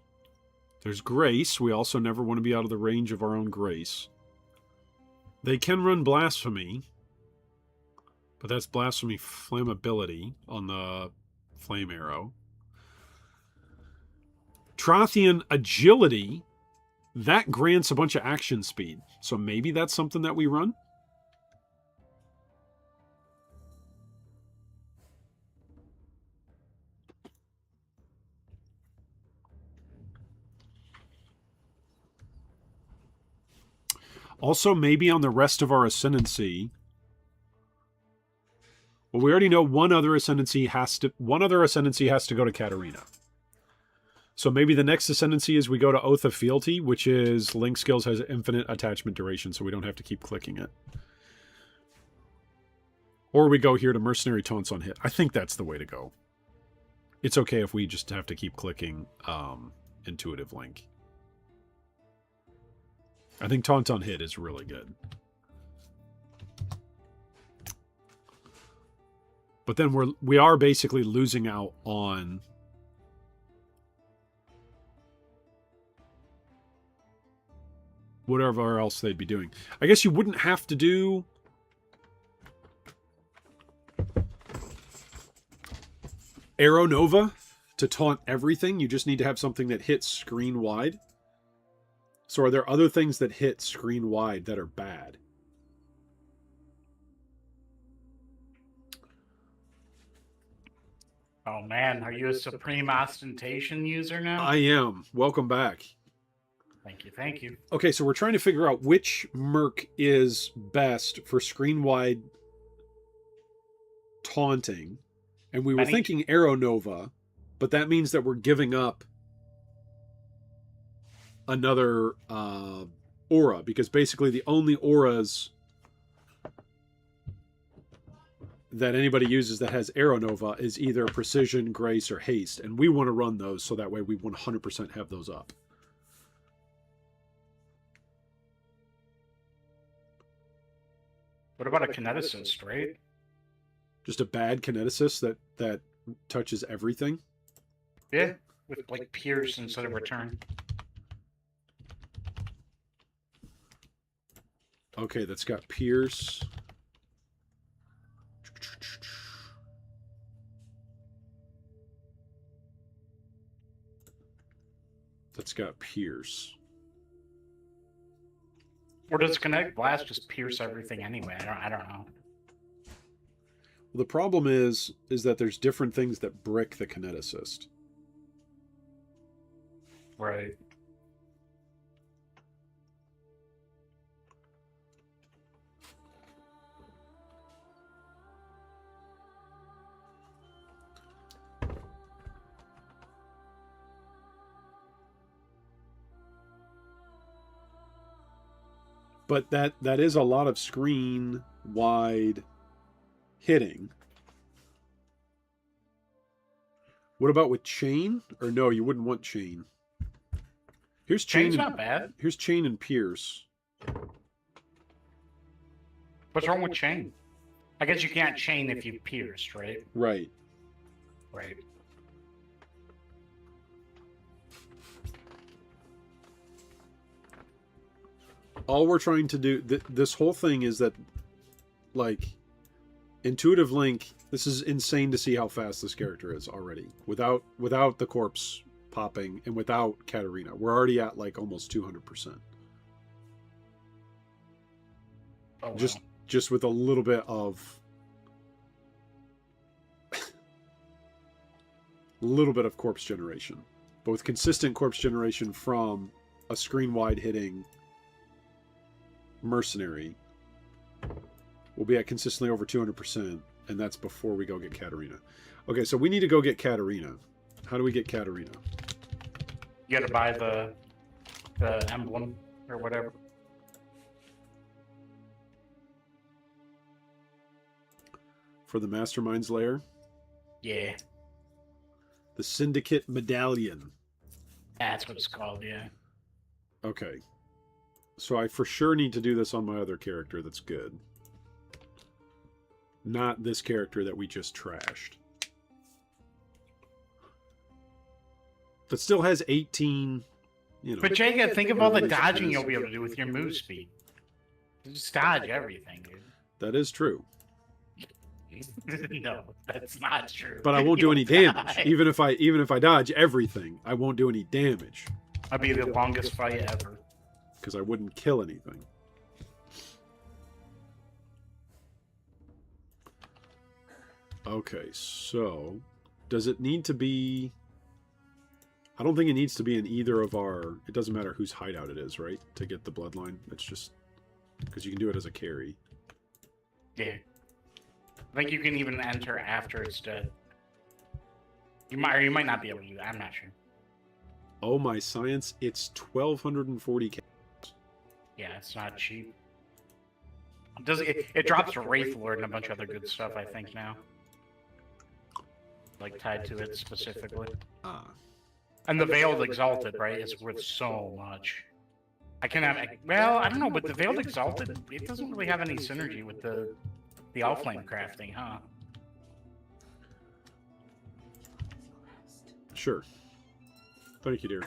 There's grace. We also never want to be out of the range of our own grace. They can run blasphemy. But that's blasphemy flammability on the flame arrow. Trothian agility. That grants a bunch of action speed. So maybe that's something that we run? Also, maybe on the rest of our ascendancy. Well, we already know one other ascendancy has to go to Katarina. So maybe the next ascendancy is we go to Oath of Fealty, which is Link Skills has infinite attachment duration, so we don't have to keep clicking it. Or we go here to Mercenary Taunts on Hit. I think that's the way to go. It's okay if we just have to keep clicking Intuitive Link. I think Taunt on Hit is really good. But then we are basically losing out on whatever else they'd be doing. I guess you wouldn't have to do Arrow Nova to taunt everything. You just need to have something that hits screen wide. So are there other things that hit screen wide that are bad? Oh man, are you a Supreme Ostentation user now? I am. Welcome back. Thank you, thank you. Okay, so we're trying to figure out which merc is best for screen wide taunting. And we were thinking Arrow Nova, but that means that we're giving up another aura, because basically the only auras that anybody uses that has Arrow Nova is either Precision, Grace, or Haste, and we want to run those so that way we 100% have those up. What about a kineticist, right? Just a bad kineticist that touches everything? Yeah, with like pierce instead of return. Okay, that's got pierce. that's got pierce. Or does kinetic blast just pierce everything anyway? I don't know. The problem is that there's different things that brick the kineticist. Right. But that is a lot of screen wide hitting. What about with chain? Or no, you wouldn't want chain. Here's chain. Chain's not bad. Here's chain and pierce. What's wrong with chain? I guess you can't chain if you pierced, right? Right. Right. All we're trying to do, this whole thing is that, like, Intuitive Link, this is insane to see how fast this character is already. Without the corpse popping and without Katarina. We're already at, like, almost 200%. Oh, wow. Just with a little bit of... corpse generation. But with consistent corpse generation from a screen-wide hitting mercenary, we'll be at consistently over 200%, and that's before we go get Katarina. Okay, so we need to go get Katarina. How do we get Katarina? You gotta buy the emblem or whatever. For the Mastermind's lair? Yeah. The Syndicate Medallion. That's what it's called, yeah. Okay. So I for sure need to do this on my other character that's good. Not this character that we just trashed. That still has 18, you know. But Jacob, think of all the dodging you'll be able to do with your move speed. Just dodge everything, dude. That is true. No, that's not true. But I won't do any damage. Even if I dodge everything, I won't do any damage. That'd be the longest fight ever. Because I wouldn't kill anything. Okay, so does it need to be... I don't think it needs to be in either of our... It doesn't matter whose hideout it is, right? To get the bloodline. It's just... Because you can do it as a carry. Yeah. I think you can even enter after it's dead. You might, or you might not be able to do that. I'm not sure. Oh my science, it's 1,240k. Yeah, it's not cheap. It drops Wraith Lord and a bunch of other good stuff, I think, now. Like, tied to it specifically. Ah. And the Veiled Exalted, right, is worth so much. I can have... Well, I don't know, but the Veiled Exalted, it doesn't really have any synergy with the Allflame crafting, huh? Sure. Thank you, dear.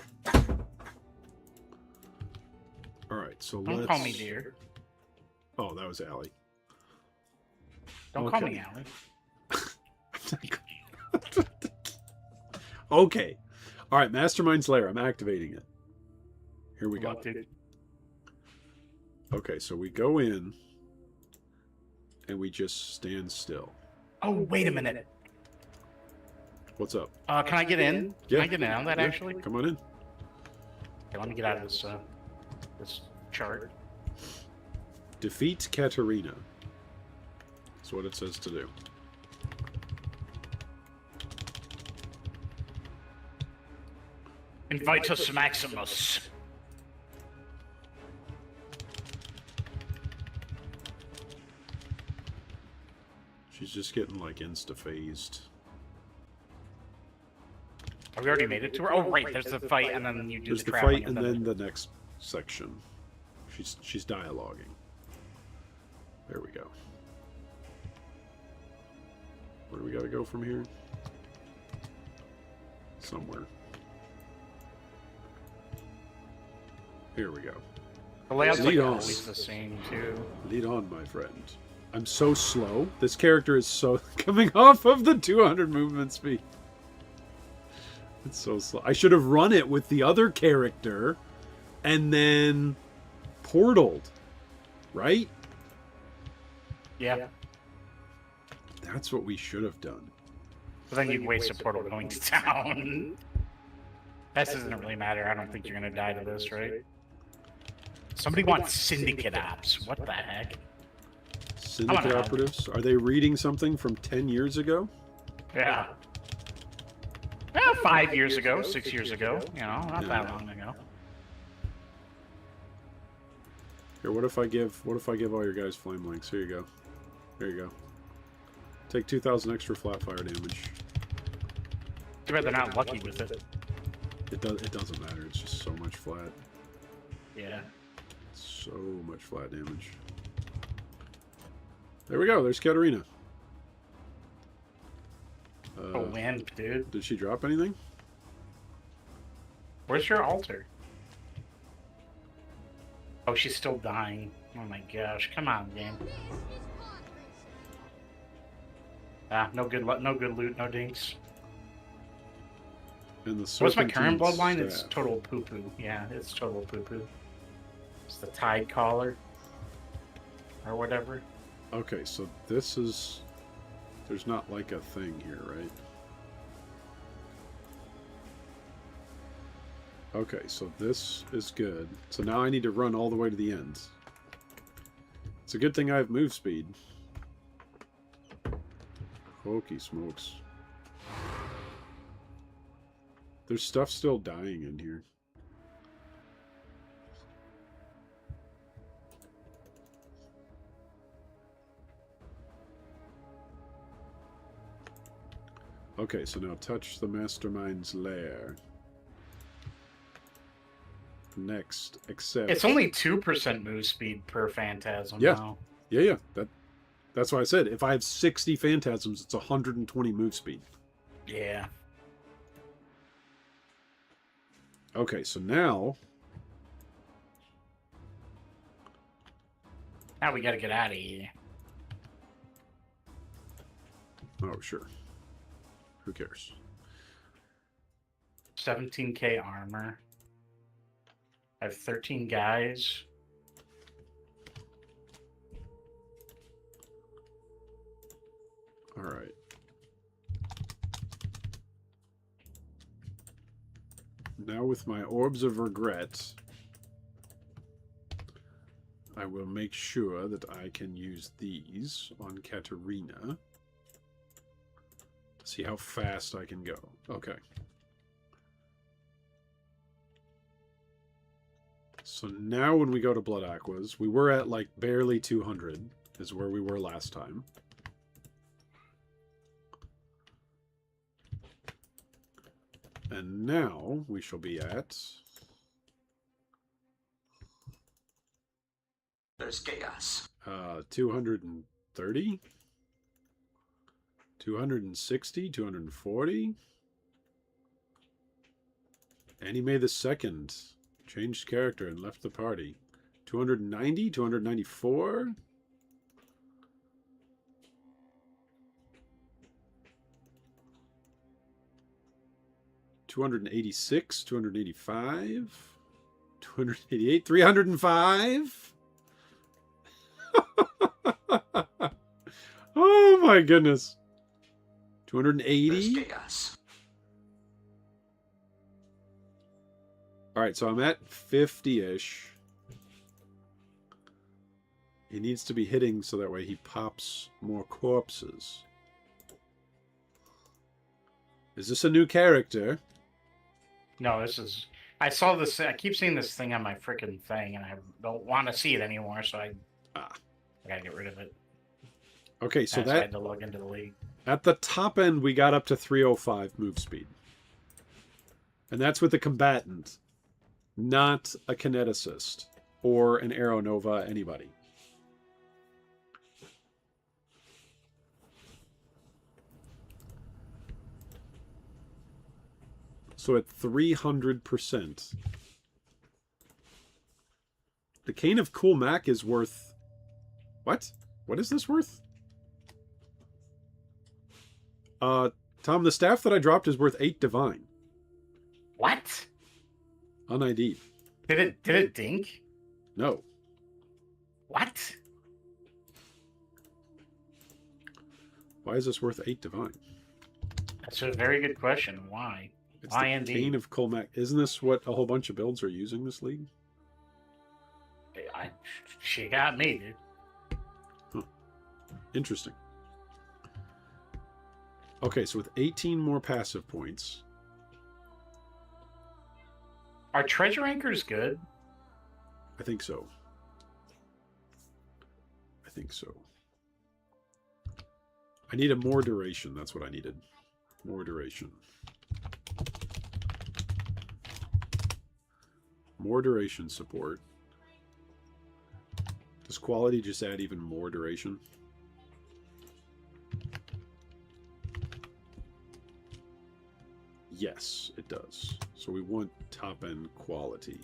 Alright, so Don't let's... call me dear. Oh, that was Allie. Don't call me Allie. Okay. Alright, Mastermind's Lair. I'm activating it. Here we go. Look, dude. Okay, so we go in and we just stand still. Oh, wait a minute. What's up? Can I get in? Yeah. Can I get in on that, Yeah, actually? Come on in. Okay, let me get out of this, this chart. Defeat Katarina. That's what it says to do. Invitus Maximus. She's just getting like insta-phased. Have we already made it to her? Oh, right, there's the fight, and then you do There's the the traveling. fight and then the next section. She's dialoguing. There we go. Where do we gotta go from here? Somewhere. Here we go. The layout's like Lead on. always the same, too. Lead on, my friend. I'm so slow. This character is so... coming off of the 200 movement speed. It's so slow. I should have run it with the other character and then portaled, right? Yeah. That's what we should have done. But then you'd waste a portal going to town. That doesn't really matter. I don't think you're gonna die to this, right? Somebody wants syndicate apps. What the heck? Syndicate operatives? Are they reading something from 10 years ago? Yeah. Well, 5 years ago, 6 years ago. You know, not that long ago. Here, what if I give all your guys flame links? Here you go. There you go. Take 2,000 extra flat fire damage. Too bad they're not lucky with it. It doesn't matter. It's just so much flat. Yeah. So much flat damage. There we go. There's Katarina. A wimp, dude. Did she drop anything? Where's your altar? Oh, she's still dying. Oh my gosh. Come on, game. Ah, no good loot, no dinks. And the What's my current serpentine bloodline? staff. It's total poo-poo. Yeah, it's total poo-poo. It's the Tide Caller. Or whatever. Okay, so this is... There's not like a thing here, right? Okay, so this is good. So now I need to run all the way to the end. It's a good thing I have move speed. Hokey smokes. There's stuff still dying in here. Okay, so now touch the mastermind's lair. Next, accept. It's only 2% move speed per phantasm Yeah. now. Yeah. That's why I said if I have 60 phantasms, it's 120 move speed. Yeah. Okay, so now Now we gotta get out of here. oh sure. Who cares? 17k armor. I have 13 guys. All right. Now with my orbs of regret, I will make sure that I can use these on Katarina. See how fast I can go. Okay. So now when we go to Blood Aquas, we were at like barely 200 is where we were last time. And now we shall be at... There's chaos. 230? 260? 240? Annie May the Second changed character and left the party. 290? 294? $286, 285, 288, 305. Oh my goodness. 280. There's chaos. All right, so I'm at 50-ish. He needs to be hitting so that way he pops more corpses. Is this a new character? No, this is... I saw this... I keep seeing this thing on my freaking thing, and I don't want to see it anymore, so I gotta get rid of it. Okay, so That's why I that... had to log into the league. At the top end, we got up to 305 move speed. And that's with a combatant, not a kineticist or an Arrow Nova anybody. So at 300%, the Cane of Cool Mac is worth... What? What is this worth? Tom, the staff that I dropped is worth 8 divine. What? UnID'd. Did it dink? No. What? Why is this worth 8 divine? That's a very good question. Why? It's Why the indeed? Cane of Colmac. Isn't this what a whole bunch of builds are using this league? She got me, dude. Interesting. Okay, so with 18 more passive points. Are treasure anchors good? I think so. I think so. I need a more duration. That's what I needed. More duration. More duration support. Does quality just add even more duration? Yes, it does. So we want top-end quality.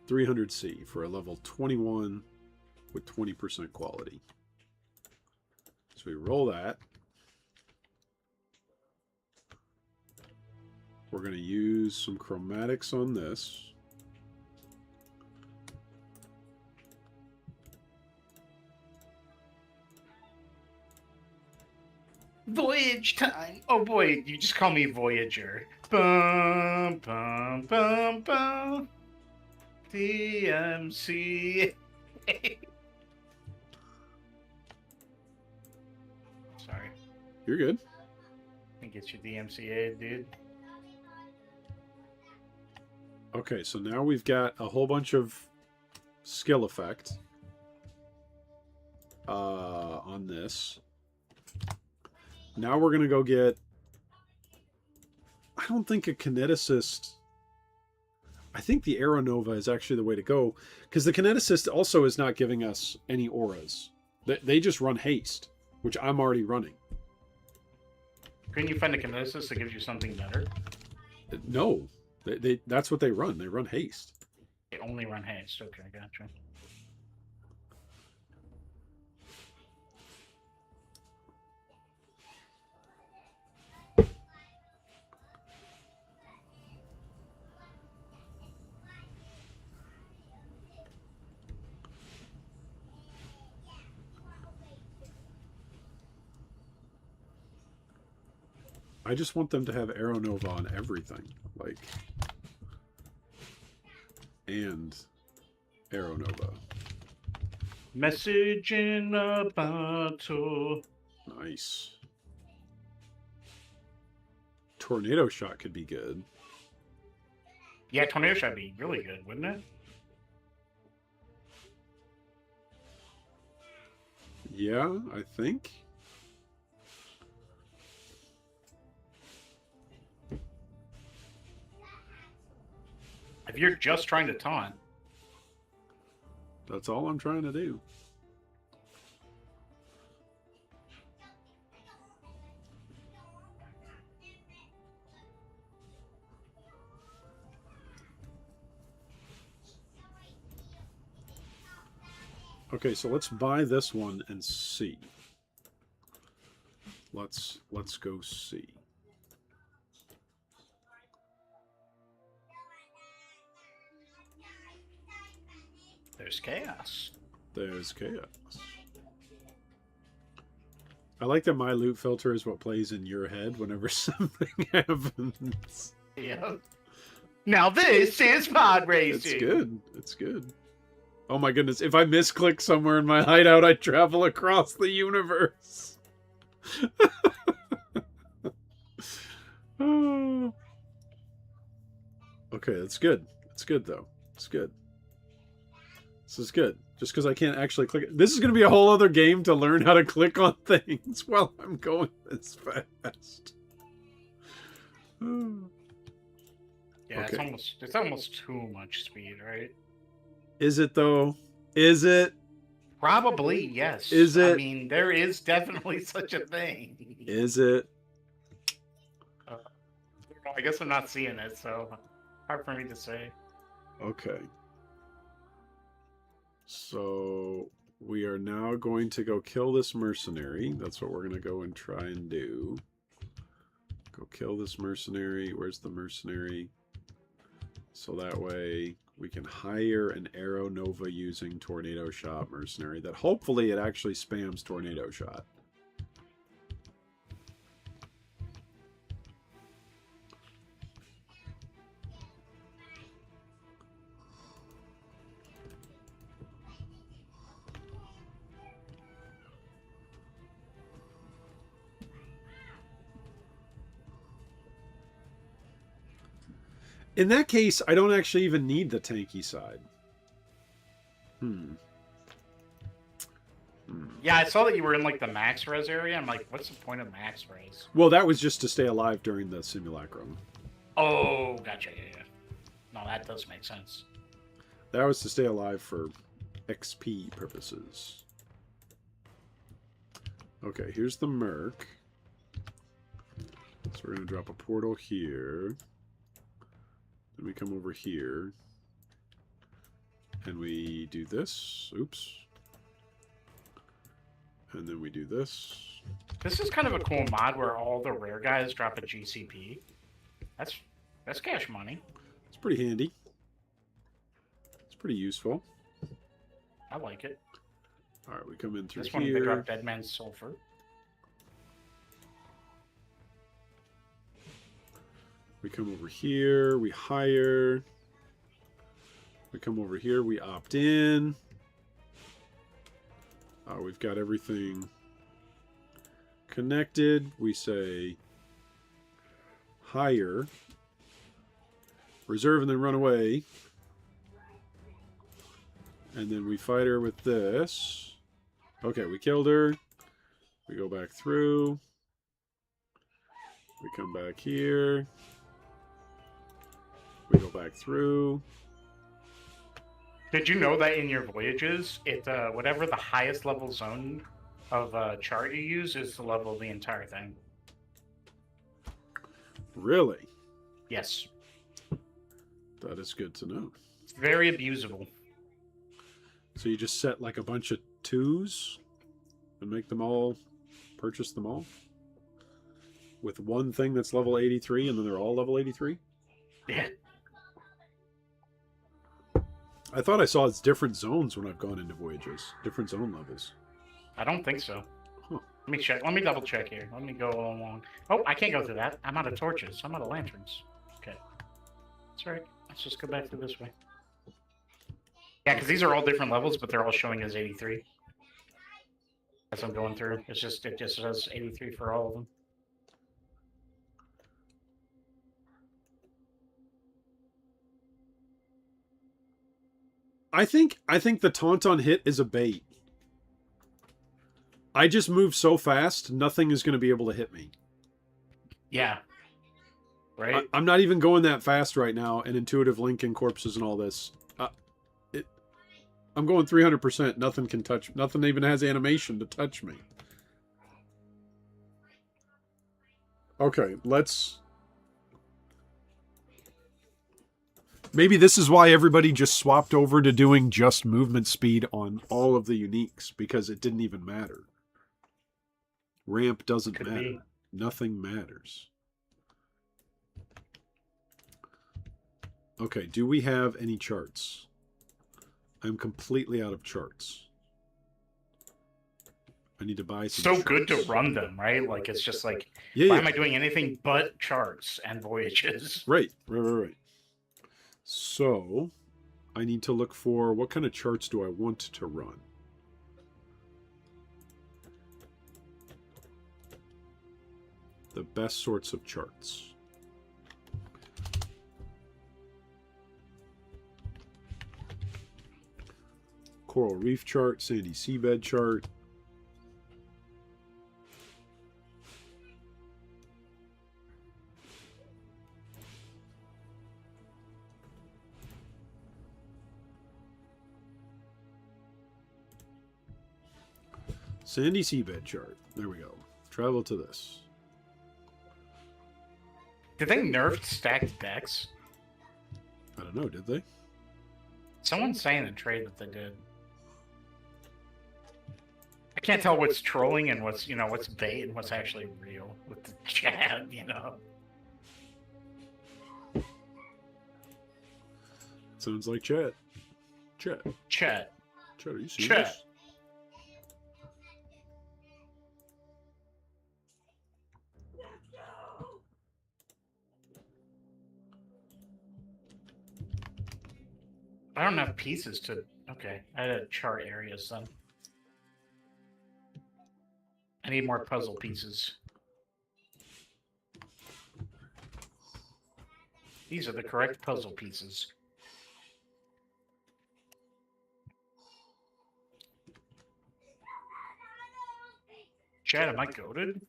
$300C for a level 21 with 20% quality. So we roll that. We're going to use some chromatics on this. Voyage time. Oh boy, you just call me Voyager. Bum bum bum bum. DMC. Sorry. You're good. I can get you DMCA, dude. Okay, so now we've got a whole bunch of skill effect on this. Now we're going to go get... I don't think a kineticist... I think the Aeronova is actually the way to go, because the kineticist also is not giving us any auras. They just run haste, which I'm already running. Couldn't you find a kineticist that gives you something better? No, that's what they run. They run haste. They only run haste. Okay, gotcha. I just want them to have Aeronova on everything, like, and Aeronova. Message in a bottle. Nice. Tornado shot could be good. Yeah, tornado shot would be really good, wouldn't it? Yeah, I think. If you're just trying to taunt. That's all I'm trying to do. Okay, so let's buy this one and see. Let's go see. There's chaos. There's chaos. I like that my loot filter is what plays in your head whenever something happens. Yeah. Now this is pod racing. It's good. It's good. Oh my goodness. If I misclick somewhere in my hideout, I travel across the universe. Oh. Okay, that's good. It's good, though. It's good. This is good. Just because I can't actually click it. This is going to be a whole other game to learn how to click on things while I'm going this fast. Yeah, Okay. it's almost too much speed, right? Is it, though? Is it? Probably, yes. Is it? I mean, there is definitely such a thing. Is it? I guess I'm not seeing it, so hard for me to say. Okay. So we are now going to go kill this mercenary. That's what we're going to go and try and do. Go kill this mercenary. Where's the mercenary? So that way we can hire an Arrow Nova using Tornado Shot mercenary that hopefully it actually spams Tornado Shot. In that case, I don't actually even need the tanky side. Yeah, I saw that you were in like the max res area. I'm like, what's the point of max res? Well, that was just to stay alive during the simulacrum. Oh, gotcha. Yeah. No, that does make sense. That was to stay alive for XP purposes. Okay, here's the Merc. So we're going to drop a portal here. Then we come over here. And we do this. Oops. And then we do this. This is kind of a cool mod where all the rare guys drop a GCP. That's cash money. It's pretty handy. It's pretty useful. I like it. Alright, we come in through This here. one they drop Dead Man's Sulfur. We come over here, we hire. We come over here, we opt in. We've got everything connected. We say hire, reserve, and then run away. And then we fight her with this. Okay, we killed her. We go back through. We come back here. We go back through. Did you know that in your voyages, whatever the highest level zone of chart you use is the level of the entire thing? Really? Yes. That is good to know. It's very abusable. So you just set like a bunch of 2s and make them all, purchase them all? With one thing that's level 83 and then they're all level 83? Yeah. I thought I saw it's different zones when I've gone into voyages. Different zone levels. I don't think so. Huh. Let me check. Let me double check here. Let me go along. Oh, I can't go through that. I'm out of torches. I'm out of lanterns. Okay. That's all right. Let's just go back through this way. Yeah, because these are all different levels, but they're all showing as 83. As I'm going through. It just says 83 for all of them. I think the Tauntaun hit is a bait. I just move so fast, nothing is going to be able to hit me. Yeah. Right? I'm not even going that fast right now, and Intuitive Link and Corpses and all this. I'm going 300%. Nothing can touch. Nothing even has animation to touch me. Okay, let's... Maybe this is why everybody just swapped over to doing just movement speed on all of the uniques, because it didn't even matter. Ramp doesn't Could matter. be. Nothing matters. Okay, do we have any charts? I'm completely out of charts. I need to buy some So charts. good to run them, right? Like, it's just like, Yeah, why yeah. am I doing anything but charts and voyages? Right. So, I need to look for what kind of charts do I want to run. The best sorts of charts. Coral Reef chart, Sandy Seabed chart. Sandy Seabed chart. There we go. Travel to this. Did they nerf stacked decks? I don't know, did they? Someone's saying in trade that they did. can't tell what's trolling and what's what's bait and what's actually real with the chat. Sounds like chat. Chat. Chat. Chat, are you serious? Chat. I don't have pieces to. Okay, I had to chart areas then. I need more puzzle pieces. These are the correct puzzle pieces. Chad, am I goated?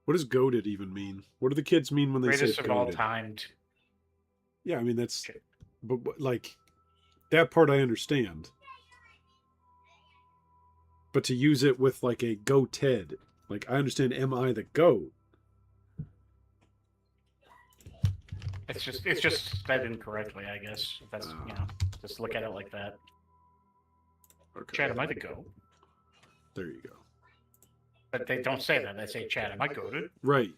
What does goated even mean? What do the kids mean when they Greatest say of all goated? time. Yeah, I mean, that's... But, like, that part I understand. But to use it with, like, a goated, like, I understand, am I the goat? It's just said incorrectly, I guess. If that's, just look at it like that. Okay. Chad, am I the goat? There you go. But they don't say that. They say, Chad, am I goated? Right.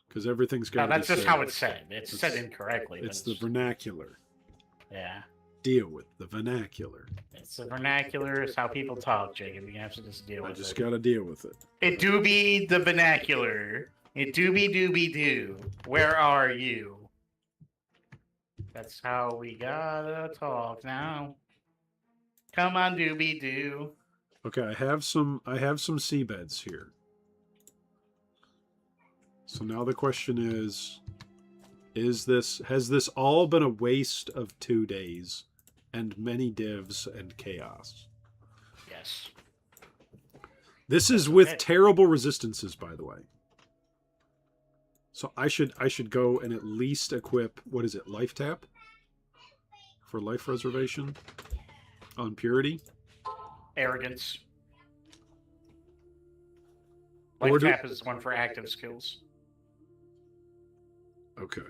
Because everything's got No, to be that's just said. how it's said. It's said incorrectly. It's the vernacular. Yeah. Deal with the vernacular. It's the vernacular. It's how people talk, Jacob. You have to just deal with it. I just got to deal with it. It do be the vernacular. It do be do. Where are you? That's how we gotta talk now. Come on, doobie doo. Okay, I have some seabeds here. So now the question is has this all been a waste of 2 days and many divs and chaos? Yes. This is with terrible resistances, by the way. So I should go and at least equip, what is it, life tap? For life reservation on purity? Arrogance. Or Life do- tap is one for active skills. Okay.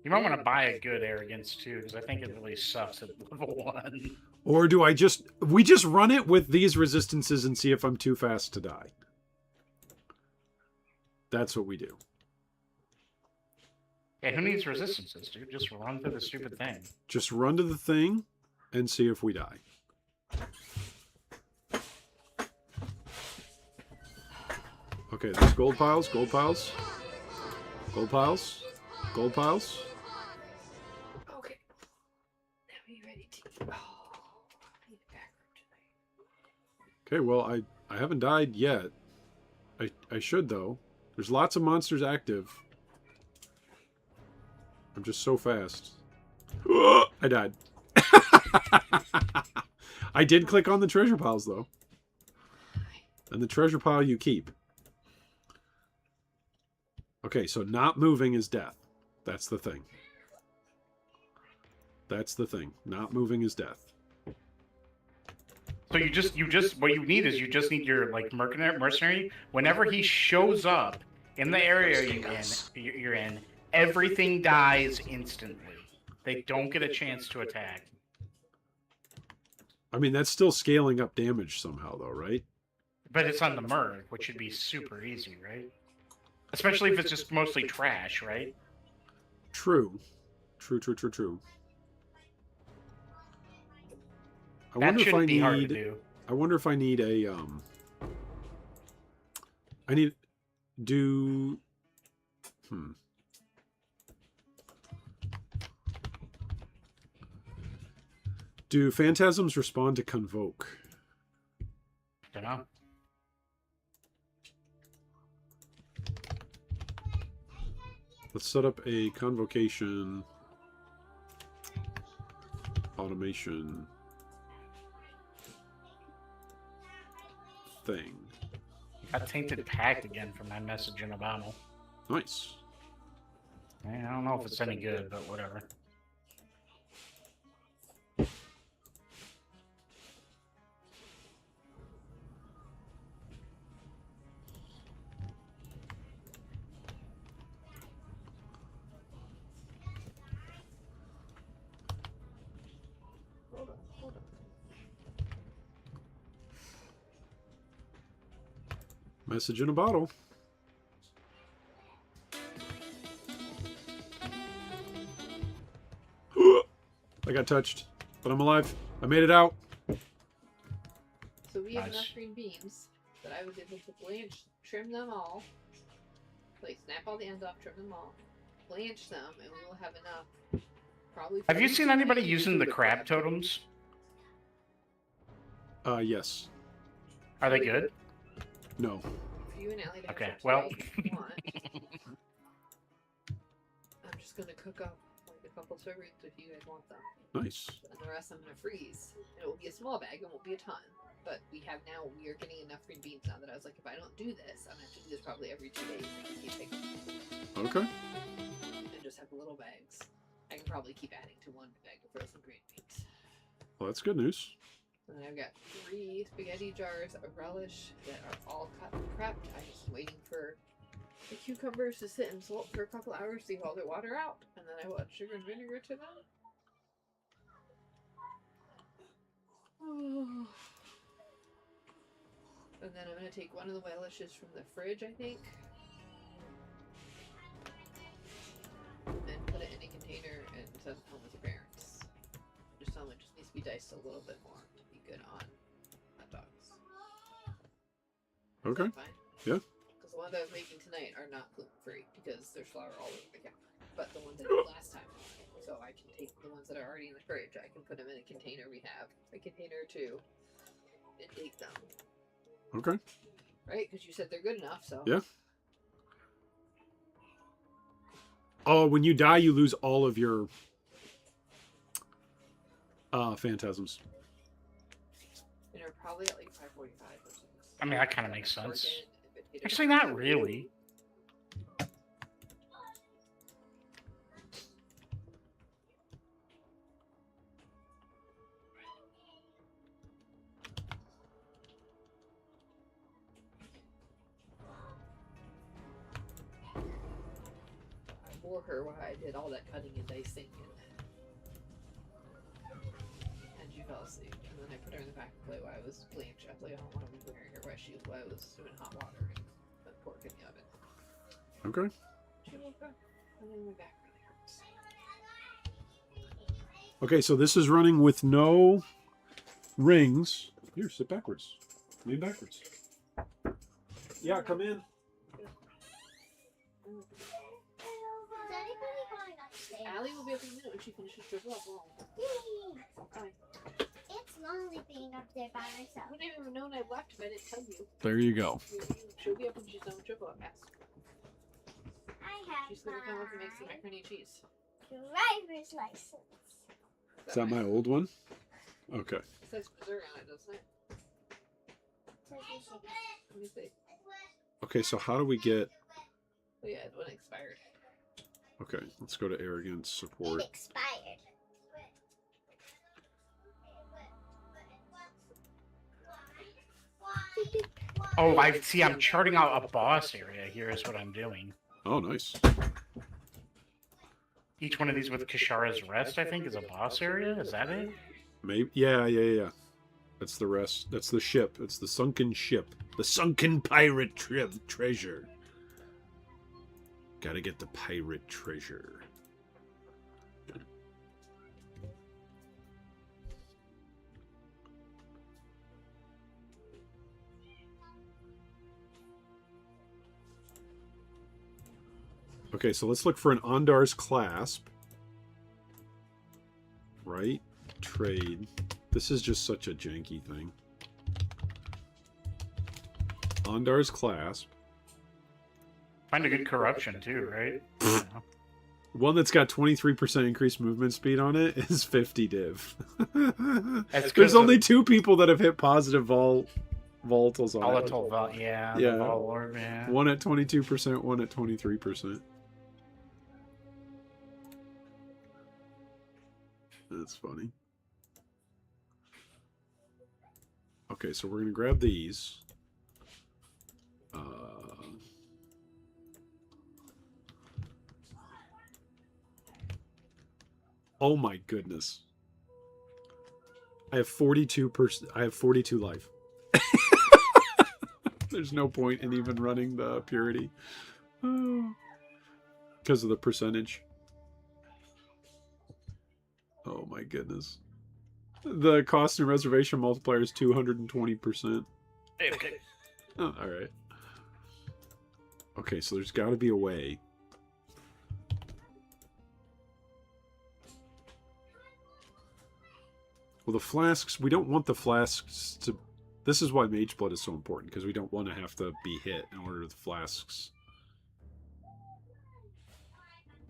You might want to buy a good arrogance too, because I think it really sucks at level 1. Or do we just run it with these resistances and see if I'm too fast to die? That's what we do. Yeah, who needs resistances, dude? Just run to the stupid thing. Just run to the thing and see if we die. Okay, there's gold piles, gold piles. Gold piles. Gold piles. Okay. Now you ready to eat? Oh, I need a back rub tonight. Okay, well, I haven't died yet. I should, though. There's lots of monsters active. I'm just so fast. I died. I did click on the treasure piles, though. And the treasure pile you keep. Okay, so not moving is death. That's the thing. That's the thing. Not moving is death. So you just what you need is you just need your like mercenary. Whenever he shows up in the area you're in, everything dies instantly. They don't get a chance to attack. I mean, that's still scaling up damage somehow, though, right? But it's on the merc, which should be super easy, right? Especially if it's just mostly trash, right? True. True. I That wonder if I shouldn't be hard to need. do. I wonder if I need a. I need do. Do phantasms respond to convoke? Don't know. Let's set up a convocation automation thing. Got tainted pact again from my message in Obama. Nice. I don't know if it's any good, but whatever. Message in a bottle. I got touched, but I'm alive. I made it out. So we have Nice. enough green beans that I was able to blanch, trim them all, like snap all the ends off, trim them all, blanch them, and we will have enough. Probably. Have you seen anybody using the crab totems? Yes. Are they good? No. For you and Allie to have Okay, sex well. tonight if you want. I'm just gonna cook up like a couple servings if you guys want them, Nice. and the rest I'm gonna freeze. And it will be a small bag, it won't be a ton. But we are getting enough green beans now that I was like, if I don't do this, I'm gonna have to do this probably every 2 days. I can keep picking Okay. and just have little bags. I can probably keep adding to one bag of frozen green beans. Well, that's good news. And then I've got 3 spaghetti jars of relish that are all cut and prepped. I'm just waiting for the cucumbers to sit in salt for a couple hours, see all their water out, and then I will add sugar and vinegar to them. And then I'm going to take one of the relishes from the fridge, I think, and put it in a container and send it home with the parents. Just tell them it just needs to be diced a little bit more to be good on hot dogs. Okay. Fine. Yeah. Because the ones I was making tonight are not gluten free because there's flour all over the counter. But the ones I did last time, so I can take the ones that are already in the fridge. I can put them in a container. We have a container or two, and bake them. Okay. Right? Because you said they're good enough. So Yeah. Oh, when you die, you lose all of your phantasms. And they're probably at like 5:45 or something. I mean, that kind of makes Work sense. it, if it hit Actually, it- not really. I wore her while I did all that cutting and dicing, and she fell asleep. And then I put her in the back of play while I was blanch. I was like, I don't want to be wearing her while I was doing hot water and put pork in the oven. Okay. She woke up, and then my back really hurts. Okay, so this is running with no rings. Here, sit backwards. Lean backwards. Yeah, come in. Is anybody going upstairs? Allie will be able to minute when she finishes dribble up wrong. Yay. Fine. It's lonely being up there by I myself. wouldn't even known I left if I didn't tell you. There you go. She'll be up when she's done with dribble up. Ask. I have She's gonna come up and make some macaroni and cheese. driver's license. Is that my old one? Okay. It says Missouri on it, doesn't it? So you should- Let me see. Okay, so how do we get... Oh yeah, it wouldn't expired. Okay, let's go to arrogance, support. It expired. Oh, I see. I'm charting out a boss area. Here is what I'm doing. Oh, nice. Each one of these with Kishara's Rest, I think, is a boss area. Is that it? Maybe. Yeah. That's the rest. That's the ship. It's the sunken ship. The sunken pirate treasure. Gotta get the pirate treasure. Okay, so let's look for an Ondar's clasp. Right? Trade. This is just such a janky thing. Ondar's clasp. Find a good corruption too, right? Yeah. One that's got 23% increased movement speed on it is 50 div. That's There's 'cause only of 2 people that have hit positive volatiles on it. volatile yeah. Yeah. The Vol Orb, yeah. One at 22%, one at 23%. That's funny. Okay, so we're going to grab these. Oh my goodness. I have 42 life. There's no point in even running the purity. Because of the percentage. Oh my goodness. The cost and reservation multiplier is 220%. Hey, okay. Oh, alright. Okay, so there's got to be a way. Well, the flasks, we don't want the flasks to... This is why Mage Blood is so important, because we don't want to have to be hit in order for the flasks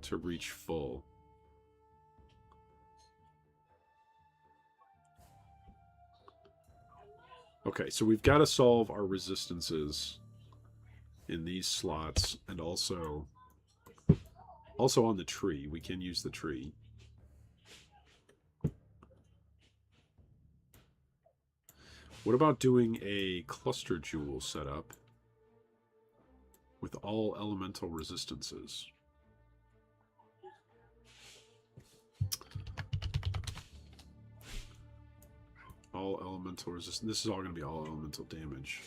to reach full. Okay, so we've got to solve our resistances in these slots, and also on the tree. We can use the tree. What about doing a cluster jewel setup with all elemental resistances? All elemental resistance. This is all going to be all elemental damage.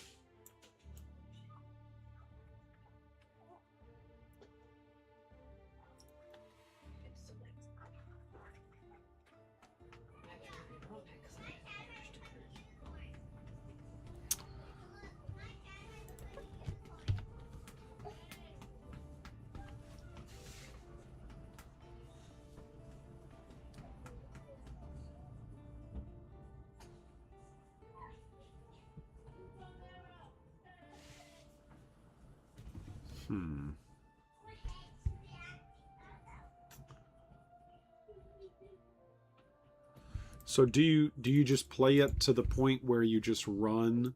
So do you just play it to the point where you just run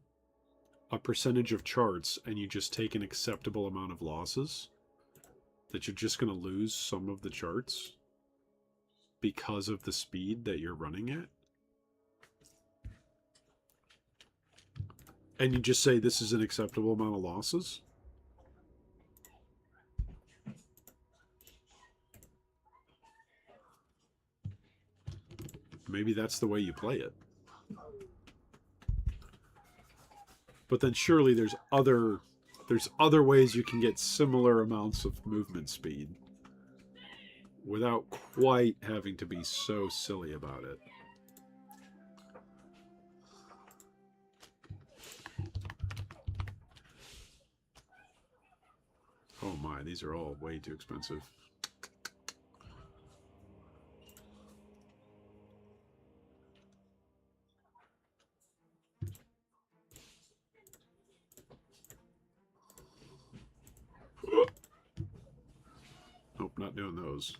a percentage of charts and you just take an acceptable amount of losses? That you're just going to lose some of the charts because of the speed that you're running at? And you just say this is an acceptable amount of losses? Maybe that's the way you play it. But then surely there's other ways you can get similar amounts of movement speed without quite having to be so silly about it. Oh my, these are all way too expensive. Nope, not doing those.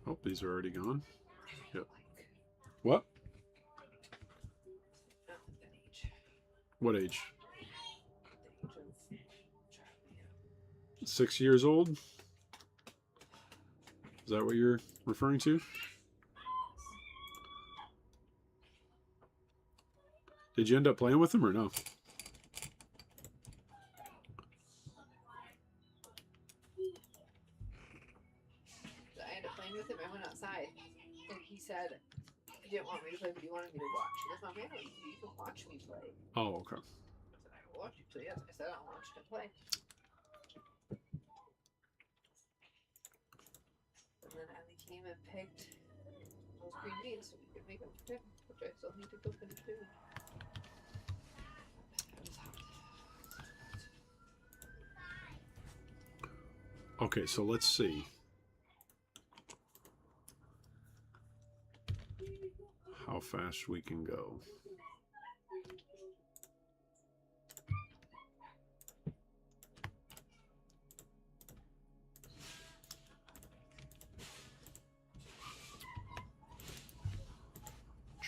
Oh, these are already gone. Yep. What? What age? 6 years old? Is that what you're referring to? Did you end up playing with him or no? I ended up playing with him. I went outside, and he said he didn't want me to play, but he wanted me to watch. And I thought, man, you can watch me play. Oh, okay. I said, I will watch you play. Yes, I said I'll watch him play. And then Ellie came and picked those green beans so we could make them for him, which I still need to go finish doing. It was hot. Okay, so let's see. How fast we can go.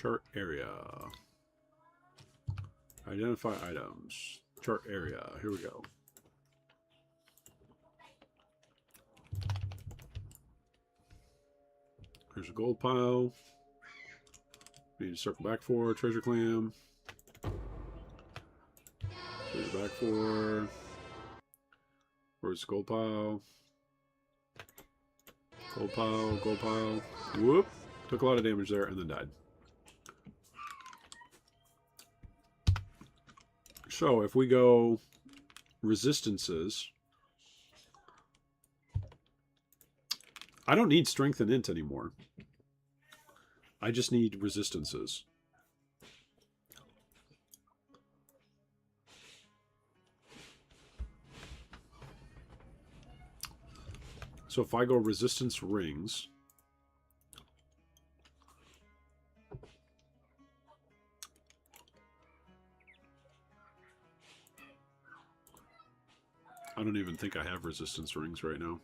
Chart area. Identify items. Chart area. Here we go. There's a gold pile. Need to circle back for treasure clam. Treasure back for. Where's the gold pile? Gold pile, gold pile. Whoop! Took a lot of damage there and then died. So if we go resistances, I don't need strength and int anymore. I just need resistances. So if I go resistance rings, I don't even think I have resistance rings right now.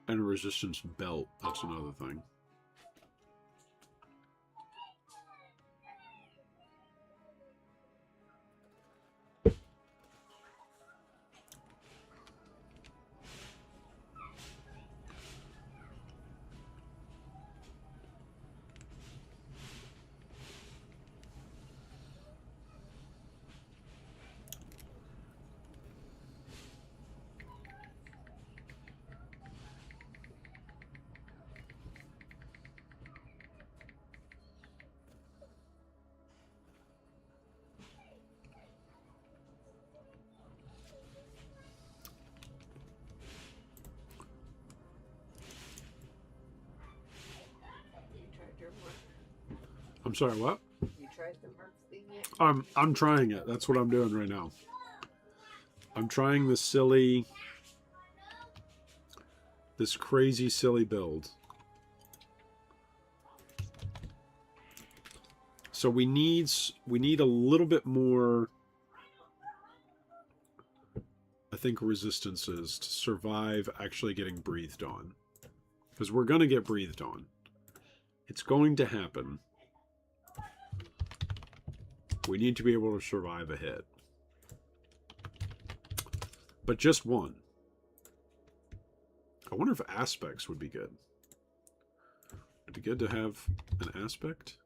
And a resistance belt, that's another thing. You tried your mark. I'm sorry, what? You tried the mark thing yet? I'm trying it. That's what I'm doing right now. I'm trying this crazy silly build. So we need a little bit more, I think, resistances to survive actually getting breathed on. Because we're going to get breathed on. It's going to happen. We need to be able to survive a hit. But just one. I wonder if aspects would be good. Would it be good to have an aspect?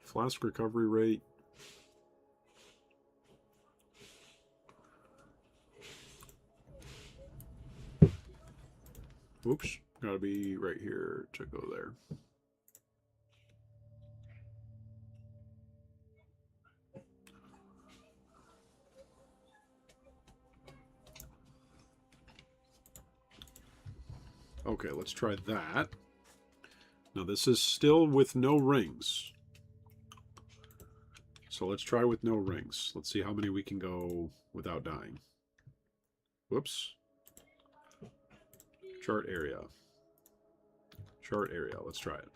Flask recovery rate. Oops, gotta be right here to go there. Okay, let's try that. Now this is still with no rings. So let's try with no rings. Let's see how many we can go without dying. Whoops. Chart area. Chart area. Let's try it.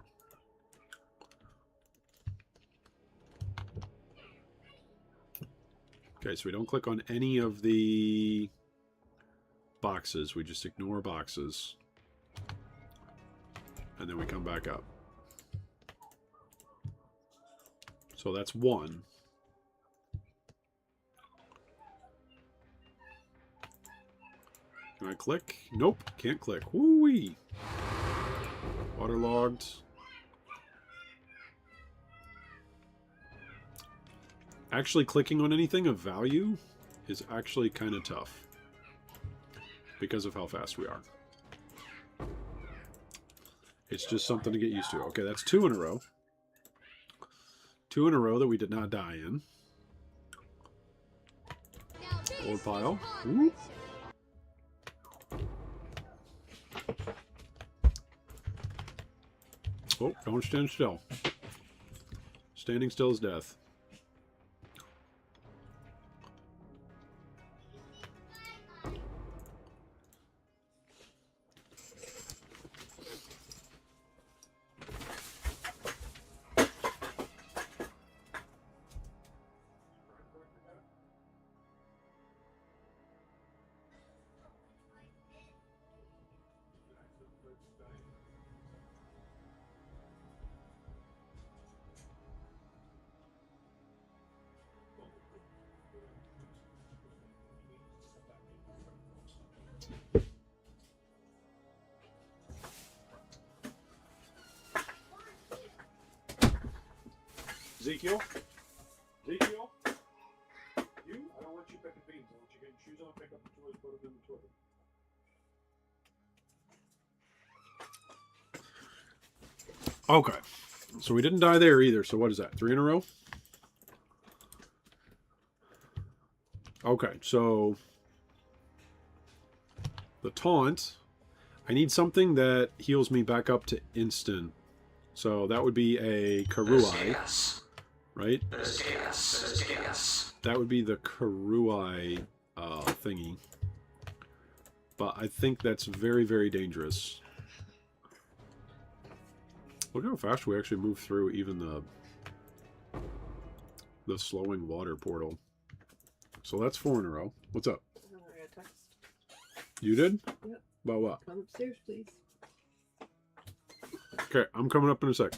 Okay, so we don't click on any of the boxes. We just ignore boxes. And then we come back up. So that's one. Can I click? Nope, can't click. Woo-wee. Waterlogged. Actually clicking on anything of value is actually kind of tough because of how fast we are. It's just something to get used to. Okay, that's 2 in a row. 2 in a row that we did not die in. Gold pile. Woo. Oh, don't stand still. Standing still is death. Ezekiel? Ezekiel? You? I don't want you picking beans. I want you getting shoes on, pick up the toys, put them in the toilet. Okay. So we didn't die there either. So what is that? 3 in a row? Okay, so the taunt, I need something that heals me back up to instant. So that would be a Karuai, right? That would be the Karuai thingy. But I think that's very, very dangerous. Look how fast we actually move through even the slowing water portal. So that's 4 in a row. What's up? I got a text. You did? Yep. About what? Come upstairs, please. Okay, I'm coming up in a sec.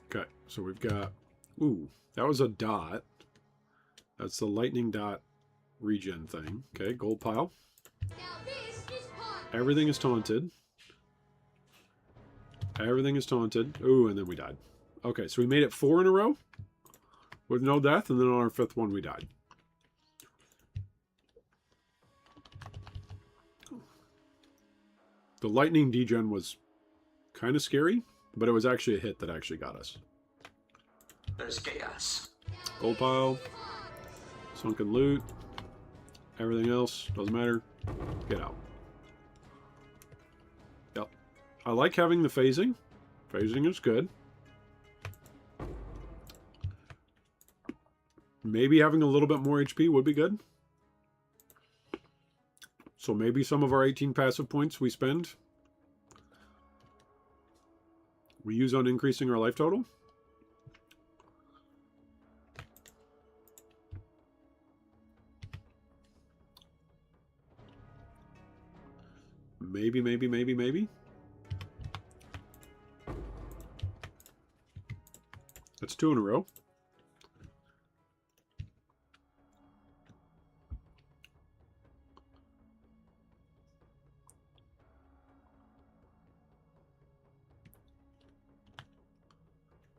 Okay, so we've got... Ooh, that was a dot. That's the lightning dot regen thing. Okay, gold pile. Everything is taunted. Everything is taunted. Ooh, and then we died. Okay, so we made it 4 in a row with no death, and then on our 5th one we died. The lightning degen was kind of scary, but it was actually a hit that actually got us. There's chaos. Gold pile. Sunken loot. Everything else. Doesn't matter. Get out. Yep. I like having the phasing. Phasing is good. Maybe having a little bit more HP would be good. So maybe some of our 18 passive points we spend, we use on increasing our life total. Maybe, maybe, maybe, maybe. That's 2 in a row.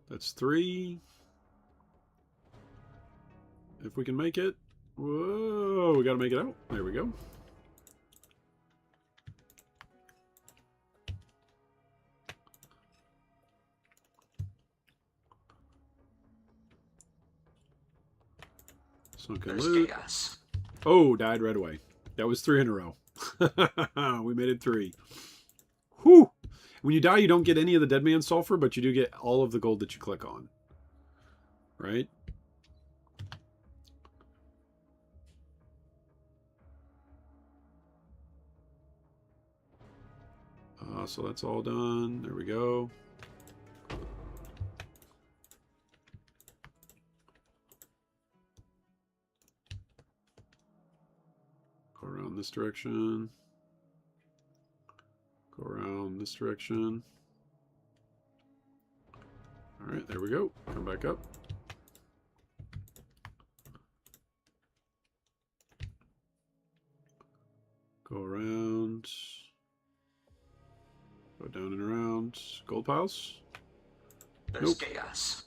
That's 3. If we can make it. Whoa, we got to make it out. There we go. Sunken loot. Chaos. Oh, died right away. That was 3 in a row. We made it 3. Whew! When you die, you don't get any of the Dead Man Sulfur, but you do get all of the gold that you click on. Right? So that's all done. There we go. Go around this direction. Go around this direction. All right, there we go. Come back up. Go around. Go down and around. Gold piles? There's Nope. chaos.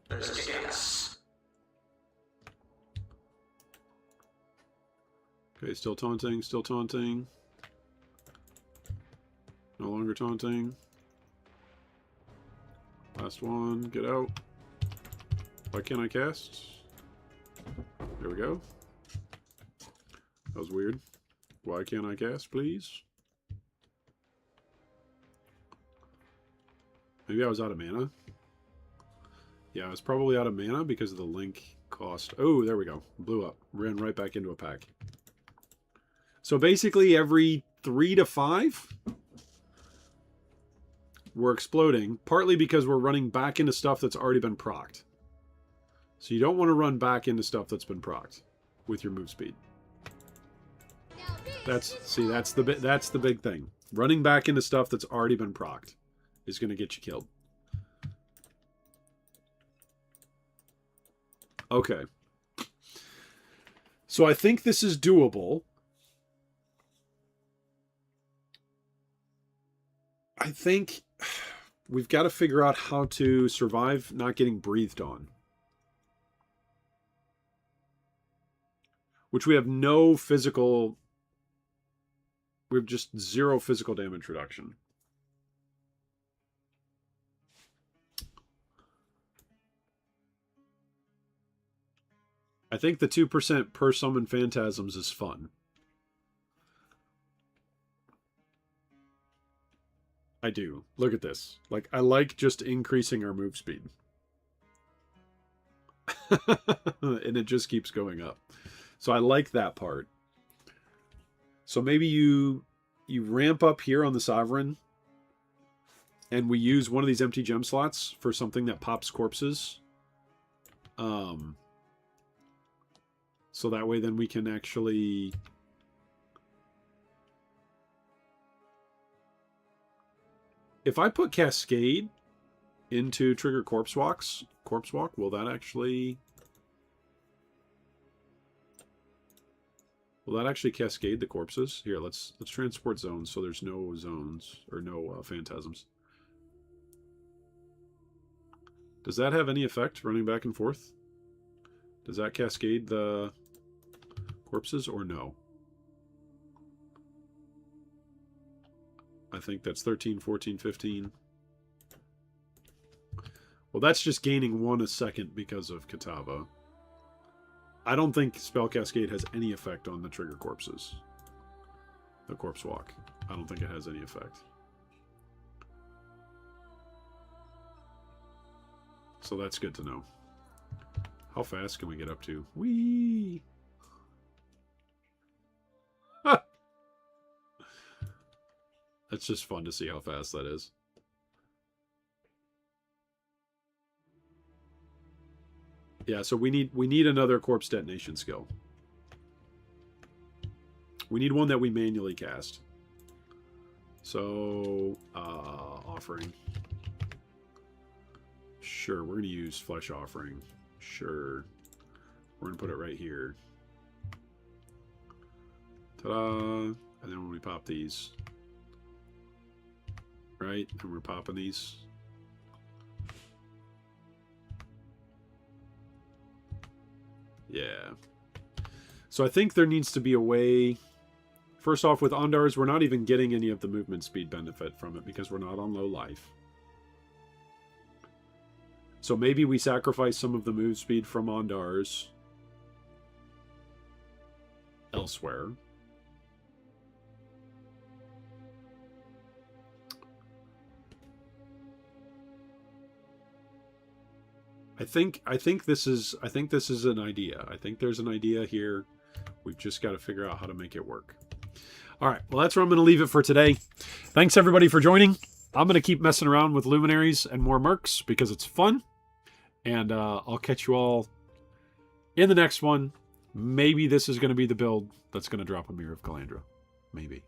There's chaos. Okay, still taunting, still taunting. No longer taunting. Last one, get out. Why can't I cast? There we go. That was weird. Why can't I cast, please? Maybe I was out of mana. Yeah, I was probably out of mana because of the link cost. Oh, there we go. Blew up. Ran right back into a pack. So basically every 3 to 5, we're exploding, partly because we're running back into stuff that's already been procced. So you don't want to run back into stuff that's been procced with your move speed. That's the big thing. Running back into stuff that's already been procced is going to get you killed. Okay. So I think this is doable. I think we've got to figure out how to survive not getting breathed on. Which we have no physical... We have just 0 physical damage reduction. I think the 2% per summon phantasms is fun. I do. Look at this. Like, I like just increasing our move speed. And it just keeps going up. So I like that part. So maybe you ramp up here on the Sovereign, and we use one of these empty gem slots for something that pops corpses. So that way then we can actually... If I put Cascade into trigger Corpse Walk, will that actually... Will that actually cascade the corpses? Here, let's transport zones so there's no zones or no phantasms. Does that have any effect running back and forth? Does that cascade the corpses or no? I think that's 13, 14, 15. Well, that's just gaining 1 a second because of Katava. I don't think Spell Cascade has any effect on the trigger corpses. The Corpse Walk. I don't think it has any effect. So that's good to know. How fast can we get up to? Whee! It's just fun to see how fast that is. Yeah, so we need another corpse detonation skill. We need one that we manually cast. So, offering. Sure, we're going to use flesh offering. Sure. We're going to put it right here. Ta-da! And then when we pop these, right? And we're popping these. Yeah. So I think there needs to be a way... First off, with Ondars, we're not even getting any of the movement speed benefit from it because we're not on low life. So maybe we sacrifice some of the move speed from Ondars elsewhere. I think this is an idea. I think there's an idea here. We've just got to figure out how to make it work. All right, well, that's where I'm going to leave it for today. Thanks, everybody, for joining. I'm going to keep messing around with Luminaries and more Mercs because it's fun. And I'll catch you all in the next one. Maybe this is going to be the build that's going to drop a Mirror of Calandra. Maybe.